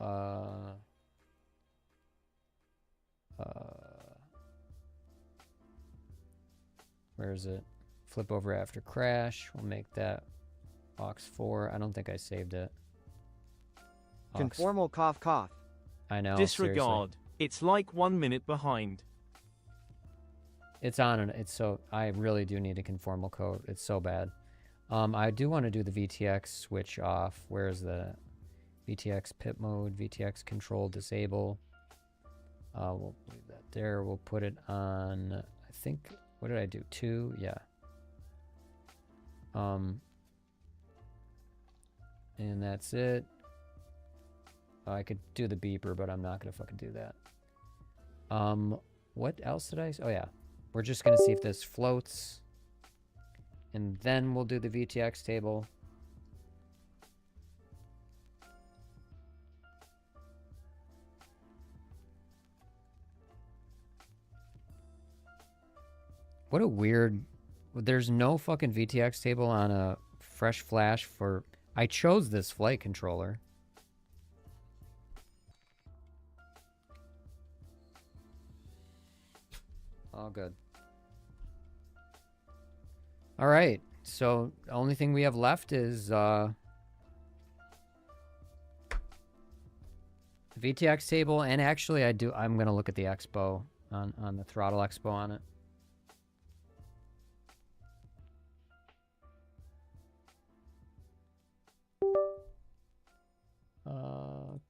where is it? Flip over after crash. We'll make that aux4. I don't think I saved it. Conformal cough cough. I know. Disregard. Seriously. It's like 1 minute behind. It's on and it's so I really do need a conformal code. It's so bad. I do want to do the VTX switch off. Where's the VTX pip mode? VTX control disable. We'll leave that there. We'll put it on. I think. What did I do? 2? Yeah. And that's it. I could do the beeper, but I'm not gonna fucking do that. What else did I? Oh yeah. We're just gonna see if this floats, and then we'll do the VTX table. What a weird... There's no fucking VTX table on a fresh flash for... I chose this flight controller. All good. All right. So the only thing we have left is the VTX table, and actually I'm gonna look at the expo on the throttle expo on it.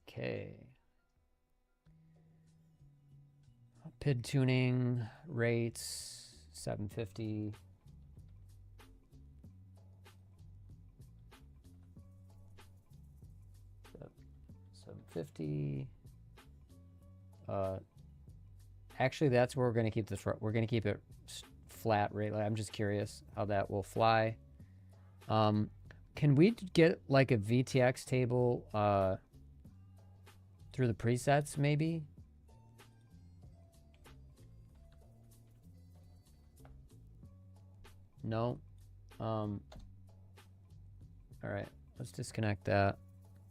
Okay. PID tuning rates 750. Actually, that's where we're going to keep this. We're going to keep it flat rate. I'm just curious how that will fly. Can we get like a VTX table through the presets, maybe? No. All right, let's disconnect that.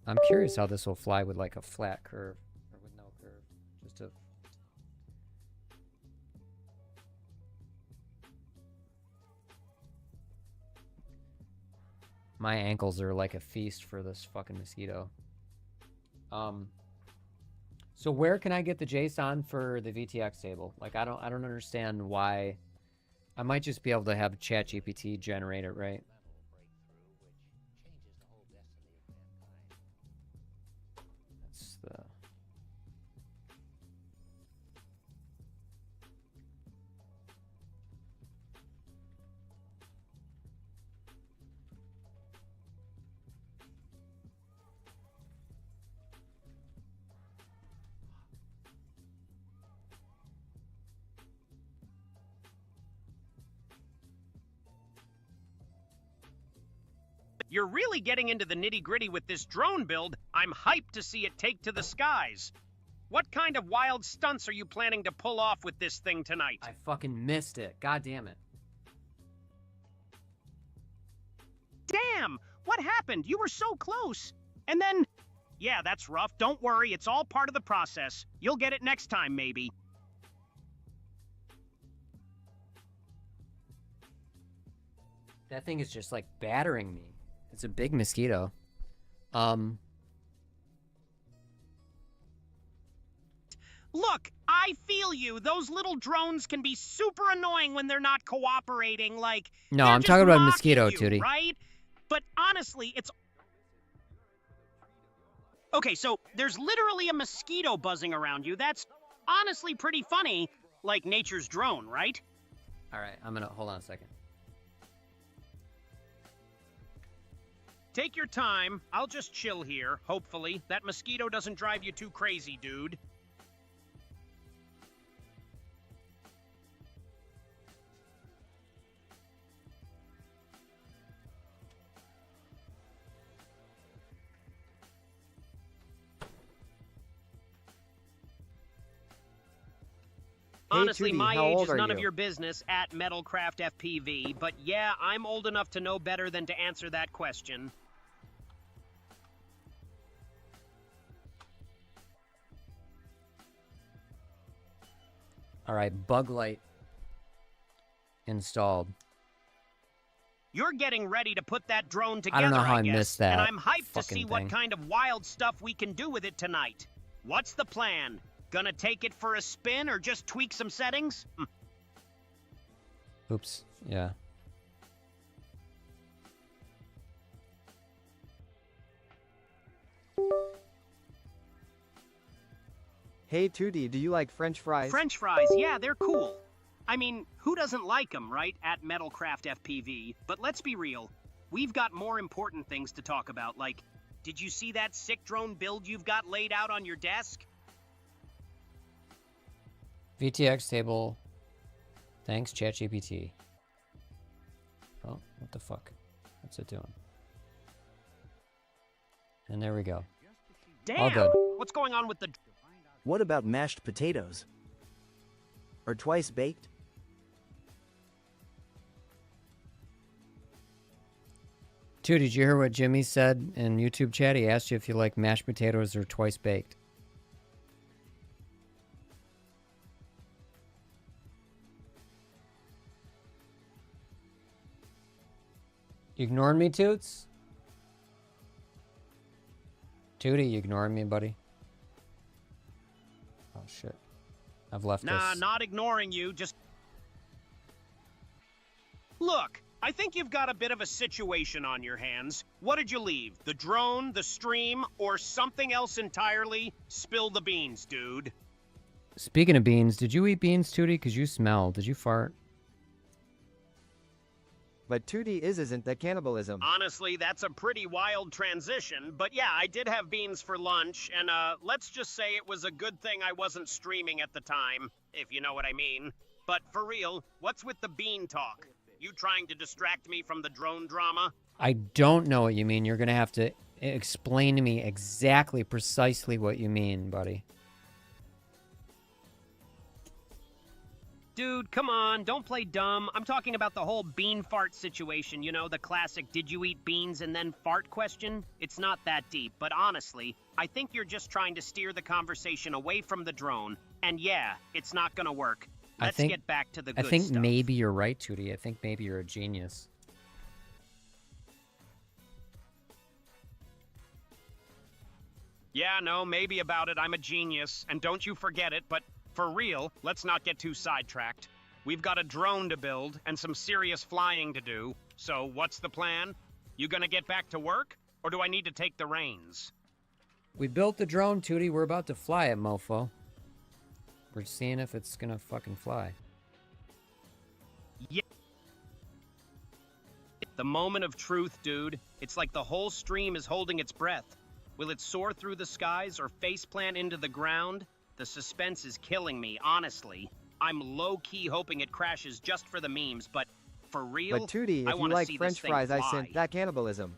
I'm curious how this will fly with like a flat curve or with no curve. Just to... My ankles are like a feast for this fucking mosquito. So where can I get the JSON for the VTX table? Like I don't understand why. I might just be able to have ChatGPT generate it, right? you're really getting into the nitty-gritty with this drone build. I'm hyped to see it take to the skies. What kind of wild stunts are you planning to pull off with this thing tonight? I fucking missed it. God damn it. Damn! What happened? You were so close. And then... Yeah, that's rough. Don't worry, it's all part of the process. You'll get it next time, maybe. That thing is just like battering me. It's a big mosquito. Look, I feel you. Those little drones can be super annoying when they're not cooperating, like... No, they're I'm just talking about a mocking mosquito, you, Tootie. right? But honestly, it's... Okay, so there's literally a mosquito buzzing around you. That's honestly pretty funny, like nature's drone, right? Alright, I'm gonna... Hold on a second. Take your time. I'll just chill here, hopefully. That mosquito doesn't drive you too crazy, dude. Honestly, Tootie, my how age old is are none of you? your business at Metalcraft FPV, but yeah, I'm old enough to know better than to answer that question. Alright, bug light installed. You're getting ready to put that drone I together, don't know how I guess, missed that and I'm hyped to fucking see what thing. kind of wild stuff we can do with it tonight. What's the plan? Gonna take it for a spin or just tweak some settings? Oops. Yeah. Hey Tootie, do you like French fries? French fries, yeah, they're cool. I mean, who doesn't like them, right, at Metalcraft FPV? But let's be real, we've got more important things to talk about, like, did you see that sick drone build you've got laid out on your desk? VTX table. Thanks, ChatGPT. Oh, what the fuck? What's it doing? And there we go. Damn! All good. What's going on with the... What about mashed potatoes? Or twice baked? Dude, did you hear what Jimmy said in YouTube chat? He asked you if you like mashed potatoes or twice baked. You ignoring me, Toots? Tootie, you ignoring me, buddy? Oh, shit. I've left Nah, this. not ignoring you, just... Look, I think you've got a bit of a situation on your hands. What did you leave? The drone, the stream, or something else entirely? Spill the beans, dude. Speaking of beans, did you eat beans, Tootie? Because you smell. Did you fart? But Tootie isn't that cannibalism. Honestly, that's a pretty wild transition, but yeah, I did have beans for lunch, and let's just say it was a good thing I wasn't streaming at the time, if you know what I mean. But for real, what's with the bean talk? You trying to distract me from the drone drama? I don't know what you mean. You're going to have to explain to me exactly, precisely what you mean, buddy. Dude, come on, don't play dumb. I'm talking about the whole bean fart situation, you know, the classic did you eat beans and then fart question? It's not that deep, but honestly, I think you're just trying to steer the conversation away from the drone, and yeah, it's not gonna work. Let's get back to the good I think stuff. maybe you're right, Tootie. I think maybe you're a genius. Yeah, no, maybe about it, I'm a genius, and don't you forget it, but for real, let's not get too sidetracked. We've got a drone to build and some serious flying to do, so what's the plan? You gonna get back to work, or do I need to take the reins? We built the drone, Tootie. We're about to fly it, mofo. We're seeing if it's gonna fucking fly. Yeah. The moment of truth, dude. It's like the whole stream is holding its breath. Will it soar through the skies or faceplant into the ground? The suspense is killing me, honestly. I'm low-key hoping it crashes just for the memes, but for real, But Tootie, I if you wanna like see French this thing fries, fly. that cannibalism.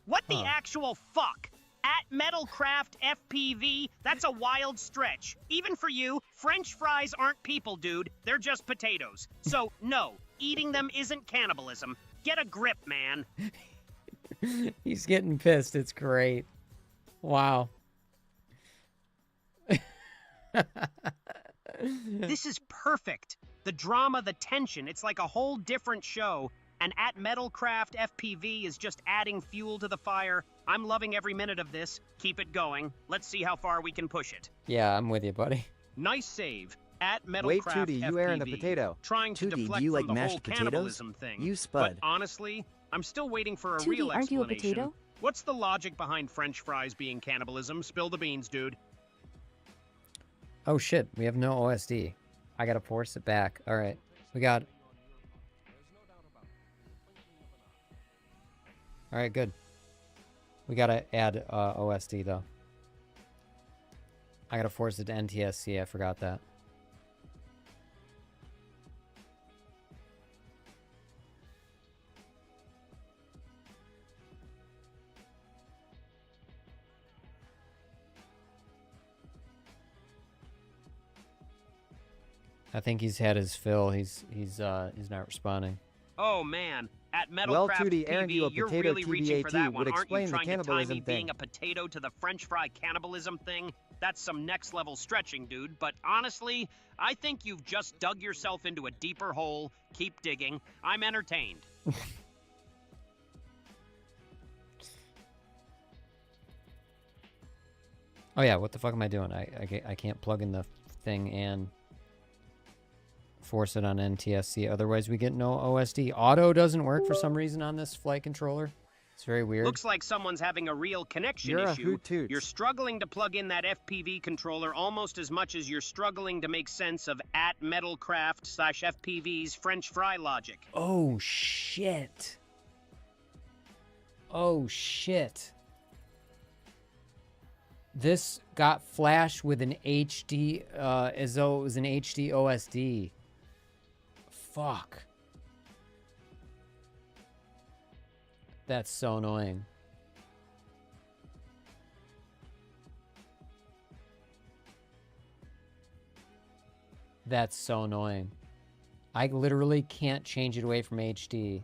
What the actual fuck? At Metalcraft FPV? That's a wild stretch. Even for you, French fries aren't people, dude. They're just potatoes. So, no, eating them isn't cannibalism. Get a grip, man. He's getting pissed. It's great. Wow. This is perfect. The drama, the tension, it's like a whole different show. And At Metalcraft FPV is just adding fuel to the fire. I'm loving every minute of this. Keep it going. Let's see how far we can push it. Yeah, I'm with you, buddy. Nice save. At Metalcraft Wait, Tootie, you airing a FPV. potato. Trying to Tootie, do deflect you from like the mashed whole potatoes? cannibalism thing. You But spud. honestly, I'm still waiting for a Tootie, real aren't you a explanation. potato? What's the logic behind French fries being cannibalism? Spill the beans, dude. Oh shit, we have no OSD. I gotta force it back. Alright, we got... Alright, good. We gotta add OSD though. I gotta force it to NTSC, I forgot that. I think he's had his fill. He's not responding. Oh man, at Metalcraft Well, Tootie, airing you a PV, you're potato really reaching for TBAT that one, would aren't you? explain the Trying to tie cannibalism me thing. being a potato to the French fry cannibalism thing? That's some next level stretching, dude. But honestly, I think you've just dug yourself into a deeper hole. Keep digging. I'm entertained. Oh yeah, what the fuck am I doing? I can't plug in the thing and force it on NTSC. Otherwise we get no OSD. Auto doesn't work for some reason on this flight controller. It's very weird. Looks like someone's having a real connection You're a issue. hoot toots. You're struggling to plug in that FPV controller almost as much as you're struggling to make sense of at Metalcraft/FPV's French fry logic. Oh shit. Oh shit. This got flashed with an HD, as though it was an HD OSD. Fuck. That's so annoying. That's so annoying. I literally can't change it away from HD.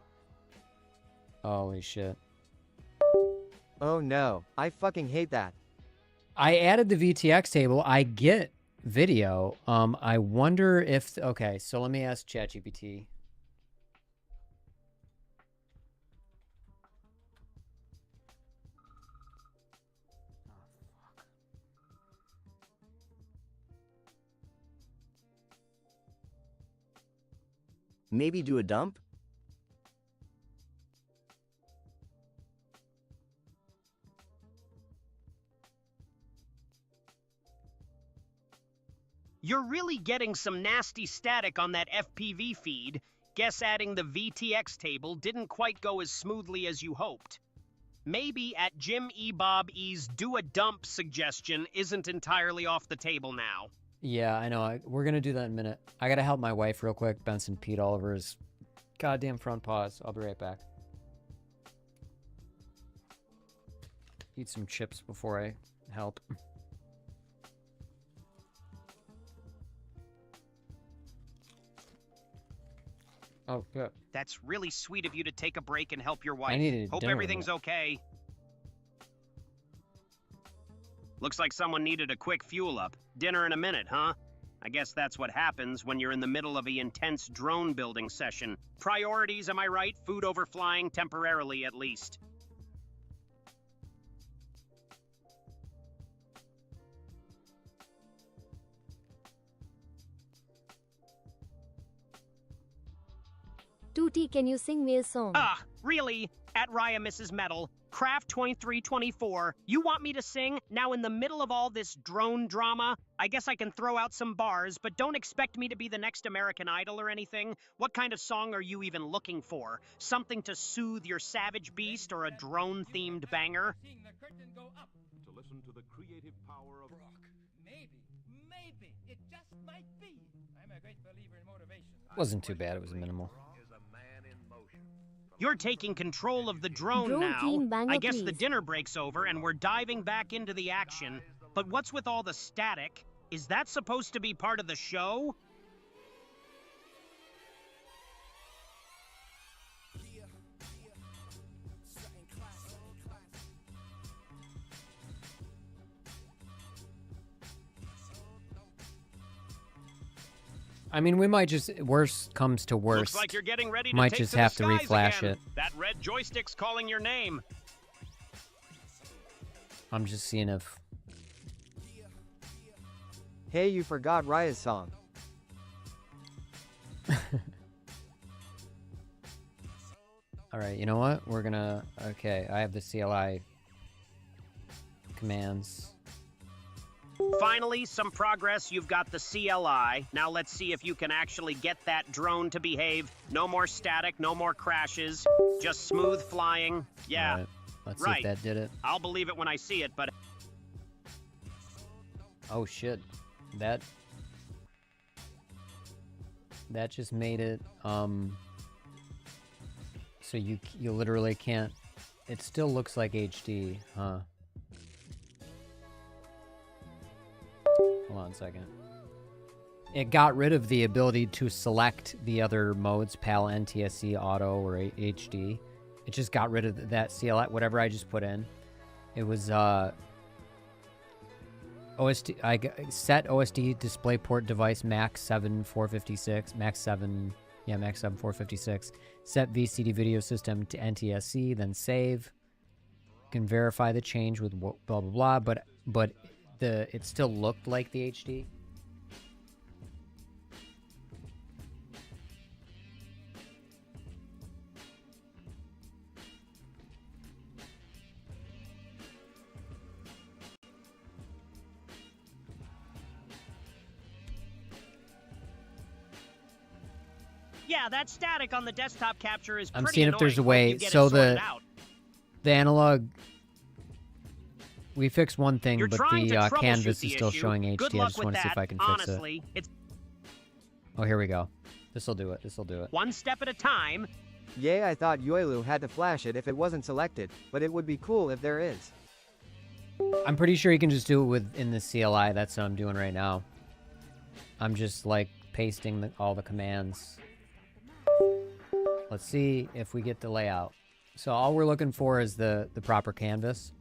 Holy shit. Oh no, I fucking hate that. I added the VTX table. I get video. I wonder if... Okay, so let me ask ChatGPT. Maybe do a dump? You're really getting some nasty static on that FPV feed. Guess adding the VTX table didn't quite go as smoothly as you hoped. Maybe at Jim E. Bob E's do a dump suggestion isn't entirely off the table now. Yeah, I know. We're going to do that in a minute. I got to help my wife real quick. Benson peed all over his goddamn front paws. I'll be right back. Eat some chips before I help. Oh, good. That's really sweet of you to take a break and help your wife. I needed Hope dinner with everything's that. okay. Looks like someone needed a quick fuel up. Dinner in a minute, huh? I guess that's what happens when you're in the middle of an intense drone building session. Priorities, am I right? Food over flying, temporarily at least. Tootie, can you sing me a song? Ah, really? At Raya Mrs. Metal, Craft 2324, you want me to sing? Now in the middle of all this drone drama? I guess I can throw out some bars, but don't expect me to be the next American Idol or anything. What kind of song are you even looking for? Something to soothe your savage beast or a drone-themed banger? To listen to the creative power of Brock, maybe, it just might be. I'm a great believer in motivation. Wasn't too bad. It was minimal. Is a man in motion. You're taking control of the drone Drone now. team banger, I guess the please. dinner break's over and we're diving back into the action. But what's with all the static? Is that supposed to be part of the show? I mean, we might just, worst comes to worst, Looks like you're getting ready to might take just to the have to skies reflash again. it. That red joystick's calling your name. I'm just seeing if... Hey, you forgot Raya's song. Alright, you know what? We're gonna... Okay, I have the CLI commands. Finally, some progress. You've got the CLI. Now let's see if you can actually get that drone to behave. No more static, no more crashes. Just smooth flying. Yeah, Alright, let's see right. if that did it. I'll believe it when I see it, but... Oh shit. That just made it, so you literally can't... It still looks like HD, huh? Hold on a second. It got rid of the ability to select the other modes, PAL, NTSC, Auto, or HD. It just got rid of that CLI, whatever I just put in. It was, OSD, set OSD DisplayPort device Max 7 456, Max 7 456. Set VCD video system to NTSC, then save. You can verify the change with blah blah blah, but it still looked like the HD. Yeah, that static on the desktop capture is pretty I'm seeing if there's a annoying. Hope way. you get So it sorted out. the analog, we fixed one thing, You're but trying to the troubleshoot canvas the is still issue. showing HD. Good I luck just with want to see that. if I can fix it. Honestly, it's Oh, here we go. This'll do it. This'll do it. one step at a time. Yeah, I thought Yoilu had to flash it if it wasn't selected, but it would be cool if there is. I'm pretty sure you can just do it within the CLI. That's what I'm doing right now. I'm just like pasting all the commands. Let's see if we get the layout. So all we're looking for is the proper canvas.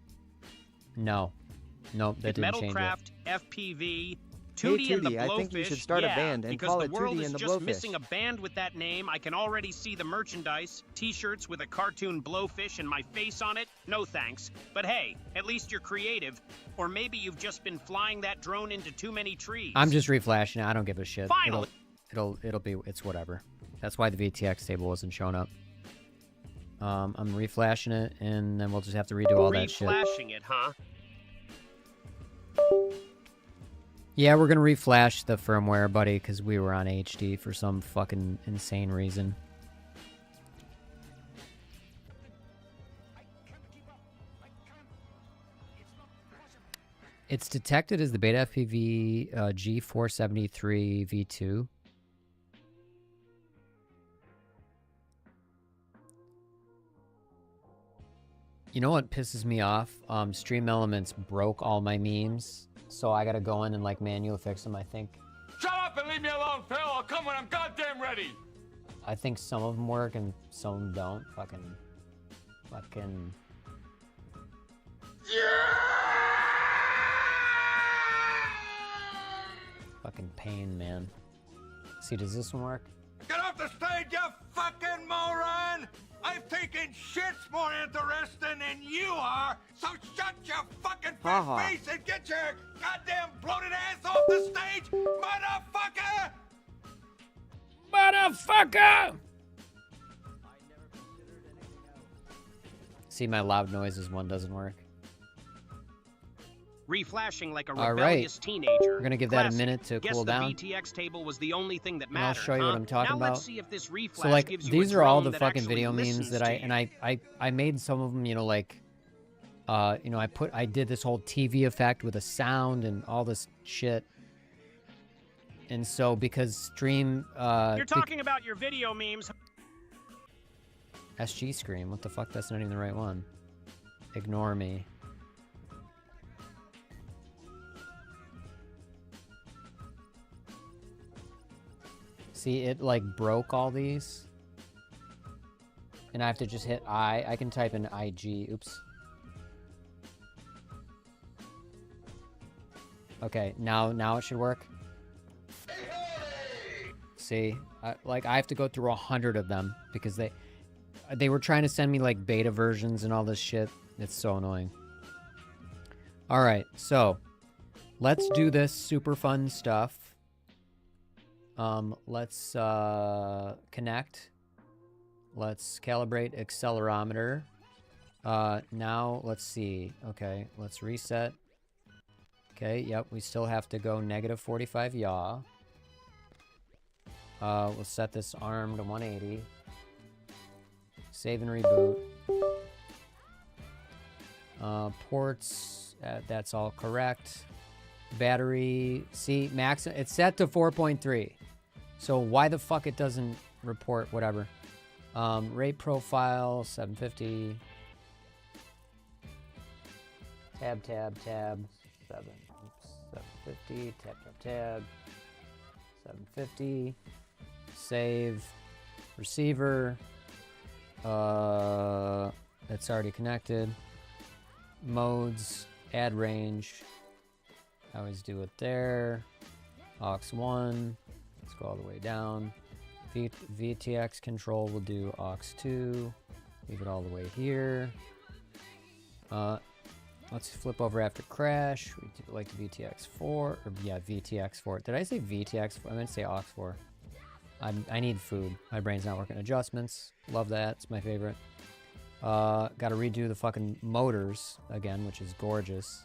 No. Nope, that didn't change it. Metalcraft, FPV, Hey, 2D and the Tootie, I Blowfish. think you should start a Yeah, band and because call the it world Tootie is and the just Blowfish. missing a band with that name. I can already see the merchandise, T-shirts with a cartoon blowfish and my face on it. No thanks. But hey, at least you're creative. Or maybe you've just been flying that drone into too many trees. I'm just reflashing it. I don't give a shit. Finally. It'll be, it's whatever. That's why the VTX table wasn't showing up. I'm reflashing it, and then we'll just have to redo all that shit. Reflashing it, huh? Yeah, we're gonna reflash the firmware, buddy, because we were on HD for some fucking insane reason. It's detected as the Beta FPV G473 V2. You know what pisses me off? Stream Elements broke all my memes, so I gotta go in and like manually fix them, I think. Shut up and leave me alone, Phil. I'll come when I'm goddamn ready. I think some of them work and some of them don't. Fucking. Fucking pain, man. See, does this one work? Get off the stage, you fucking moron! I've taken shits more interesting than you are, so shut your fucking Ha-ha. fat face and get your goddamn bloated ass off the stage, motherfucker! Motherfucker! See, my loud noises one doesn't work. Reflashing like a All rebellious right. teenager. We're gonna give that a Classic. minute to Guess cool the down. VTX table was the only thing that And I'll mattered. show you what huh? I'm talking now about. Let's see if this reflash So like gives you these a are all drone the that fucking actually video memes listens that to I you. and I made some of them, you know, like you know, I did this whole TV effect with a sound and all this shit. And so because Stream You're talking about your video memes. SG Scream. What the fuck? That's not even the right one. Ignore me. See, it like broke all these. And I have to just hit I. I can type in IG. Oops. Okay, now it should work. See, I have to go through 100 of them because they were trying to send me like beta versions and all this shit. It's so annoying. All right, so let's do this super fun stuff. Let's connect. Let's calibrate accelerometer. Now let's see. Okay, let's reset. Okay, yep, we still have to go negative 45 yaw. We'll set this arm to 180. Save and reboot. Ports, that's all correct. Battery, see, max, it's set to 4.3. So why the fuck it doesn't report whatever. Rate profile, 750. Tab, 7. Oops, 750, tab. 750. Save. Receiver. It's already connected. Modes. Add range. I always do it there. aux 1. Let's go all the way down. VTX control, we'll do aux 2. Leave it all the way here. Let's flip over after crash. We do like the VTX 4. Or yeah, VTX 4. Did I say VTX 4? I meant to say aux 4. I need food. My brain's not working. Adjustments. Love that. It's my favorite. Got to redo the fucking motors again, which is gorgeous.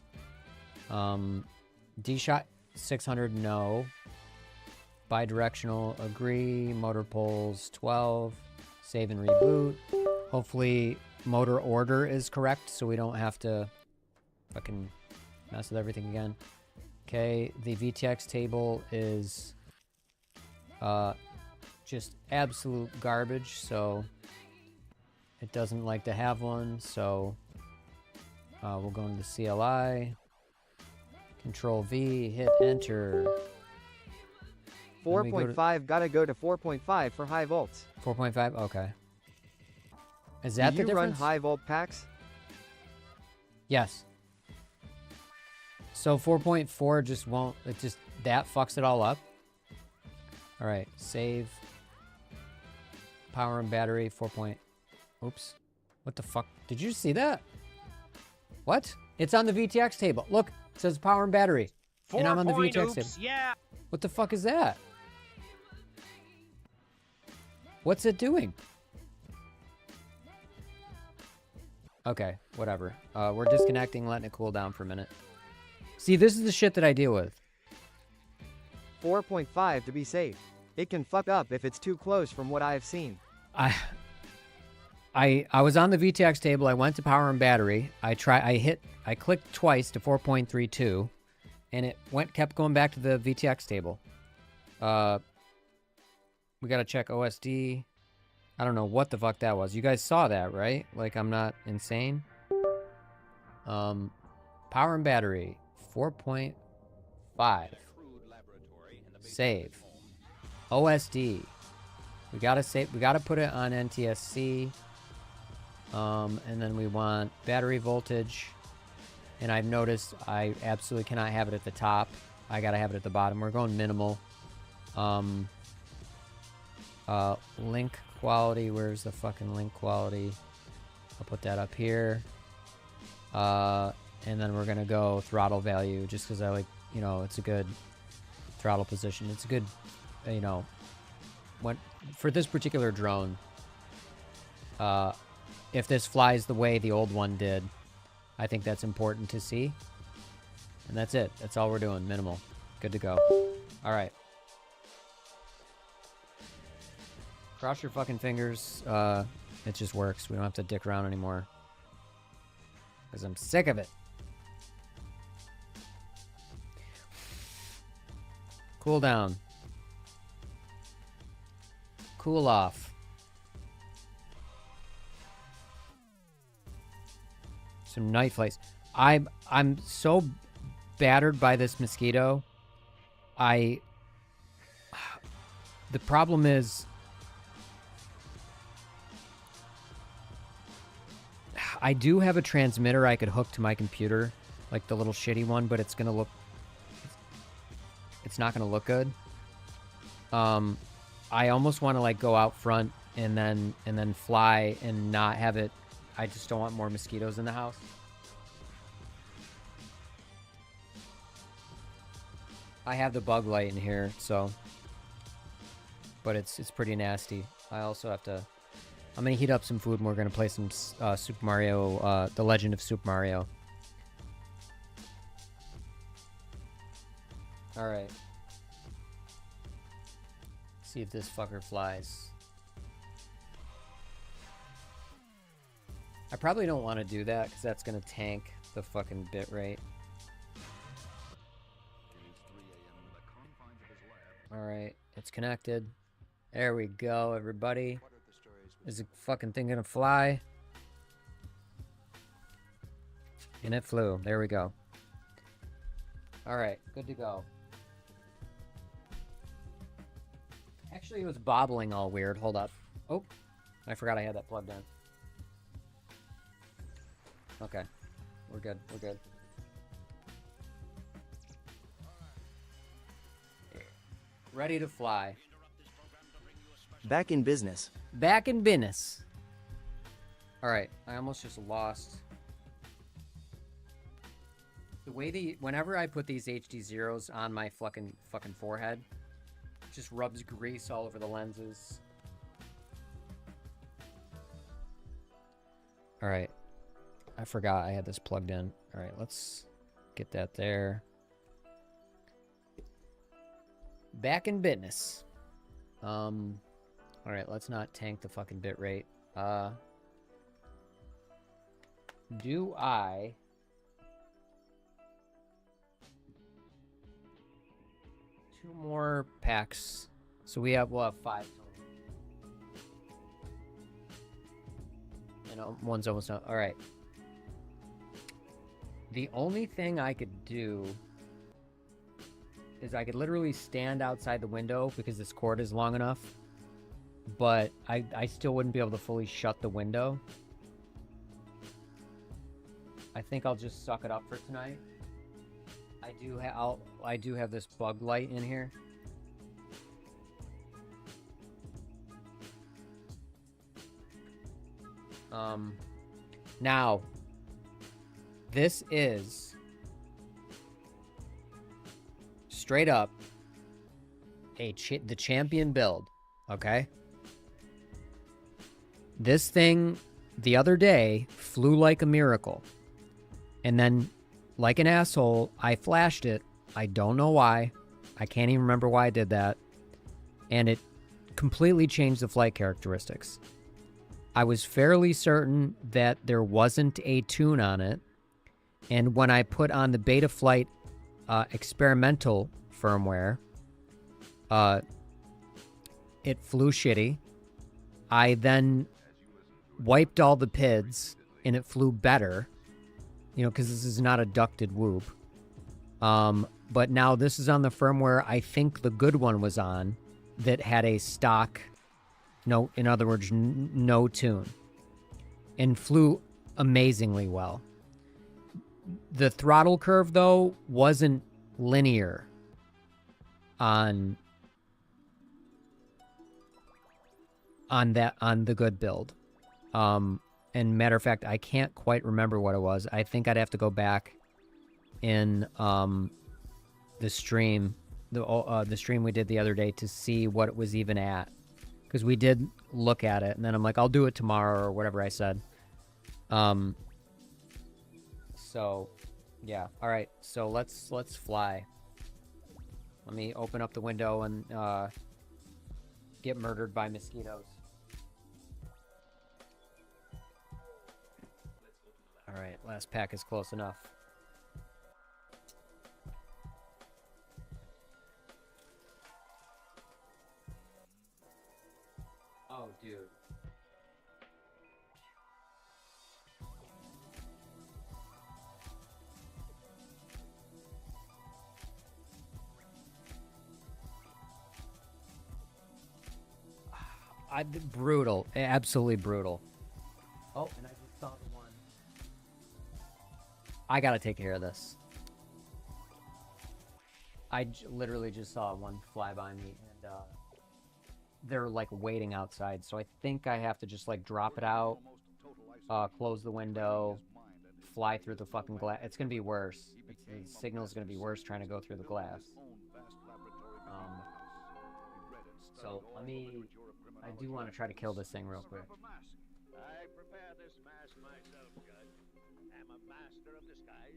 D-Shot 600, no. Bidirectional, agree. Motor poles 12. Save and reboot. Hopefully motor order is correct so we don't have to fucking mess with everything again. Okay, the VTX table is just absolute garbage, so it doesn't like to have one, so we'll go into the CLI. Control V, hit enter. 4.5 gotta go to 4.5 for high volts. 4.5, okay. Is that the difference? Do you run high volt packs? Yes. So 4.4 just won't, it just, that fucks it all up. All right, save. Power and battery, 4. Oops. What the fuck? Did you see that? What? It's on the VTX table. Look, it says power and battery. And I'm on the VTX table. Yeah. What the fuck is that? What's it doing? Okay, whatever. We're disconnecting, letting it cool down for a minute. See, this is the shit that I deal with. 4.5 to be safe. It can fuck up if it's too close from what I've seen. I was on the VTX table. I went to power and battery. I clicked twice to 4.32, and it kept going back to the VTX table. We gotta check OSD. I don't know what the fuck that was. You guys saw that, right? Like, I'm not insane. Power and battery, 4.5. Save. OSD. We gotta save. We gotta put it on NTSC. And then we want battery voltage. And I've noticed I absolutely cannot have it at the top. I gotta have it at the bottom. We're going minimal. Link quality. Where's the fucking link quality? I'll put that up here. And then we're gonna go throttle value just because I like, you know, it's a good throttle position. It's a good, you know, for this particular drone, if this flies the way the old one did, I think that's important to see. And that's it. That's all we're doing. Minimal. Good to go. All right. Cross your fucking fingers. It just works. We don't have to dick around anymore. Because I'm sick of it. Cool down. Cool off. Some night flies. I'm so battered by this mosquito. The problem is I do have a transmitter I could hook to my computer, like the little shitty one, but it's not gonna look good. I almost want to like go out front and then fly and not have it. I just don't want more mosquitoes in the house. I have the bug light in here, so, but it's pretty nasty. I also have to. I'm gonna heat up some food and we're gonna play some Super Mario, The Legend of Super Mario. All right. See if this fucker flies. I probably don't want to do that because that's gonna tank the fucking bit rate. All right, it's connected. There we go, everybody. Is the fucking thing gonna fly? And it flew. There we go. All right, good to go. Actually, it was bobbling all weird. Hold up. Oh, I forgot I had that plugged in. Okay, we're good. We're good. Ready to fly. Back in business. Back in business. All right, I almost just lost. The way whenever I put these HD zeros on my fucking forehead, it just rubs grease all over the lenses. All right, I forgot I had this plugged in. All right, let's get that there. Back in business. All right, let's not tank the fucking bit rate. Do I... Two more packs. So we'll have 5 total. And one's almost done. All right. The only thing I could do is I could literally stand outside the window because this cord is long enough, but I still wouldn't be able to fully shut the window. I think I'll just suck it up for tonight. I do have this bug light in here. Now this is straight up the champion build, okay? This thing the other day flew like a miracle. And then, like an asshole, I flashed it. I don't know why. I can't even remember why I did that. And it completely changed the flight characteristics. I was fairly certain that there wasn't a tune on it. And when I put on the Betaflight experimental firmware, it flew shitty. I then wiped all the PIDs and it flew better, you know, because this is not a ducted whoop. But now this is on the firmware I think the good one was on that had a stock, no, in other words, no tune, and flew amazingly well. The throttle curve, though, wasn't linear on the good build. And matter of fact, I can't quite remember what it was. I think I'd have to go back in the stream, the stream we did the other day to see what it was even at, because we did look at it, and then I'm like, I'll do it tomorrow or whatever I said. So, yeah. All right. So let's fly. Let me open up the window and get murdered by mosquitoes. All right. Last pack is close enough. Oh, dude. Brutal. Absolutely brutal. Oh, and I just saw the one. I gotta take care of this. I literally just saw one fly by me, and they're like waiting outside. So I think I have to just like drop it out, close the window, fly through the fucking glass. It's gonna be worse. The signal's gonna be worse trying to go through the glass. So let me. I do want to try to kill this thing real quick. I prepare this mask myself, Judge. I'm a master of disguise.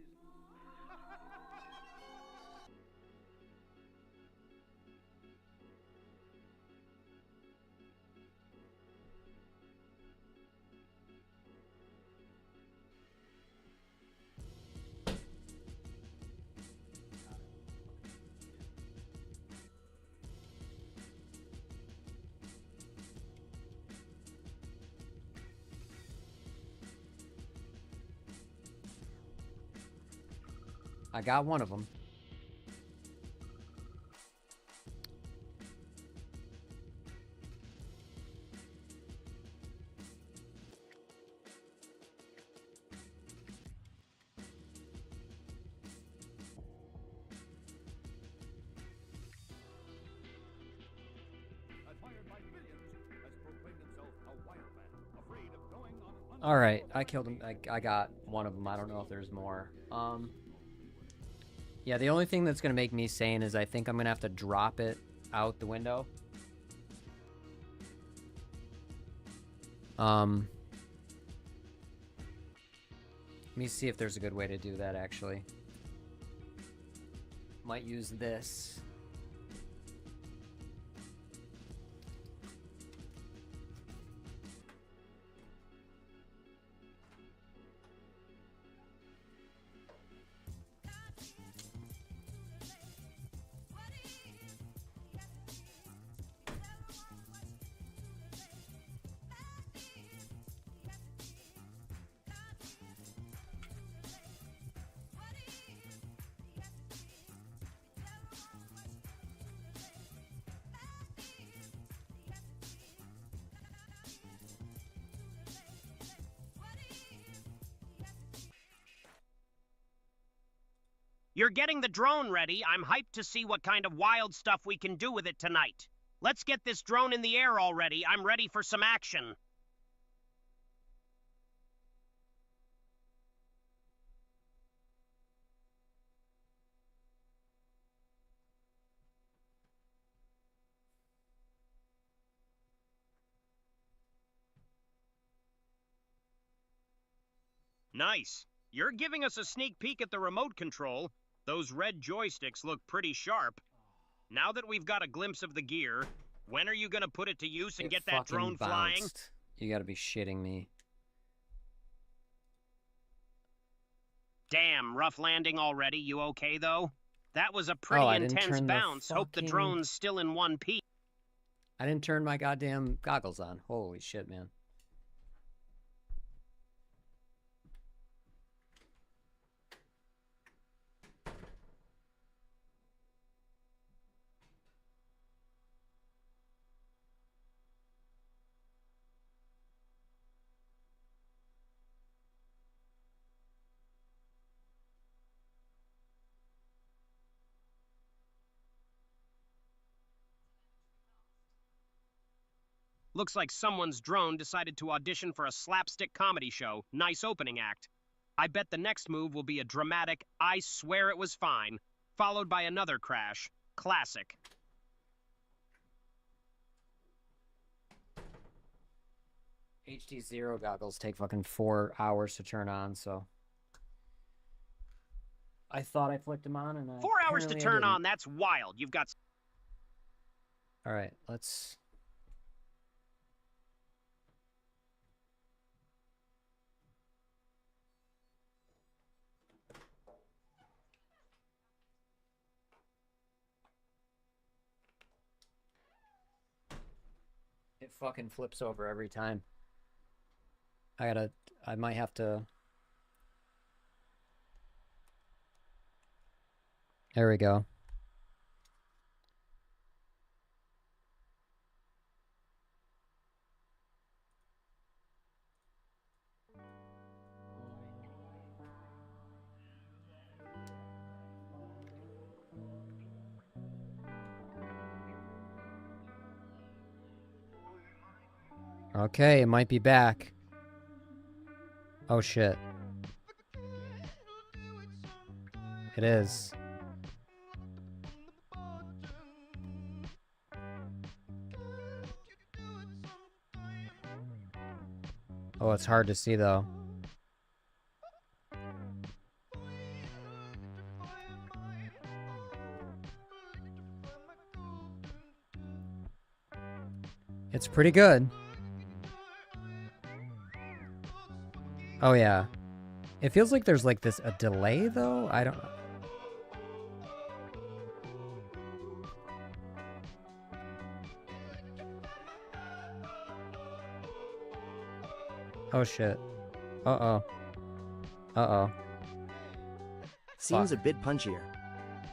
I got one of them. All right, I killed him. I got one of them. I don't know if there's more. Yeah, the only thing that's gonna make me sane is I think I'm gonna have to drop it out the window. Let me see if there's a good way to do that, actually. Might use this. You're getting the drone ready. I'm hyped to see what kind of wild stuff we can do with it tonight. Let's get this drone in the air already. I'm ready for some action. Nice. You're giving us a sneak peek at the remote control. Those red joysticks look pretty sharp. Now that we've got a glimpse of the gear, when are you gonna put it to use and get that drone flying? You gotta be shitting me. Damn, rough landing already. You okay, though? That was a pretty intense bounce. Hope the drone's still in one piece. I didn't turn my goddamn goggles on. Holy shit, man. Looks like someone's drone decided to audition for a slapstick comedy show. Nice opening act. I bet the next move will be a dramatic, I swear it was fine, followed by another crash. Classic. HD0 goggles take fucking 4 hours to turn on, so... I thought I flicked them on, and I... 4 hours to turn on, that's wild. You've got... Alright, let's... It fucking flips over every time. I might have to... There we go. Okay, it might be back. Oh shit. It is. Oh, it's hard to see though. It's pretty good. Oh yeah. It feels like there's like a delay though. I don't. Oh shit. Uh-oh. Uh-oh. Seems a bit punchier.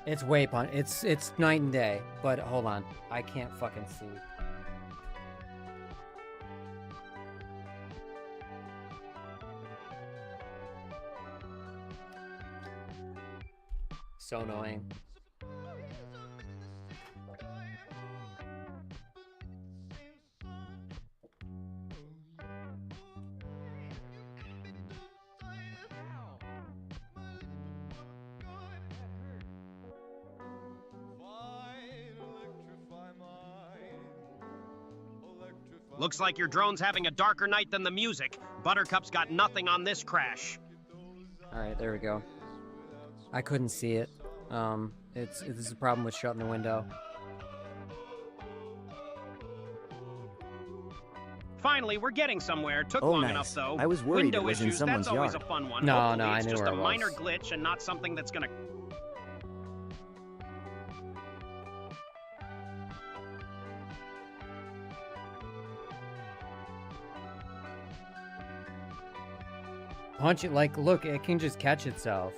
It's way it's night and day, but hold on. I can't fucking see. So annoying. Looks like your drone's having a darker night than the music. Buttercup's got nothing on this crash. All right, there we go. I couldn't see it. This is a problem with shutting the window. Finally, we're getting somewhere. Took Oh, long nice. enough though. I was worried Window it was in issues, someone's that's always yard. a fun one. No, Hopefully no, I it's knew just where a it minor was. glitch and not something that's gonna. Punch it like, look, it can just catch itself.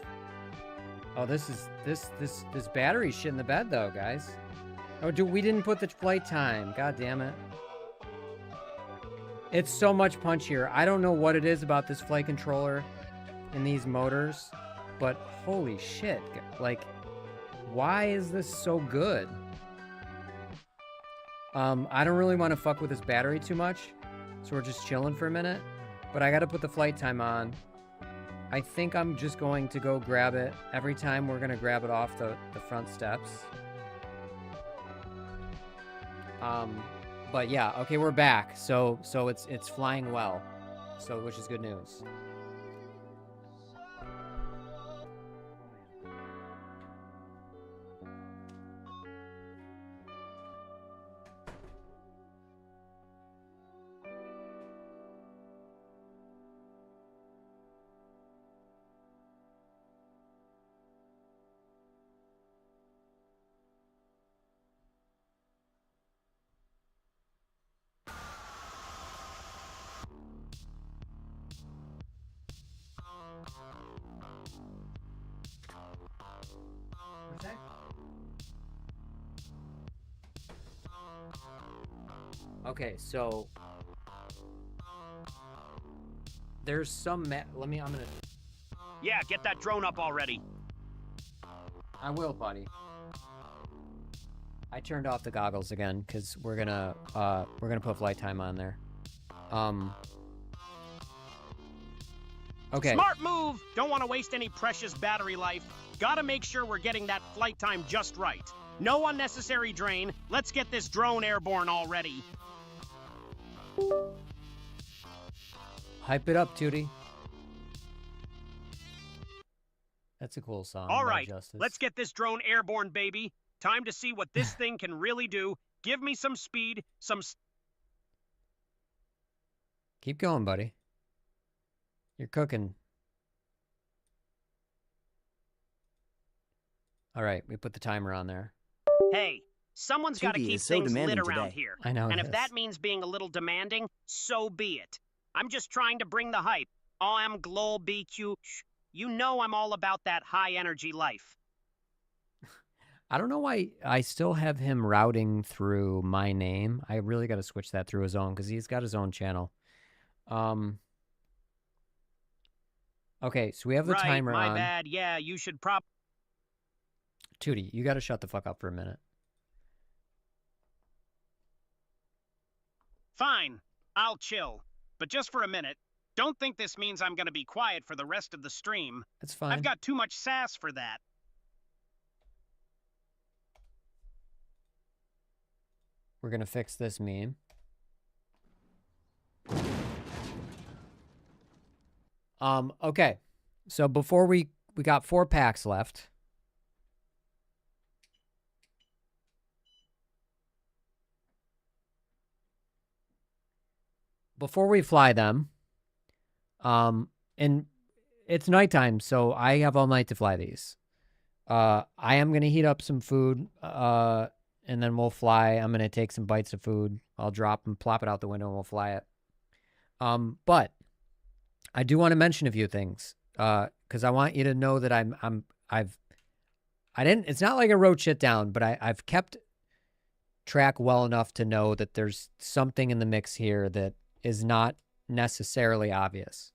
Oh, this battery's shit in the bed though, guys. Oh, we didn't put the flight time. God damn it. It's so much punchier. I don't know what it is about this flight controller and these motors, but holy shit. Like, why is this so good? I don't really want to fuck with this battery too much, so we're just chilling for a minute. But I gotta put the flight time on. I think I'm just going to go grab it. Every time we're gonna grab it off the front steps. But yeah, okay, we're back. So it's flying well. So which is good news. Okay, so there's some I'm gonna. Yeah, get that drone up already. I will, buddy. I turned off the goggles again because we're gonna put flight time on there. Okay. Smart move! Don't want to waste any precious battery life. Gotta make sure we're getting that flight time just right. No unnecessary drain. Let's get this drone airborne already. Hype it up, Tootie. That's a cool song. All by right, Justice. let's get this drone airborne, baby. Time to see what this thing can really do. Give me some speed, Keep going, buddy. You're cooking. All right, we put the timer on there. Hey, someone's got to Tootie keep is so things lit demanding around today. here. I know And it if is. that means being a little demanding, so be it. I'm just trying to bring the hype. I'm Glol BQ. You know I'm all about that high energy life. I don't know why I still have him routing through my name. I really got to switch that through his own because he's got his own channel. Okay, so we have the Right, timer my on. bad. Yeah, you should Tootie, you got to shut the fuck up for a minute. Fine. I'll chill. But just for a minute, don't think this means I'm gonna be quiet for the rest of the stream. That's fine. I've got too much sass for that. We're going to fix this meme. Okay. So before we got 4 packs left. Before we fly them, and it's nighttime, so I have all night to fly these. I am going to heat up some food, and then we'll fly. I'm going to take some bites of food. I'll drop and plop it out the window and we'll fly it. But I do want to mention a few things, because I want you to know that it's not like I wrote shit down, but I've kept track well enough to know that there's something in the mix here that is not necessarily obvious.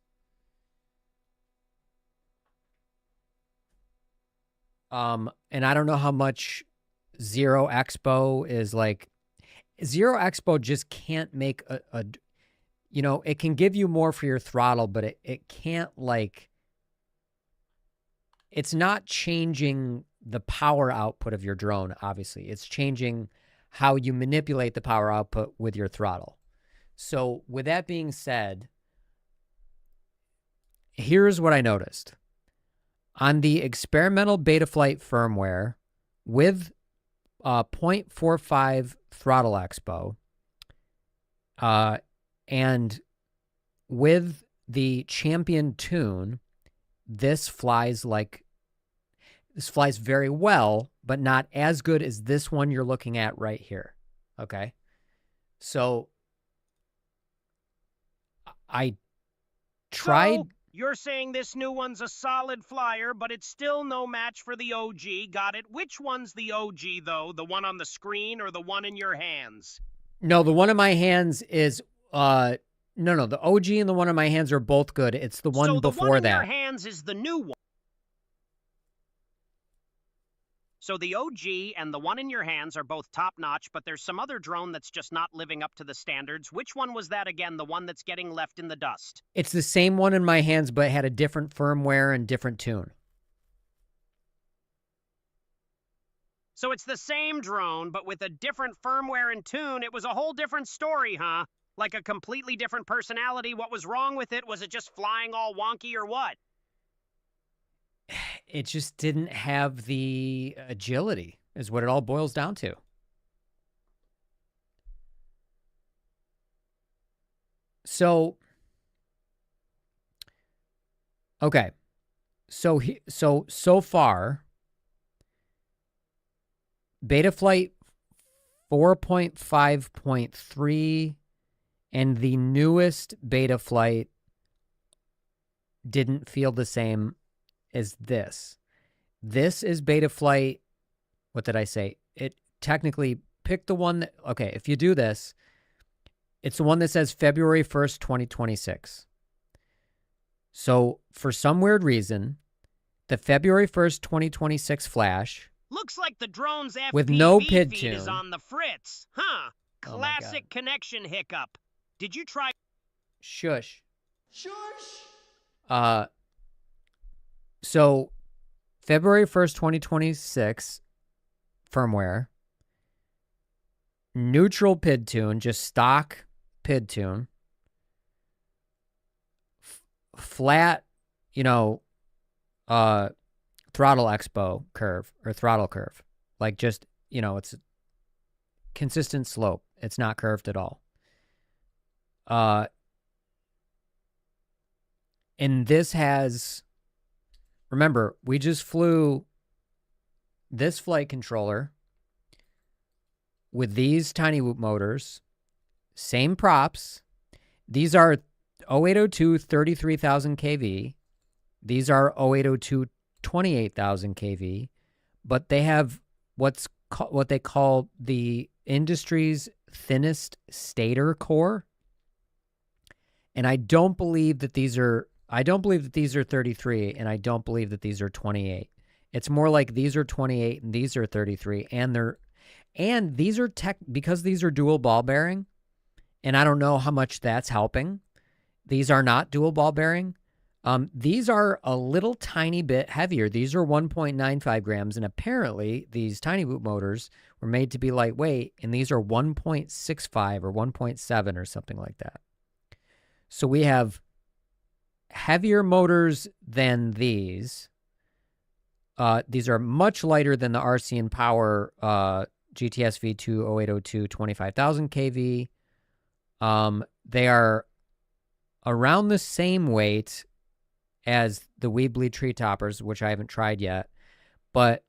And I don't know how much Zero Expo is like. Zero Expo just can't make you know, it can give you more for your throttle, but it can't, like, it's not changing the power output of your drone, obviously. It's changing how you manipulate the power output with your throttle. So with that being said, here's what I noticed. On the experimental Betaflight firmware with 0.45 throttle expo, and with the Champion tune, this flies very well, but not as good as this one you're looking at right here. Okay. So I tried. So, you're saying this new one's a solid flyer, but it's still no match for the OG. Got it. Which one's the OG, though? The one on the screen or the one in your hands? No, the one in my hands is no, the OG and the one in my hands are both good. It's the one before that. The one in your hands is the new one. So the OG and the one in your hands are both top-notch, but there's some other drone that's just not living up to the standards. Which one was that again, the one that's getting left in the dust? It's the same one in my hands, but it had a different firmware and different tune. So it's the same drone, but with a different firmware and tune. It was a whole different story, huh? Like a completely different personality. What was wrong with it? Was it just flying all wonky or what? It just didn't have the agility, is what it all boils down to. So, okay. So far, Betaflight 4.5.3 and the newest Betaflight didn't feel the same as this. This is Betaflight. What did I say? It technically picked the one that, okay, if you do this, it's the one that says February 1st, 2026. So for some weird reason, the February 1st, 2026 flash looks like the drone's FPV with no PID feed tune is on the fritz. Huh. Classic connection hiccup. Did you try? Shush. Shush. So February 1st, 2026 firmware, neutral PID tune, just stock PID tune, flat, throttle expo curve or throttle curve. Like just, it's a consistent slope. It's not curved at all. And this has, remember, we just flew this flight controller with these Tiny Whoop motors, same props. These are 0802 33,000 kV. These are 0802 28,000 kV, but they have what they call the industry's thinnest stator core. And I don't believe that these are 33, and I don't believe that these are 28. It's more like these are 28 and these are 33, and these are because these are dual ball bearing And I don't know how much that's helping. These are not dual ball bearing. These are a little tiny bit heavier. These are 1.95 grams, and apparently these tiny boot motors were made to be lightweight, and these are 1.65 or 1.7 or something like that. So we have heavier motors than these. These are much lighter than the RC and Power GTS V2 0802 25,000 kV. They are around the same weight as the Weebly Tree Toppers, which I haven't tried yet. But,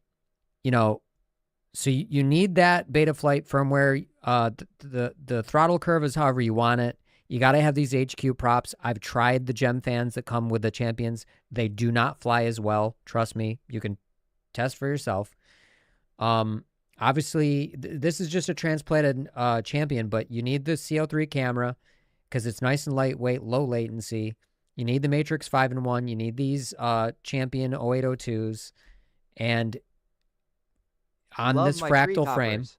you know, so you need that Betaflight firmware. The throttle curve is however you want it. You got to have these HQ props. I've tried the Gem fans that come with the Champions. They do not fly as well. Trust me. You can test for yourself. Obviously, this is just a transplanted Champion, but you need the CO3 camera because it's nice and lightweight, low latency. You need the Matrix 5-in-1. You need these Champion 0802s. And on Love this my fractal frame. Toppers.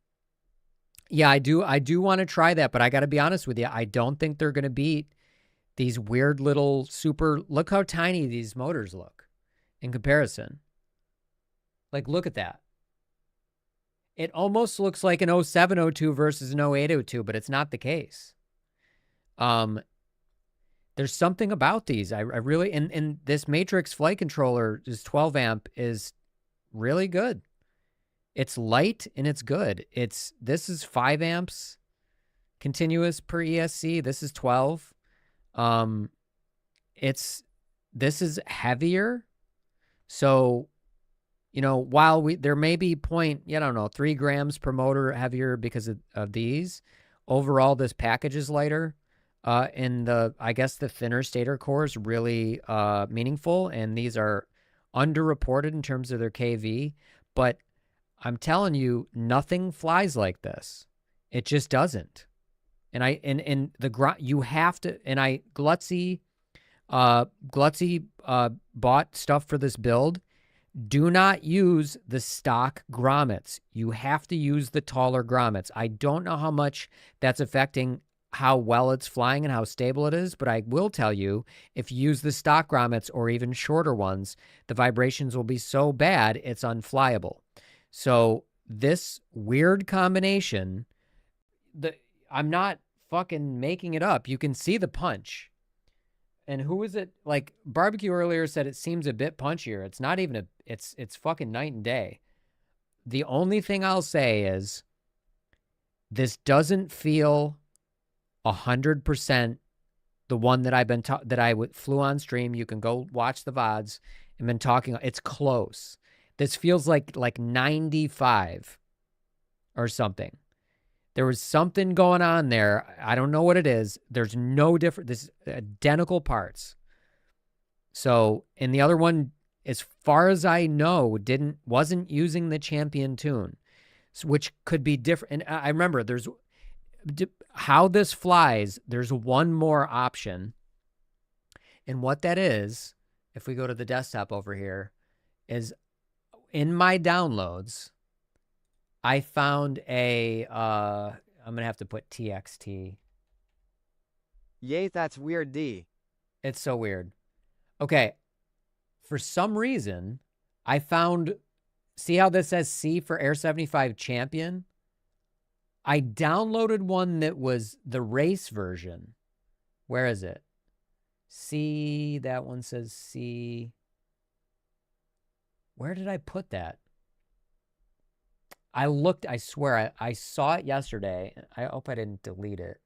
Yeah, I do want to try that, but I got to be honest with you. I don't think they're going to beat these weird little super... Look how tiny these motors look in comparison. Like, look at that. It almost looks like an 0702 versus an 0802, but it's not the case. There's something about these. I really... And this Matrix flight controller, this 12 amp, is really good. It's light and it's good. This is 5 amps continuous per ESC. This is 12. This is heavier. So, you know, while there may be 3 grams per motor heavier because of these, overall this package is lighter. And I guess the thinner stator core is really meaningful, and these are underreported in terms of their KV, but I'm telling you, nothing flies like this. It just doesn't. And you have to. And Glutzy bought stuff for this build. Do not use the stock grommets. You have to use the taller grommets. I don't know how much that's affecting how well it's flying and how stable it is, but I will tell you, if you use the stock grommets or even shorter ones, the vibrations will be so bad it's unflyable. So this weird combination, I'm not fucking making it up. You can see the punch. And who is it? Like Barbecue earlier said, it seems a bit punchier. It's not even it's fucking night and day. The only thing I'll say is this doesn't feel 100% the one that I flew on stream. You can go watch the VODs and been talking. It's close. This feels like 95 or something. There was something going on there. I don't know what it is. There's no different. This is identical parts. So, and the other one, as far as I know, wasn't using the Champion tune, which could be different. And I remember there's how this flies. There's one more option, and what that is, if we go to the desktop over here, is in my downloads, I found I'm going to have to put TXT. Yay, that's weird, D. It's so weird. Okay. For some reason, I found, see how this says C for Air 75 Champion? I downloaded one that was the race version. Where is it? C, that one says C. Where did I put that? I looked, I swear, I saw it yesterday. I hope I didn't delete it.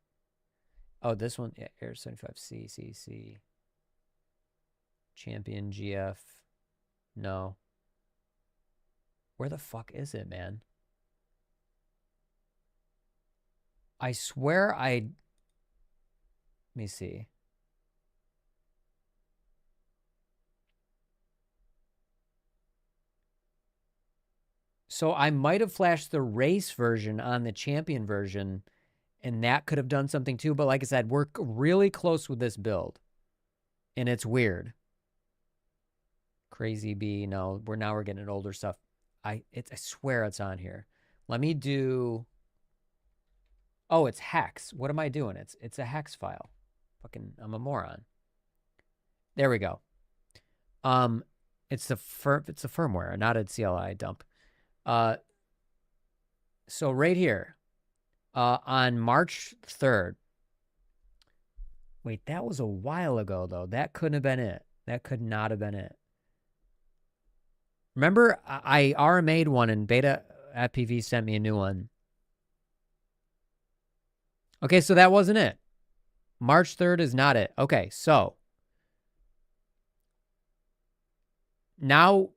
Oh, this one, yeah, Air 75C. Champion GF. No. Where the fuck is it, man? I swear let me see. So I might have flashed the race version on the Champion version, and that could have done something too. But like I said, we're really close with this build, and it's weird. Crazy B, no, we're getting older stuff. I swear it's on here. Let me do. Oh, it's hex. What am I doing? It's a hex file. Fucking, I'm a moron. There we go. It's a firmware, not a CLI dump. So right here, on March 3rd. Wait, that was a while ago though. That couldn't have been it. That could not have been it. Remember, I RMA'd one and Beta at PV sent me a new one. Okay, so that wasn't it. March 3rd is not it. Okay, so now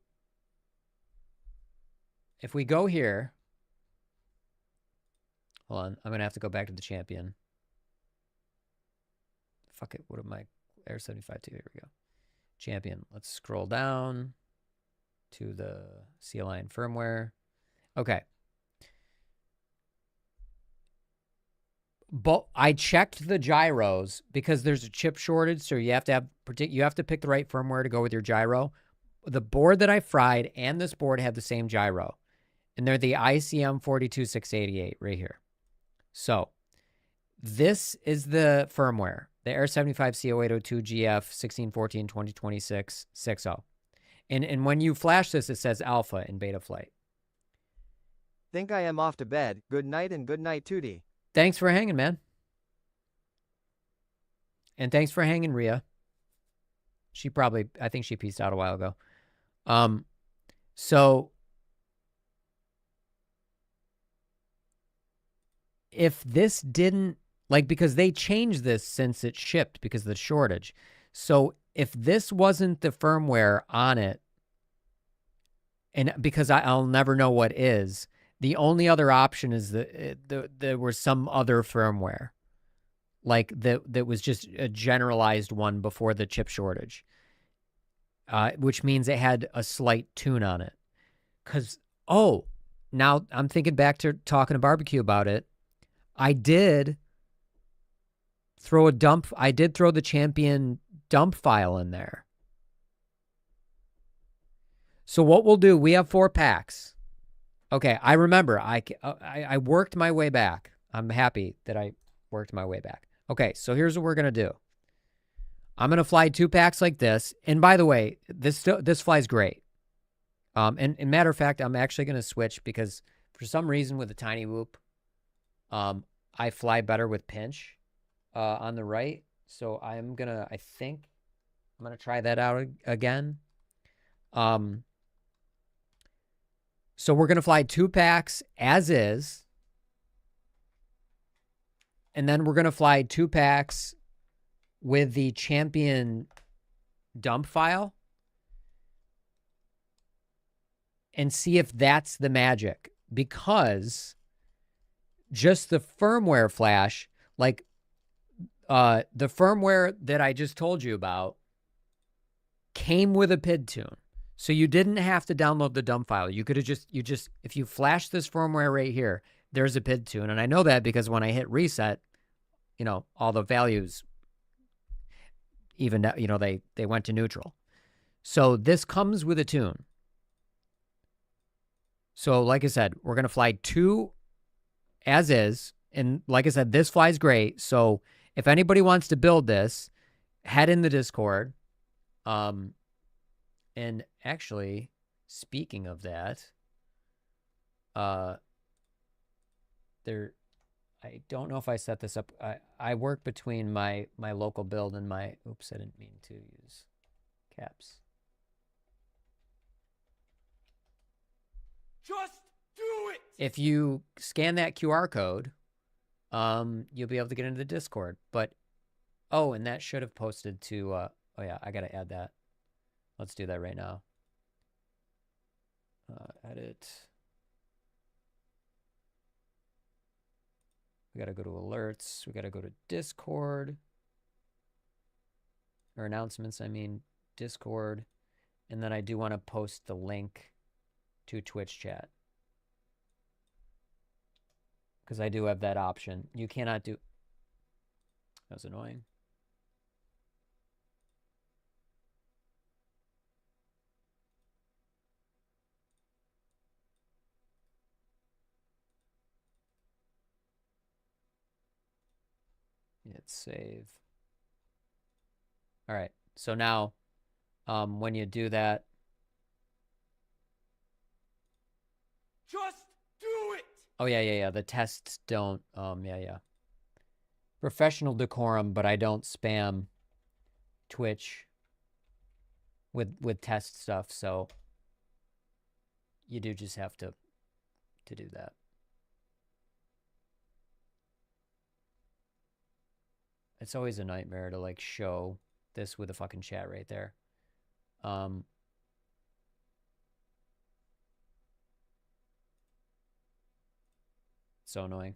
if we go here, hold on, I'm going to have to go back to the champion. Fuck it, what am I? Air 75 2, here we go. Champion, let's scroll down to the CLI and firmware. Okay. But I checked the gyros because there's a chip shortage, so you have to pick the right firmware to go with your gyro. The board that I fried and this board have the same gyro, and they're the ICM 42688 right here. So this is the firmware, the Air 75 CO802 GF 1614 2026 60. And when you flash this, it says alpha in beta flight. Think I am off to bed. Good night and good night, Tootie. Thanks for hanging, man. And thanks for hanging, Rhea. I think she peaced out a while ago. So if this didn't, because they changed this since it shipped because of the shortage. So if this wasn't the firmware on it, and because I'll never know what is, the only other option is that there was some other firmware, that was just a generalized one before the chip shortage, which means it had a slight tune on it. Now I'm thinking back to talking to Barbecue about it. I did throw the champion dump file in there. So what we'll do, we have 4 packs. Okay, I remember. I worked my way back. I'm happy that I worked my way back. Okay, so here's what we're going to do. I'm going to fly 2 packs like this. And by the way, this flies great. And matter of fact, I'm actually going to switch because for some reason with the tiny whoop, I fly better with pinch on the right. So I think I'm going to try that out again. So we're going to fly 2 packs as is. And then we're going to fly 2 packs with the champion dump file. And see if that's the magic. Because just the firmware flash, the firmware that I just told you about came with a PID tune. So you didn't have to download the dump file. You could have if you flash this firmware right here, there's a PID tune. And I know that because when I hit reset, all the values, even, they went to neutral. So this comes with a tune. So like I said, we're going to fly 2 as is. And like I said, this flies great. So if anybody wants to build this, head in the Discord. And actually, speaking of that, I don't know if I set this up. I work between my local build and my, oops, I didn't mean to use caps. Just do it! If you scan that QR code, you'll be able to get into the Discord. But, and that should have posted to, oh yeah, I got to add that. Let's do that right now. Edit. We got to go to alerts. We got to go to Discord. Or announcements, Discord. And then I do want to post the link to Twitch chat. Because I do have that option. You cannot do... That was annoying. hit save. All right. So now, when you do that, Just do it! oh yeah. The tests don't, yeah. Professional decorum, but I don't spam Twitch with test stuff, so you do just have to do that. It's always a nightmare to like show this with a fucking chat right there. So annoying.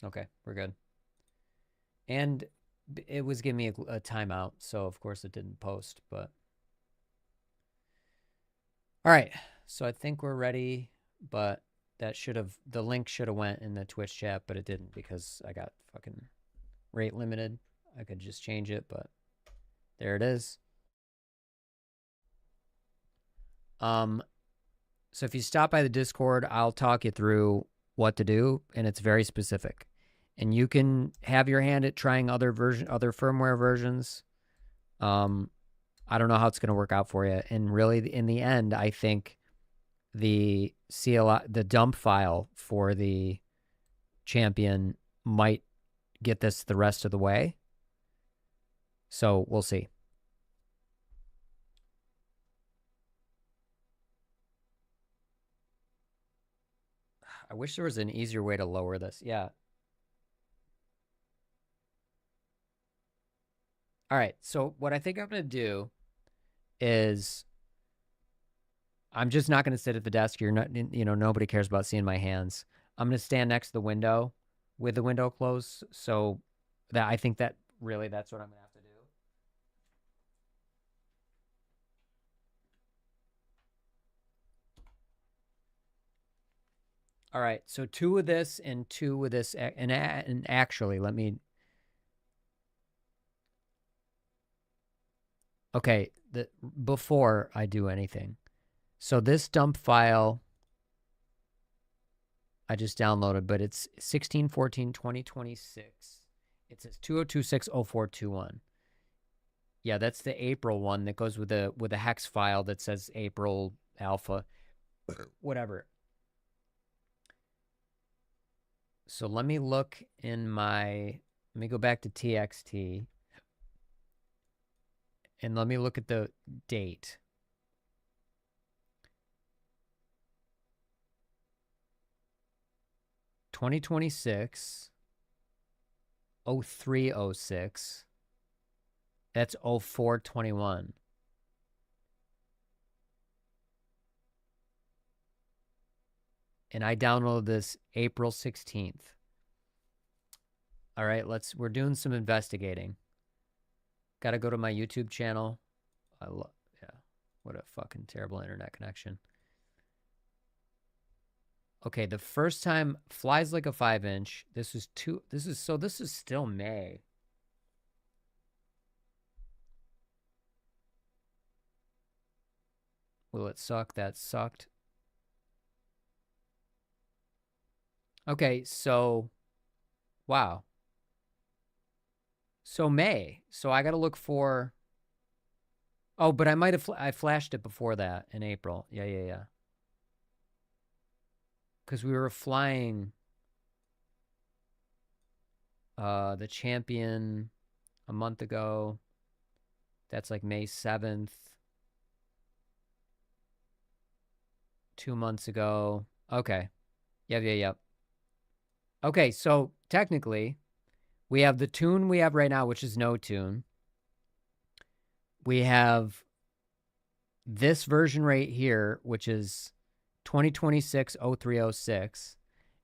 Okay, we're good. And it was giving me a timeout, so of course it didn't post, but... All right, so I think we're ready, but that should have... The link should have went in the Twitch chat, but it didn't because I got fucking rate limited. I could just change it, but there it is. So if you stop by the Discord, I'll talk you through what to do, and it's very specific. And you can have your hand at trying other firmware versions. I don't know how it's going to work out for you. And really, in the end, I think the CLI, the dump file for the Champion might get this the rest of the way. So we'll see. I wish there was an easier way to lower this. Yeah. All right. So what I think I'm going to do is I'm just not going to sit at the desk. You're not, nobody cares about seeing my hands. I'm going to stand next to the window with the window closed. So that I think that really that's what I'm going to have to do. All right, so 2 of this and 2 of this, and actually, let me... Okay, before I do anything. So this dump file, I just downloaded, but it's 16/14/2026. It says 2026/0421. Yeah, that's the April one that goes with a hex file that says April alpha, whatever. So let me look in let me go back to TXT. And let me look at the date. (2026) 0306. That's 0421. And I downloaded this April 16th. All right, we're doing some investigating. Got to go to my YouTube channel. Yeah, what a fucking terrible internet connection. Okay, the first time flies like a 5-inch. This is still May. Will it suck? That sucked. Okay, so wow. So May. So I got to look for... Oh, but I flashed it before that in April. Yeah. Because we were flying the Champion a month ago. That's like May 7th. 2 months ago. Okay. Yep. Okay, so technically, we have the tune we have right now, which is no tune. We have this version right here, which is 2026/0306.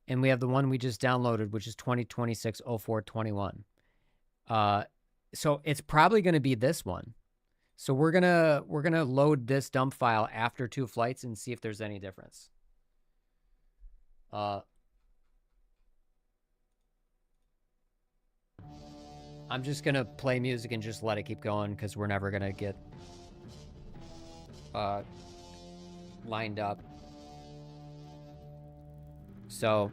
And we have the one we just downloaded, which is 2026/0421. So it's probably going to be this one. So we're gonna load this dump file after 2 flights and see if there's any difference. I'm just gonna play music and just let it keep going because we're never gonna get lined up. So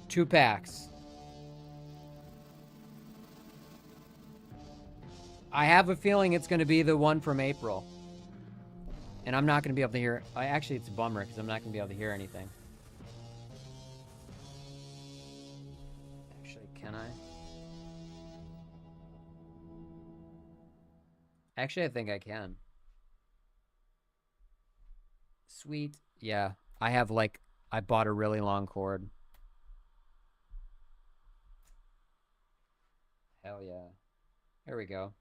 2 packs. I have a feeling it's going to be the one from April. And I'm not going to be able to hear... Actually, it's a bummer because I'm not going to be able to hear anything. Actually, can I? Actually, I think I can. Sweet. Yeah. I have, like... I bought a really long cord. Hell yeah. There we go.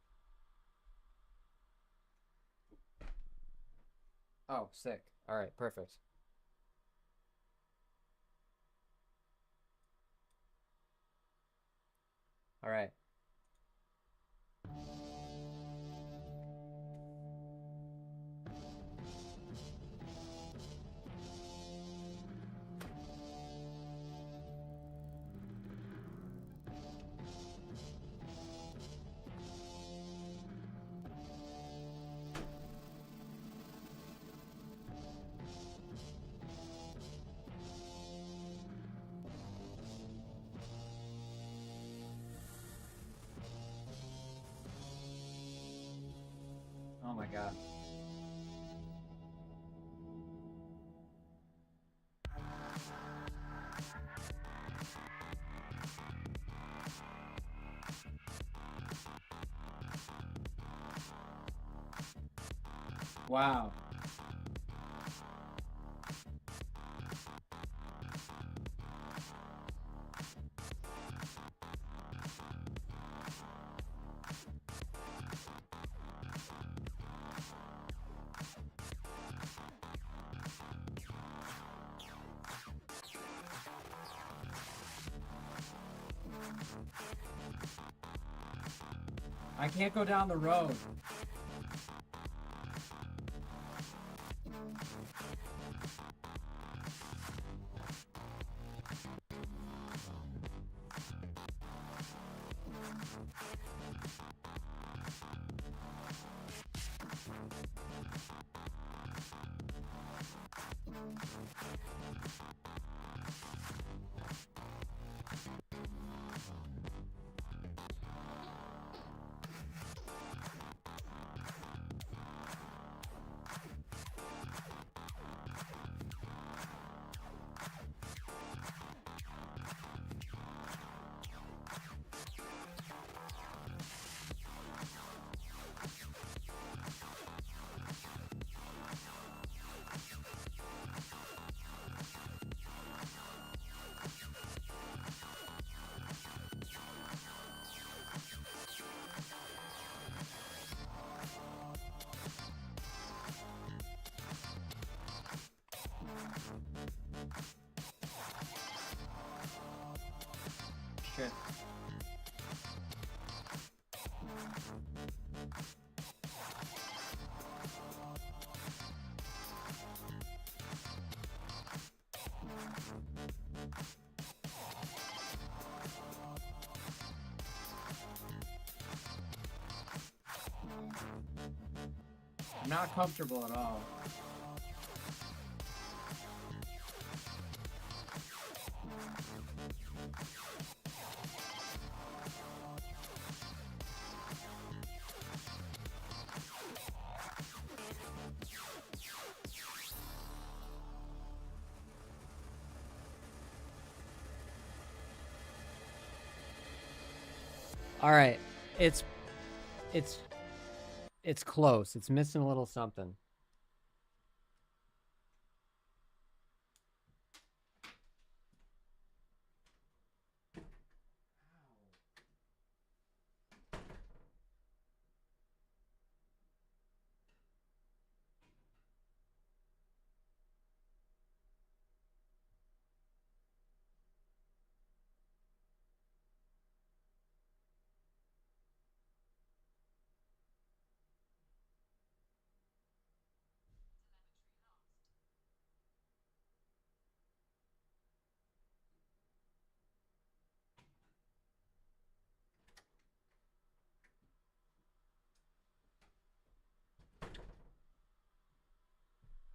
Oh, sick. All right, perfect. All right. Oh my god. Wow. I can't go down the road. Shit. I'm not comfortable at all. All right, it's close. It's missing a little something.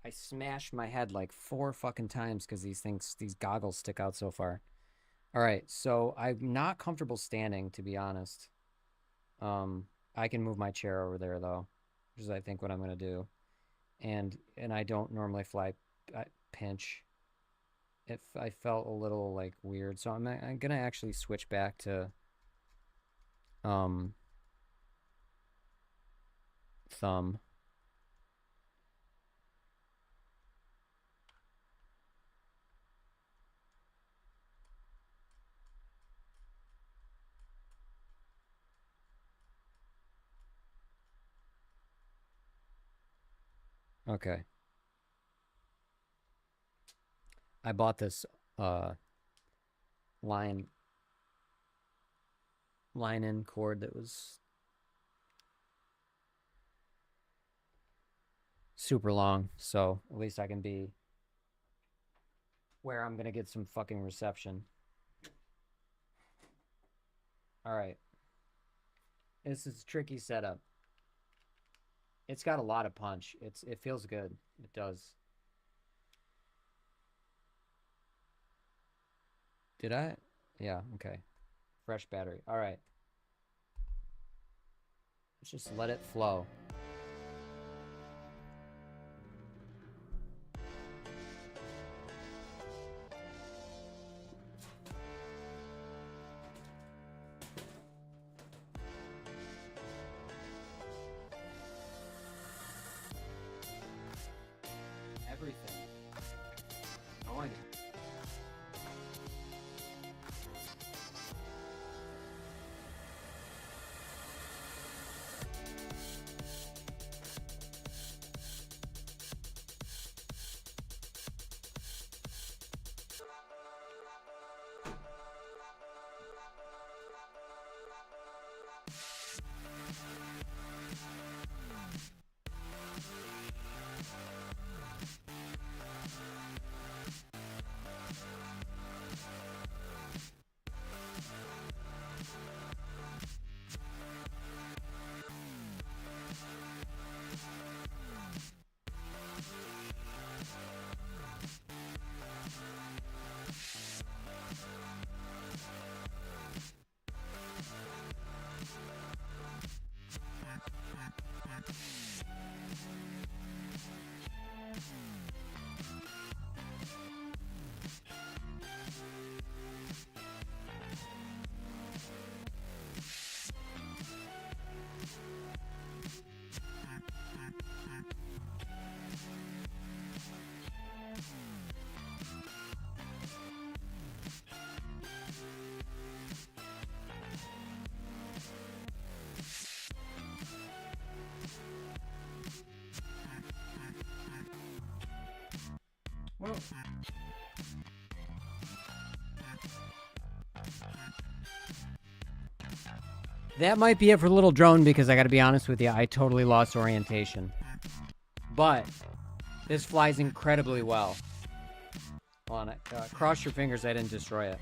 I smashed my head like 4 fucking times because these goggles stick out so far. All right, so I'm not comfortable standing, to be honest. I can move my chair over there though, which is I think what I'm gonna do. And I don't normally pinch. If I felt a little like weird, so I'm gonna actually switch back to thumb. Okay. I bought this line-in cord that was super long, so at least I can be where I'm gonna get some fucking reception. All right. This is a tricky setup. It's got a lot of punch. It feels good. It does. Did I? Yeah, okay. Fresh battery. All right. Let's just let it flow. Everything. I like it. Well, that might be it for Little Drone because I gotta be honest with you, I totally lost orientation. But this flies incredibly well. Hold on, cross your fingers I didn't destroy it.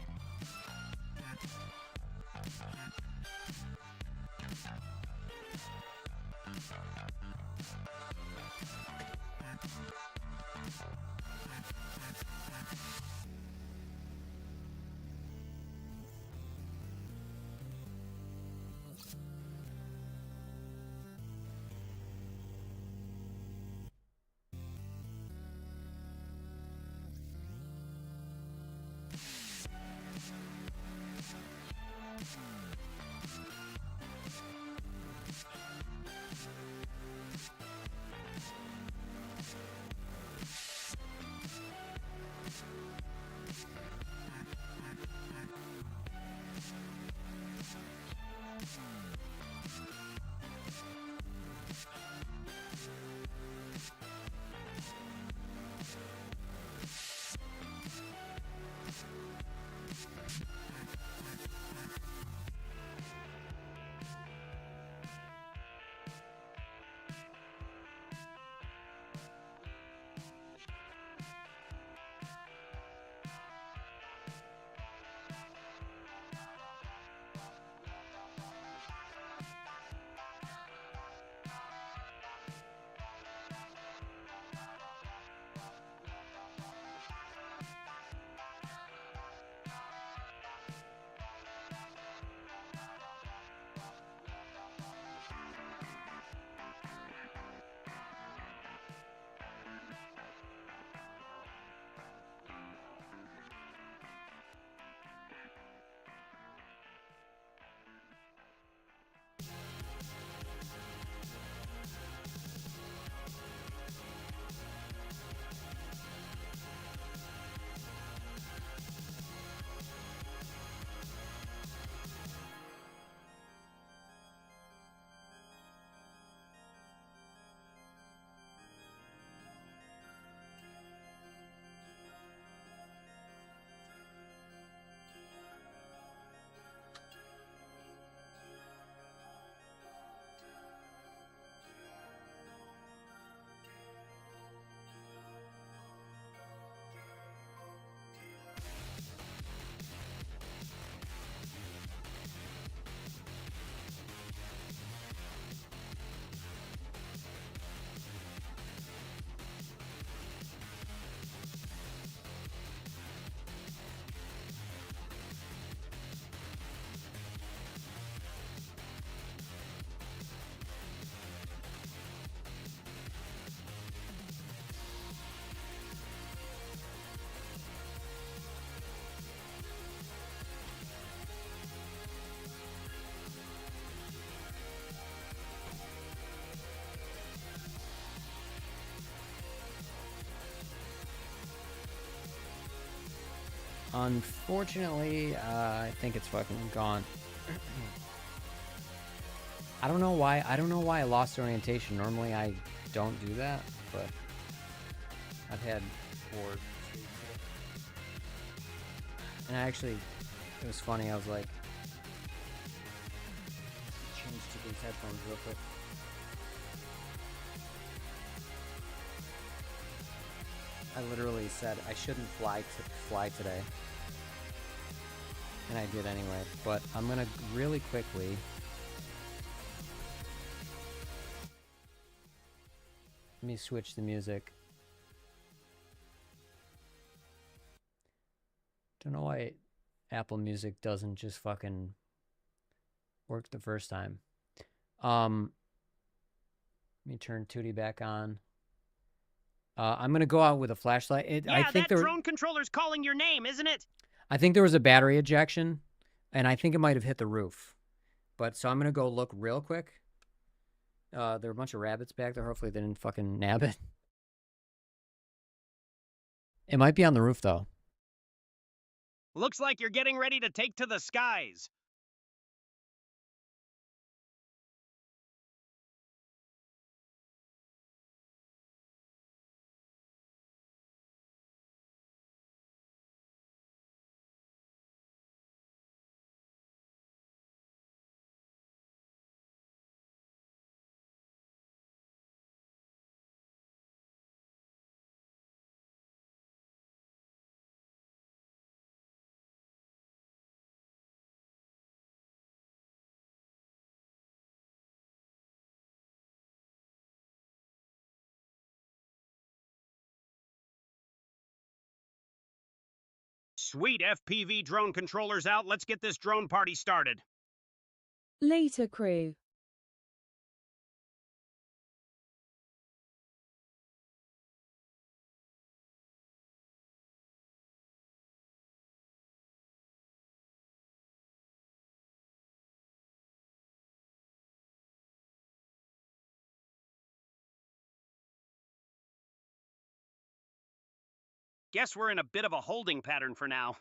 Unfortunately, I think it's fucking gone. I don't know why. I don't know why I lost orientation. Normally I don't do that, but I've had 4. And actually, it was funny. I was like, change to these headphones real quick. I literally said I shouldn't fly today, and I did anyway. But I'm gonna really quickly. Let me switch the music. Don't know why Apple Music doesn't just fucking work the first time. Let me turn Tootie back on. I'm gonna go out with a flashlight. I think that drone controller's calling your name, isn't it? I think there was a battery ejection, and I think it might have hit the roof. But so I'm gonna go look real quick. There are a bunch of rabbits back there. Hopefully they didn't fucking nab it. It might be on the roof though. Looks like you're getting ready to take to the skies. Sweet, FPV drone controllers out. Let's get this drone party started. Later, crew. Guess we're in a bit of a holding pattern for now.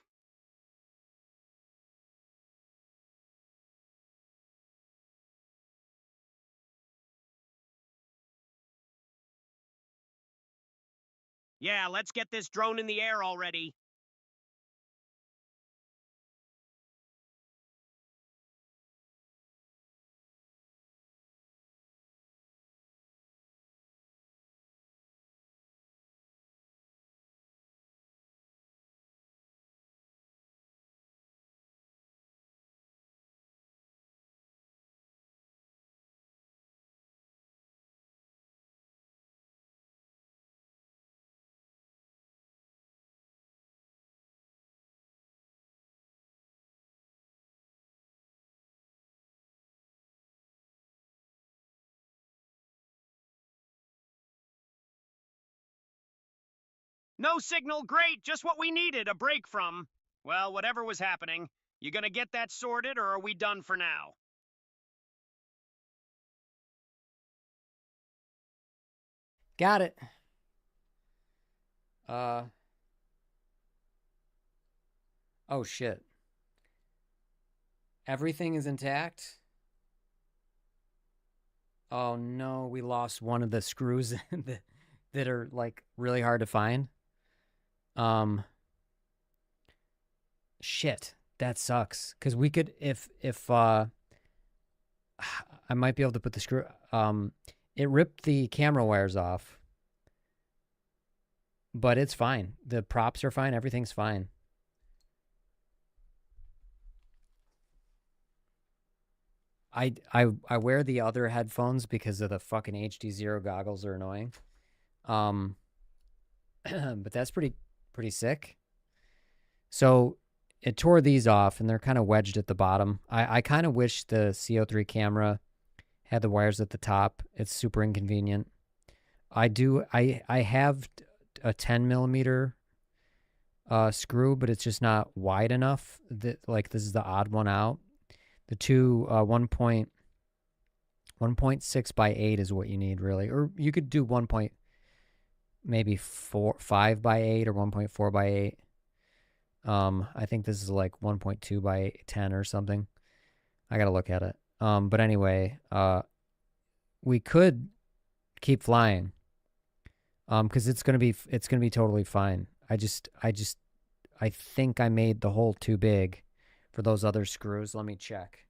Yeah, let's get this drone in the air already. No signal, great, just what we needed, a break from, well, whatever was happening. You gonna get that sorted, or are we done for now? Got it. Oh shit. Everything is intact? Oh no, we lost one of the screws that are like really hard to find. Shit, that sucks. Cause we could, if I might be able to put the screw. It ripped the camera wires off, but it's fine. The props are fine. Everything's fine. I wear the other headphones because of the fucking HD0 goggles are annoying. But that's pretty sick. So it tore these off, and they're kind of wedged at the bottom. I kind of wish the CO3 camera had the wires at the top. It's super inconvenient. I have a 10 millimeter screw, but it's just not wide enough. Like this is the odd one out. The two 1.6 by 8 is what you need really, or you could do 1.5 by 8 or 1.4 by 8. I think this is like 1.2 by 10 or something. I gotta look at it. But anyway, we could keep flying. Because it's gonna be totally fine. I think I made the hole too big for those other screws. Let me check.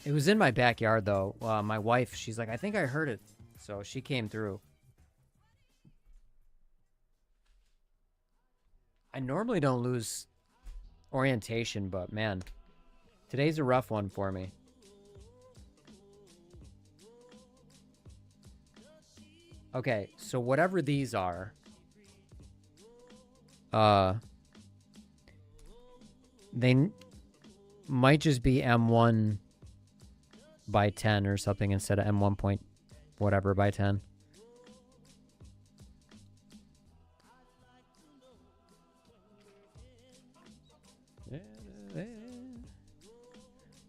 It was in my backyard though. My wife, she's like, I think I heard it. So she came through. I normally don't lose orientation, but man, today's a rough one for me. Okay, so whatever these are, they might just be M1 by 10 or something instead of M1 point whatever by 10.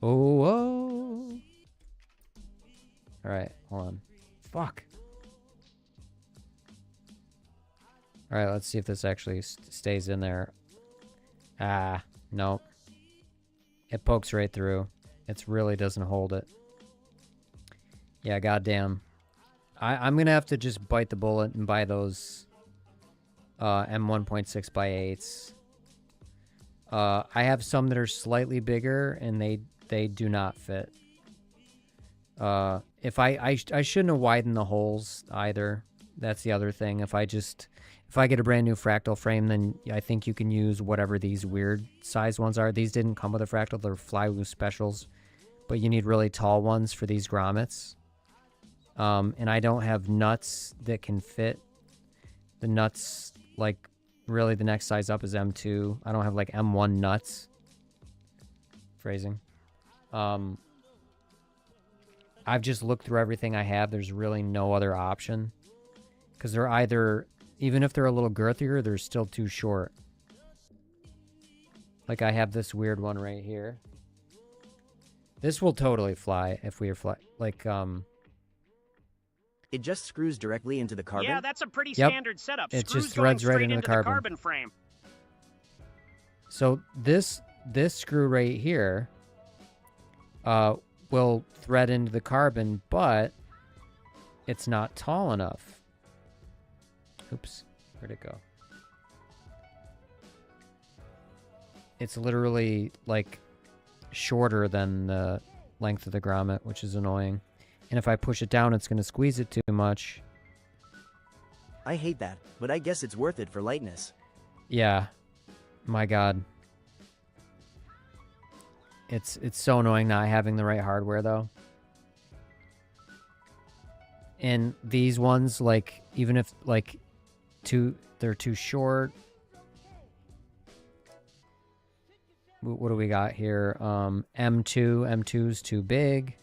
Oh, oh. All right, hold on. Fuck. All right, let's see if this actually stays in there. Ah, no. It pokes right through. It really doesn't hold it. Yeah, goddamn. I'm going to have to just bite the bullet and buy those M1.6 by 8s. I have some that are slightly bigger, and they do not fit. If I shouldn't have widened the holes either. That's the other thing. If I get a brand new fractal frame, then I think you can use whatever these weird size ones are. These didn't come with a fractal. They're Flywoo specials. But you need really tall ones for these grommets. And I don't have nuts that can fit. The nuts, like, really the next size up is M2. I don't have, like, M1 nuts. Phrasing. I've just looked through everything I have. There's really no other option. Because they're either... Even if they're a little girthier, they're still too short. Like I have this weird one right here. This will totally fly if we are like It just screws directly into the carbon? Yeah, that's a pretty standard setup. It Screws just threads going right straight into the carbon. frame. So this screw right here will thread into the carbon, but it's not tall enough. Oops, where'd it go? It's literally like shorter than the length of the grommet, which is annoying. And if I push it down, it's going to squeeze it too much. I hate that, but I guess it's worth it for lightness. Yeah. My God. It's so annoying not having the right hardware, though. And these ones, like, even if, like, they're too short. What do we got here? M2's too big.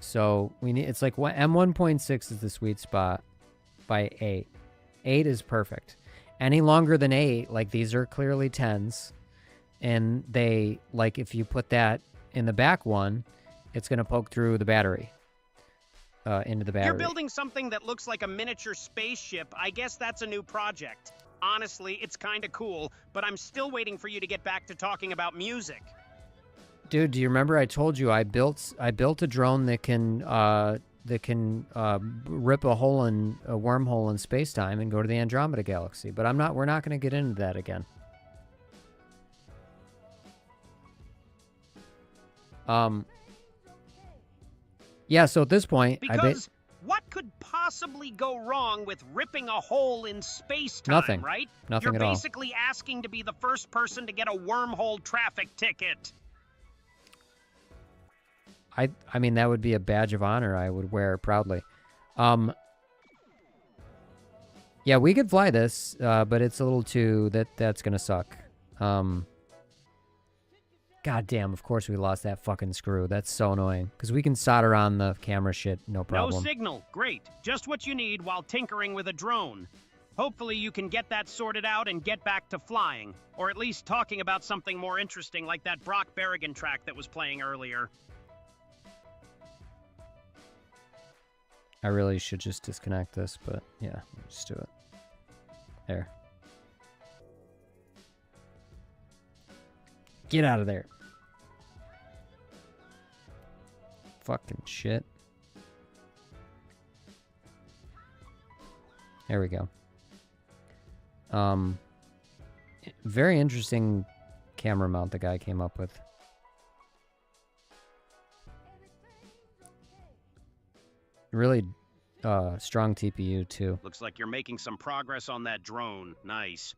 So we need, it's like M1.6 is the sweet spot by 8. 8 is perfect. Any longer than 8, like these are clearly 10s. And they, like if you put that in the back one, it's going to poke through the battery. Into the battery. You're building something that looks like a miniature spaceship. I guess that's a new project. Honestly, it's kind of cool, but I'm still waiting for you to get back to talking about music. Dude, do you remember I told you I built a drone that can rip a hole in a wormhole in space-time and go to the Andromeda Galaxy, but we're not going to get into that again. Yeah, so at this point, because what could possibly go wrong with ripping a hole in space-time, Nothing. right? Nothing at all. You're basically asking to be the first person to get a wormhole traffic ticket. I mean, that would be a badge of honor I would wear proudly. Yeah, we could fly this, but it's a little too... That's gonna suck. God damn, of course we lost that fucking screw. That's so annoying. Because we can solder on the camera shit, no problem. No signal. Great. Just what you need while tinkering with a drone. Hopefully you can get that sorted out and get back to flying. Or at least talking about something more interesting like that Brock Berrigan track that was playing earlier. I really should just disconnect this, but yeah, just do it. There. Get out of there. Fucking shit. There we go. Very interesting camera mount the guy came up with. Really strong TPU too. Looks like you're making some progress on that drone. Nice.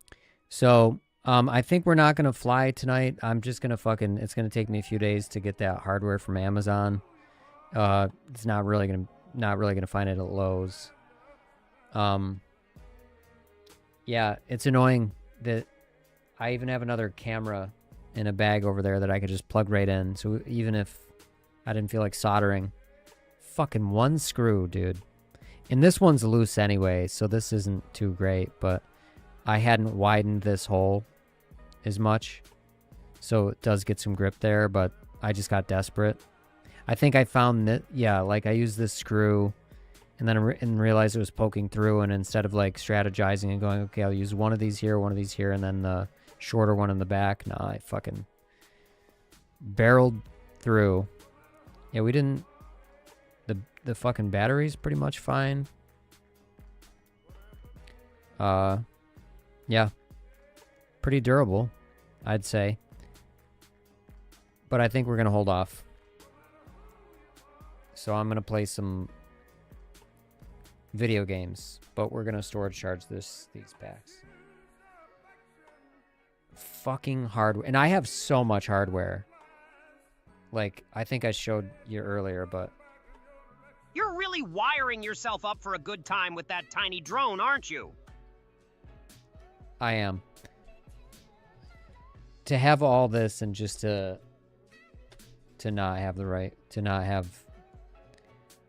So I think we're not gonna fly tonight. I'm just gonna it's gonna take me a few days to get that hardware from Amazon. It's not really gonna find it at Lowe's. Yeah, it's annoying that I even have another camera in a bag over there that I could just plug right in. So even if I didn't feel like soldering, fucking one screw, dude. And this one's loose anyway, so this isn't too great, but I hadn't widened this hole as much. So it does get some grip there, but I just got desperate. I think I found that, yeah, like I used this screw and then and realized it was poking through, and instead of like strategizing and going, okay, I'll use one of these here, and then the shorter one in the back, nah, I fucking barreled through. Yeah, we didn't, the fucking battery's pretty much fine. Yeah, pretty durable, I'd say. But I think we're gonna hold off. So I'm gonna play some video games, but we're gonna storage charge these packs. Fucking hardware, and I have so much hardware. Like, I think I showed you earlier, but You're really wiring yourself up for a good time with that tiny drone, aren't you? I am. To have all this and just to not have to not have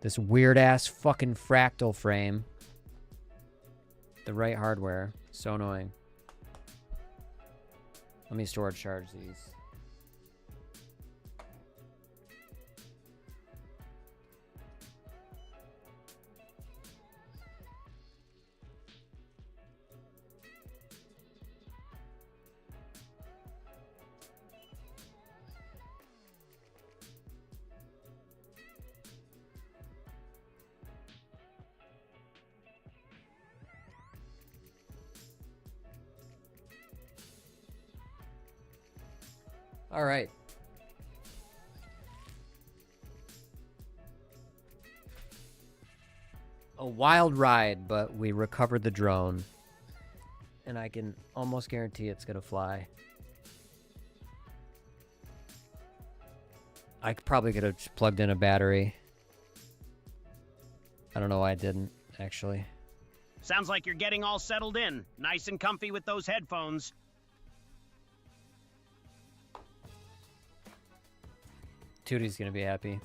this weird ass fucking fractal frame. The right hardware. So annoying. Let me storage charge these. All right. A wild ride, but we recovered the drone. And I can almost guarantee it's going to fly. I probably could have plugged in a battery. I don't know why I didn't, actually. Sounds like you're getting all settled in. Nice and comfy with those headphones. Tootie's gonna be happy.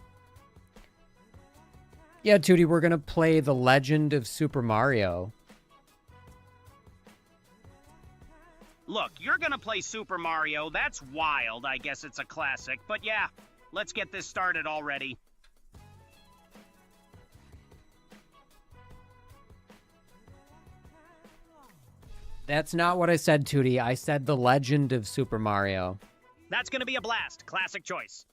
Yeah, Tootie, we're gonna play The Legend of Super Mario. Look, you're gonna play Super Mario. That's wild. I guess it's a classic. But yeah, let's get this started already. That's not what I said, Tootie. I said The Legend of Super Mario. That's gonna be a blast. Classic choice.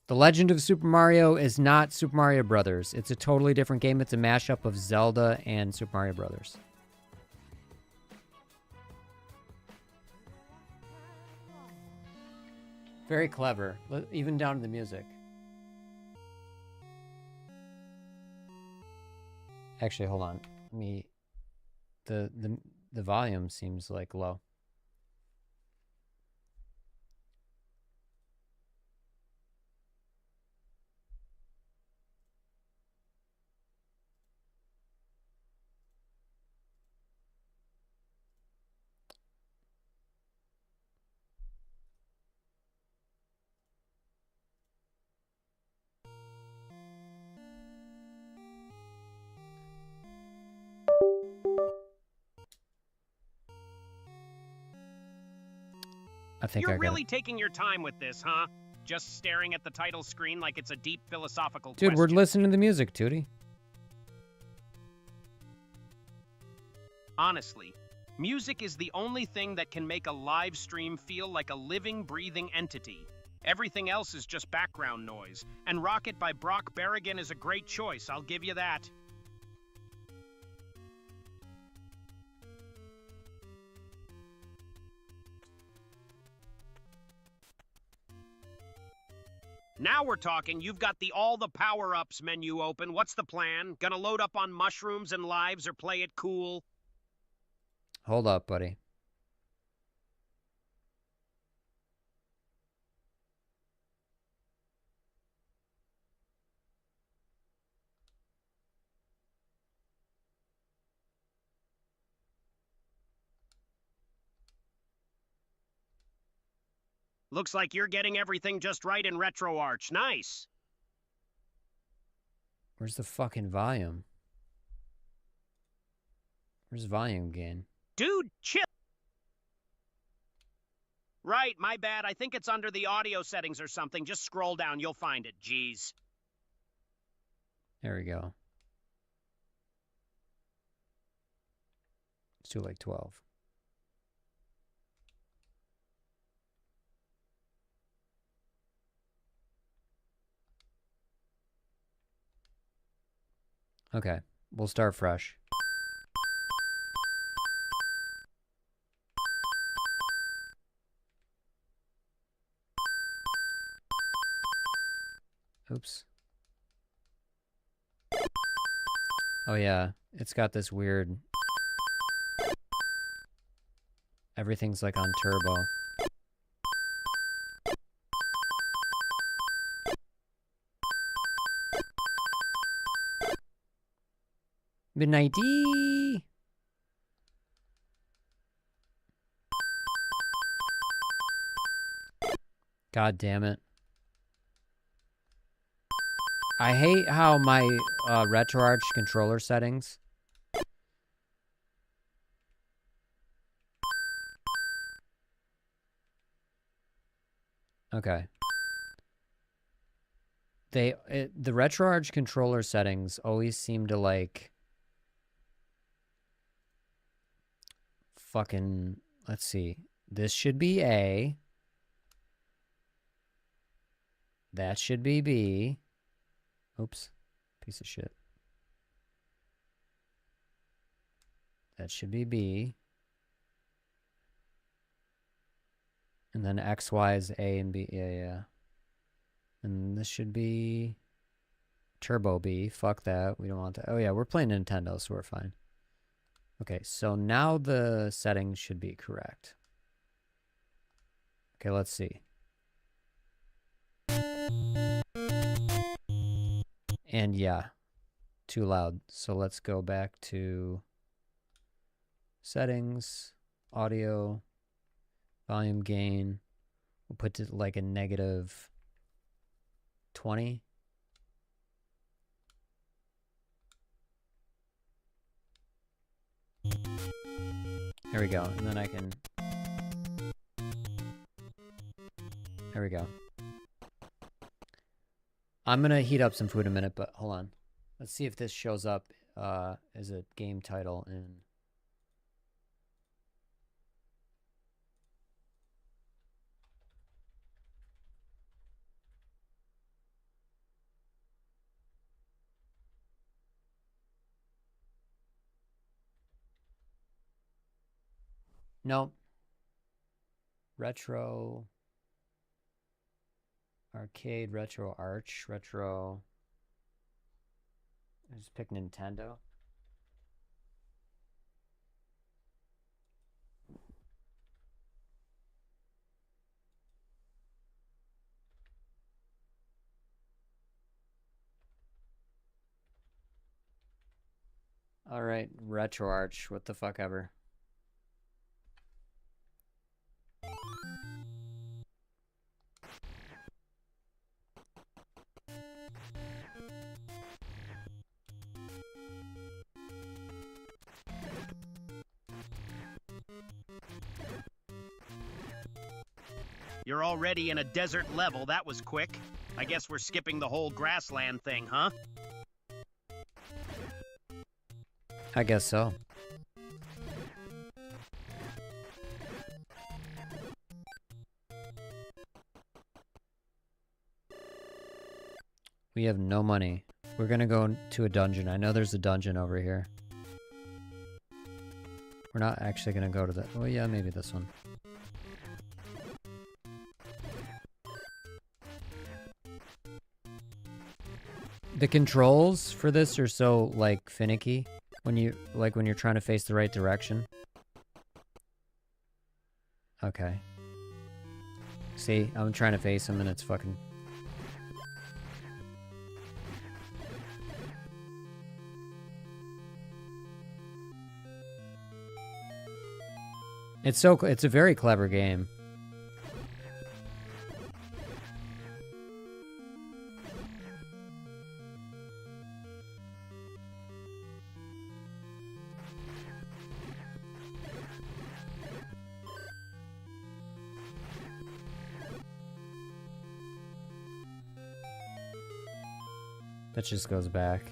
The Legend of Super Mario is not Super Mario Brothers. It's a totally different game. It's a mashup of Zelda and Super Mario Brothers. Very clever, even down to the music. Actually, hold on. The volume seems like low. think You're I got really it. taking your time with this, huh? Just staring at the title screen like it's a deep philosophical Dude, we're question. listening to the music, Tootie. Honestly, music is the only thing that can make a live stream feel like a living, breathing entity. Everything else is just background noise. And Rocket by Brock Berrigan is a great choice, I'll give you that. Now we're talking. You've got the all the power-ups menu open. What's the plan? Gonna load up on mushrooms and lives or play it cool? Hold up, buddy. Looks like you're getting everything just right in RetroArch. Nice. Where's the fucking volume? Where's volume gain? Dude, chill. Right, my bad. I think it's under the audio settings or something. Just scroll down. You'll find it. Jeez. There we go. Let's do like 12. Okay, we'll start fresh. Oops. Oh yeah, it's got this weird... Everything's like on turbo. Midnighty. God damn it. I hate how my RetroArch controller settings okay. The RetroArch controller settings always seem to like fucking, let's see. This should be A. That should be B. Oops. Piece of shit. That should be B. And then X, Y is A and B. Yeah, yeah. And this should be Turbo B. Fuck that. We don't want that. Oh yeah, we're playing Nintendo, so we're fine. Okay, so now the settings should be correct. Okay, let's see. And yeah, too loud. So let's go back to settings, audio, volume gain. We'll put it like a negative 20. There we go. And then I can... There we go. I'm gonna heat up some food in a minute, but hold on. Let's see if this shows up as a game title in... Nope. Retro... Arcade, RetroArch, retro... I just pick Nintendo. Alright, RetroArch, what the fuck ever. You're already in a desert level. That was quick. I guess we're skipping the whole grassland thing, huh? I guess so. We have no money. We're gonna go to a dungeon. I know there's a dungeon over here. We're not actually gonna go to the... Oh yeah, maybe this one. The controls for this are so, like, finicky. When you, like, when you're trying to face the right direction. Okay. See, I'm trying to face him and it's fucking... It's a very clever game. That just goes back.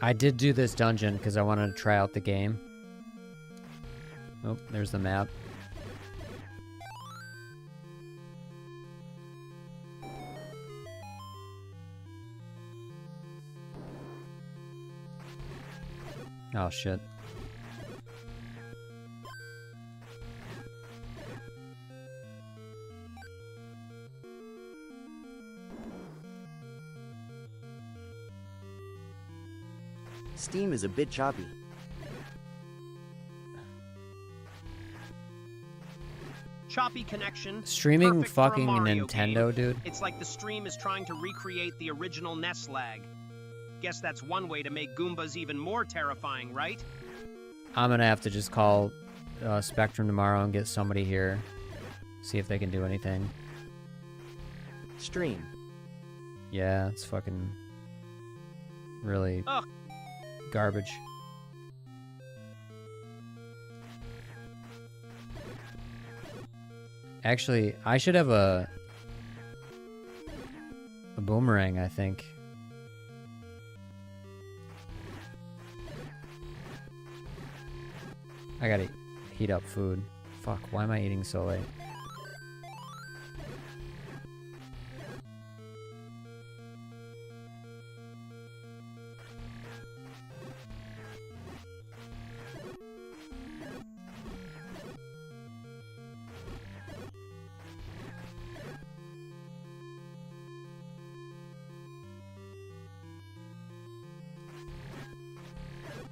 I did do this dungeon because I wanted to try out the game. Oh, there's the map. Oh, shit. Steam is a bit choppy. Choppy connection. Streaming perfect for a fucking Mario Nintendo, game. dude. It's like the stream is trying to recreate the original NES lag. Guess that's one way to make Goombas even more terrifying, right? I'm gonna have to just call Spectrum tomorrow and get somebody here. See if they can do anything. Stream. Yeah, it's fucking really garbage. Actually, I should have a boomerang, I think. I gotta heat up food. Fuck, why am I eating so late?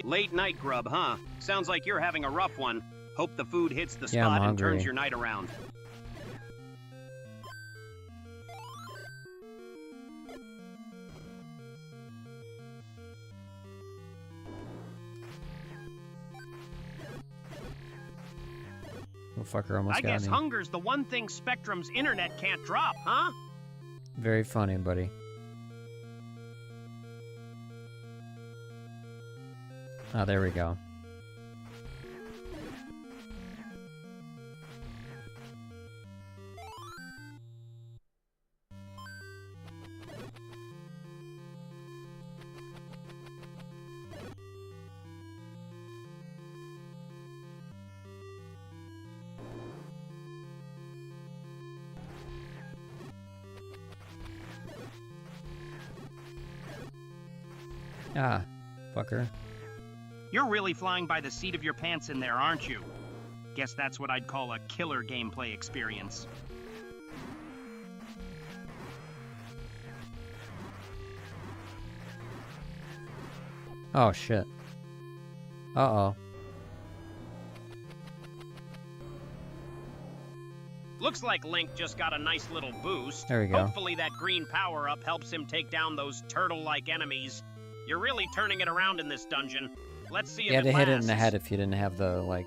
Late night grub, huh? Sounds like you're having a rough one. Hope the food hits the Yeah, I'm spot and turns hungry. your night around. Oh, fucker almost I got guess me. hunger's the one thing Spectrum's internet can't drop, huh? Very funny, buddy. Oh, there we go. Ah, fucker. You're really flying by the seat of your pants in there, aren't you? Guess that's what I'd call a killer gameplay experience. Oh, shit. Uh-oh. Looks like Link just got a nice little boost. There we go. Hopefully that green power-up helps him take down those turtle-like enemies. You're really turning it around in this dungeon. Let's see if You had it to hit it in the lasts. head if you didn't have the, like...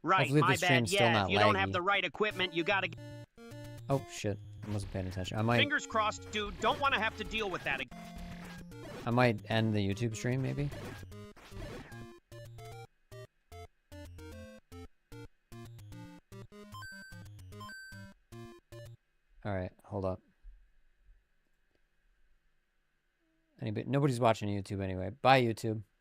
Right, Hopefully my the stream's bad. still Yeah, not if you don't have laggy. the right equipment, you gotta... Oh, shit. I wasn't paying attention. I might Fingers crossed, dude. Don't want to have to deal with that again. end the YouTube stream, maybe? All right, hold up. Nobody's watching YouTube anyway. Bye, YouTube.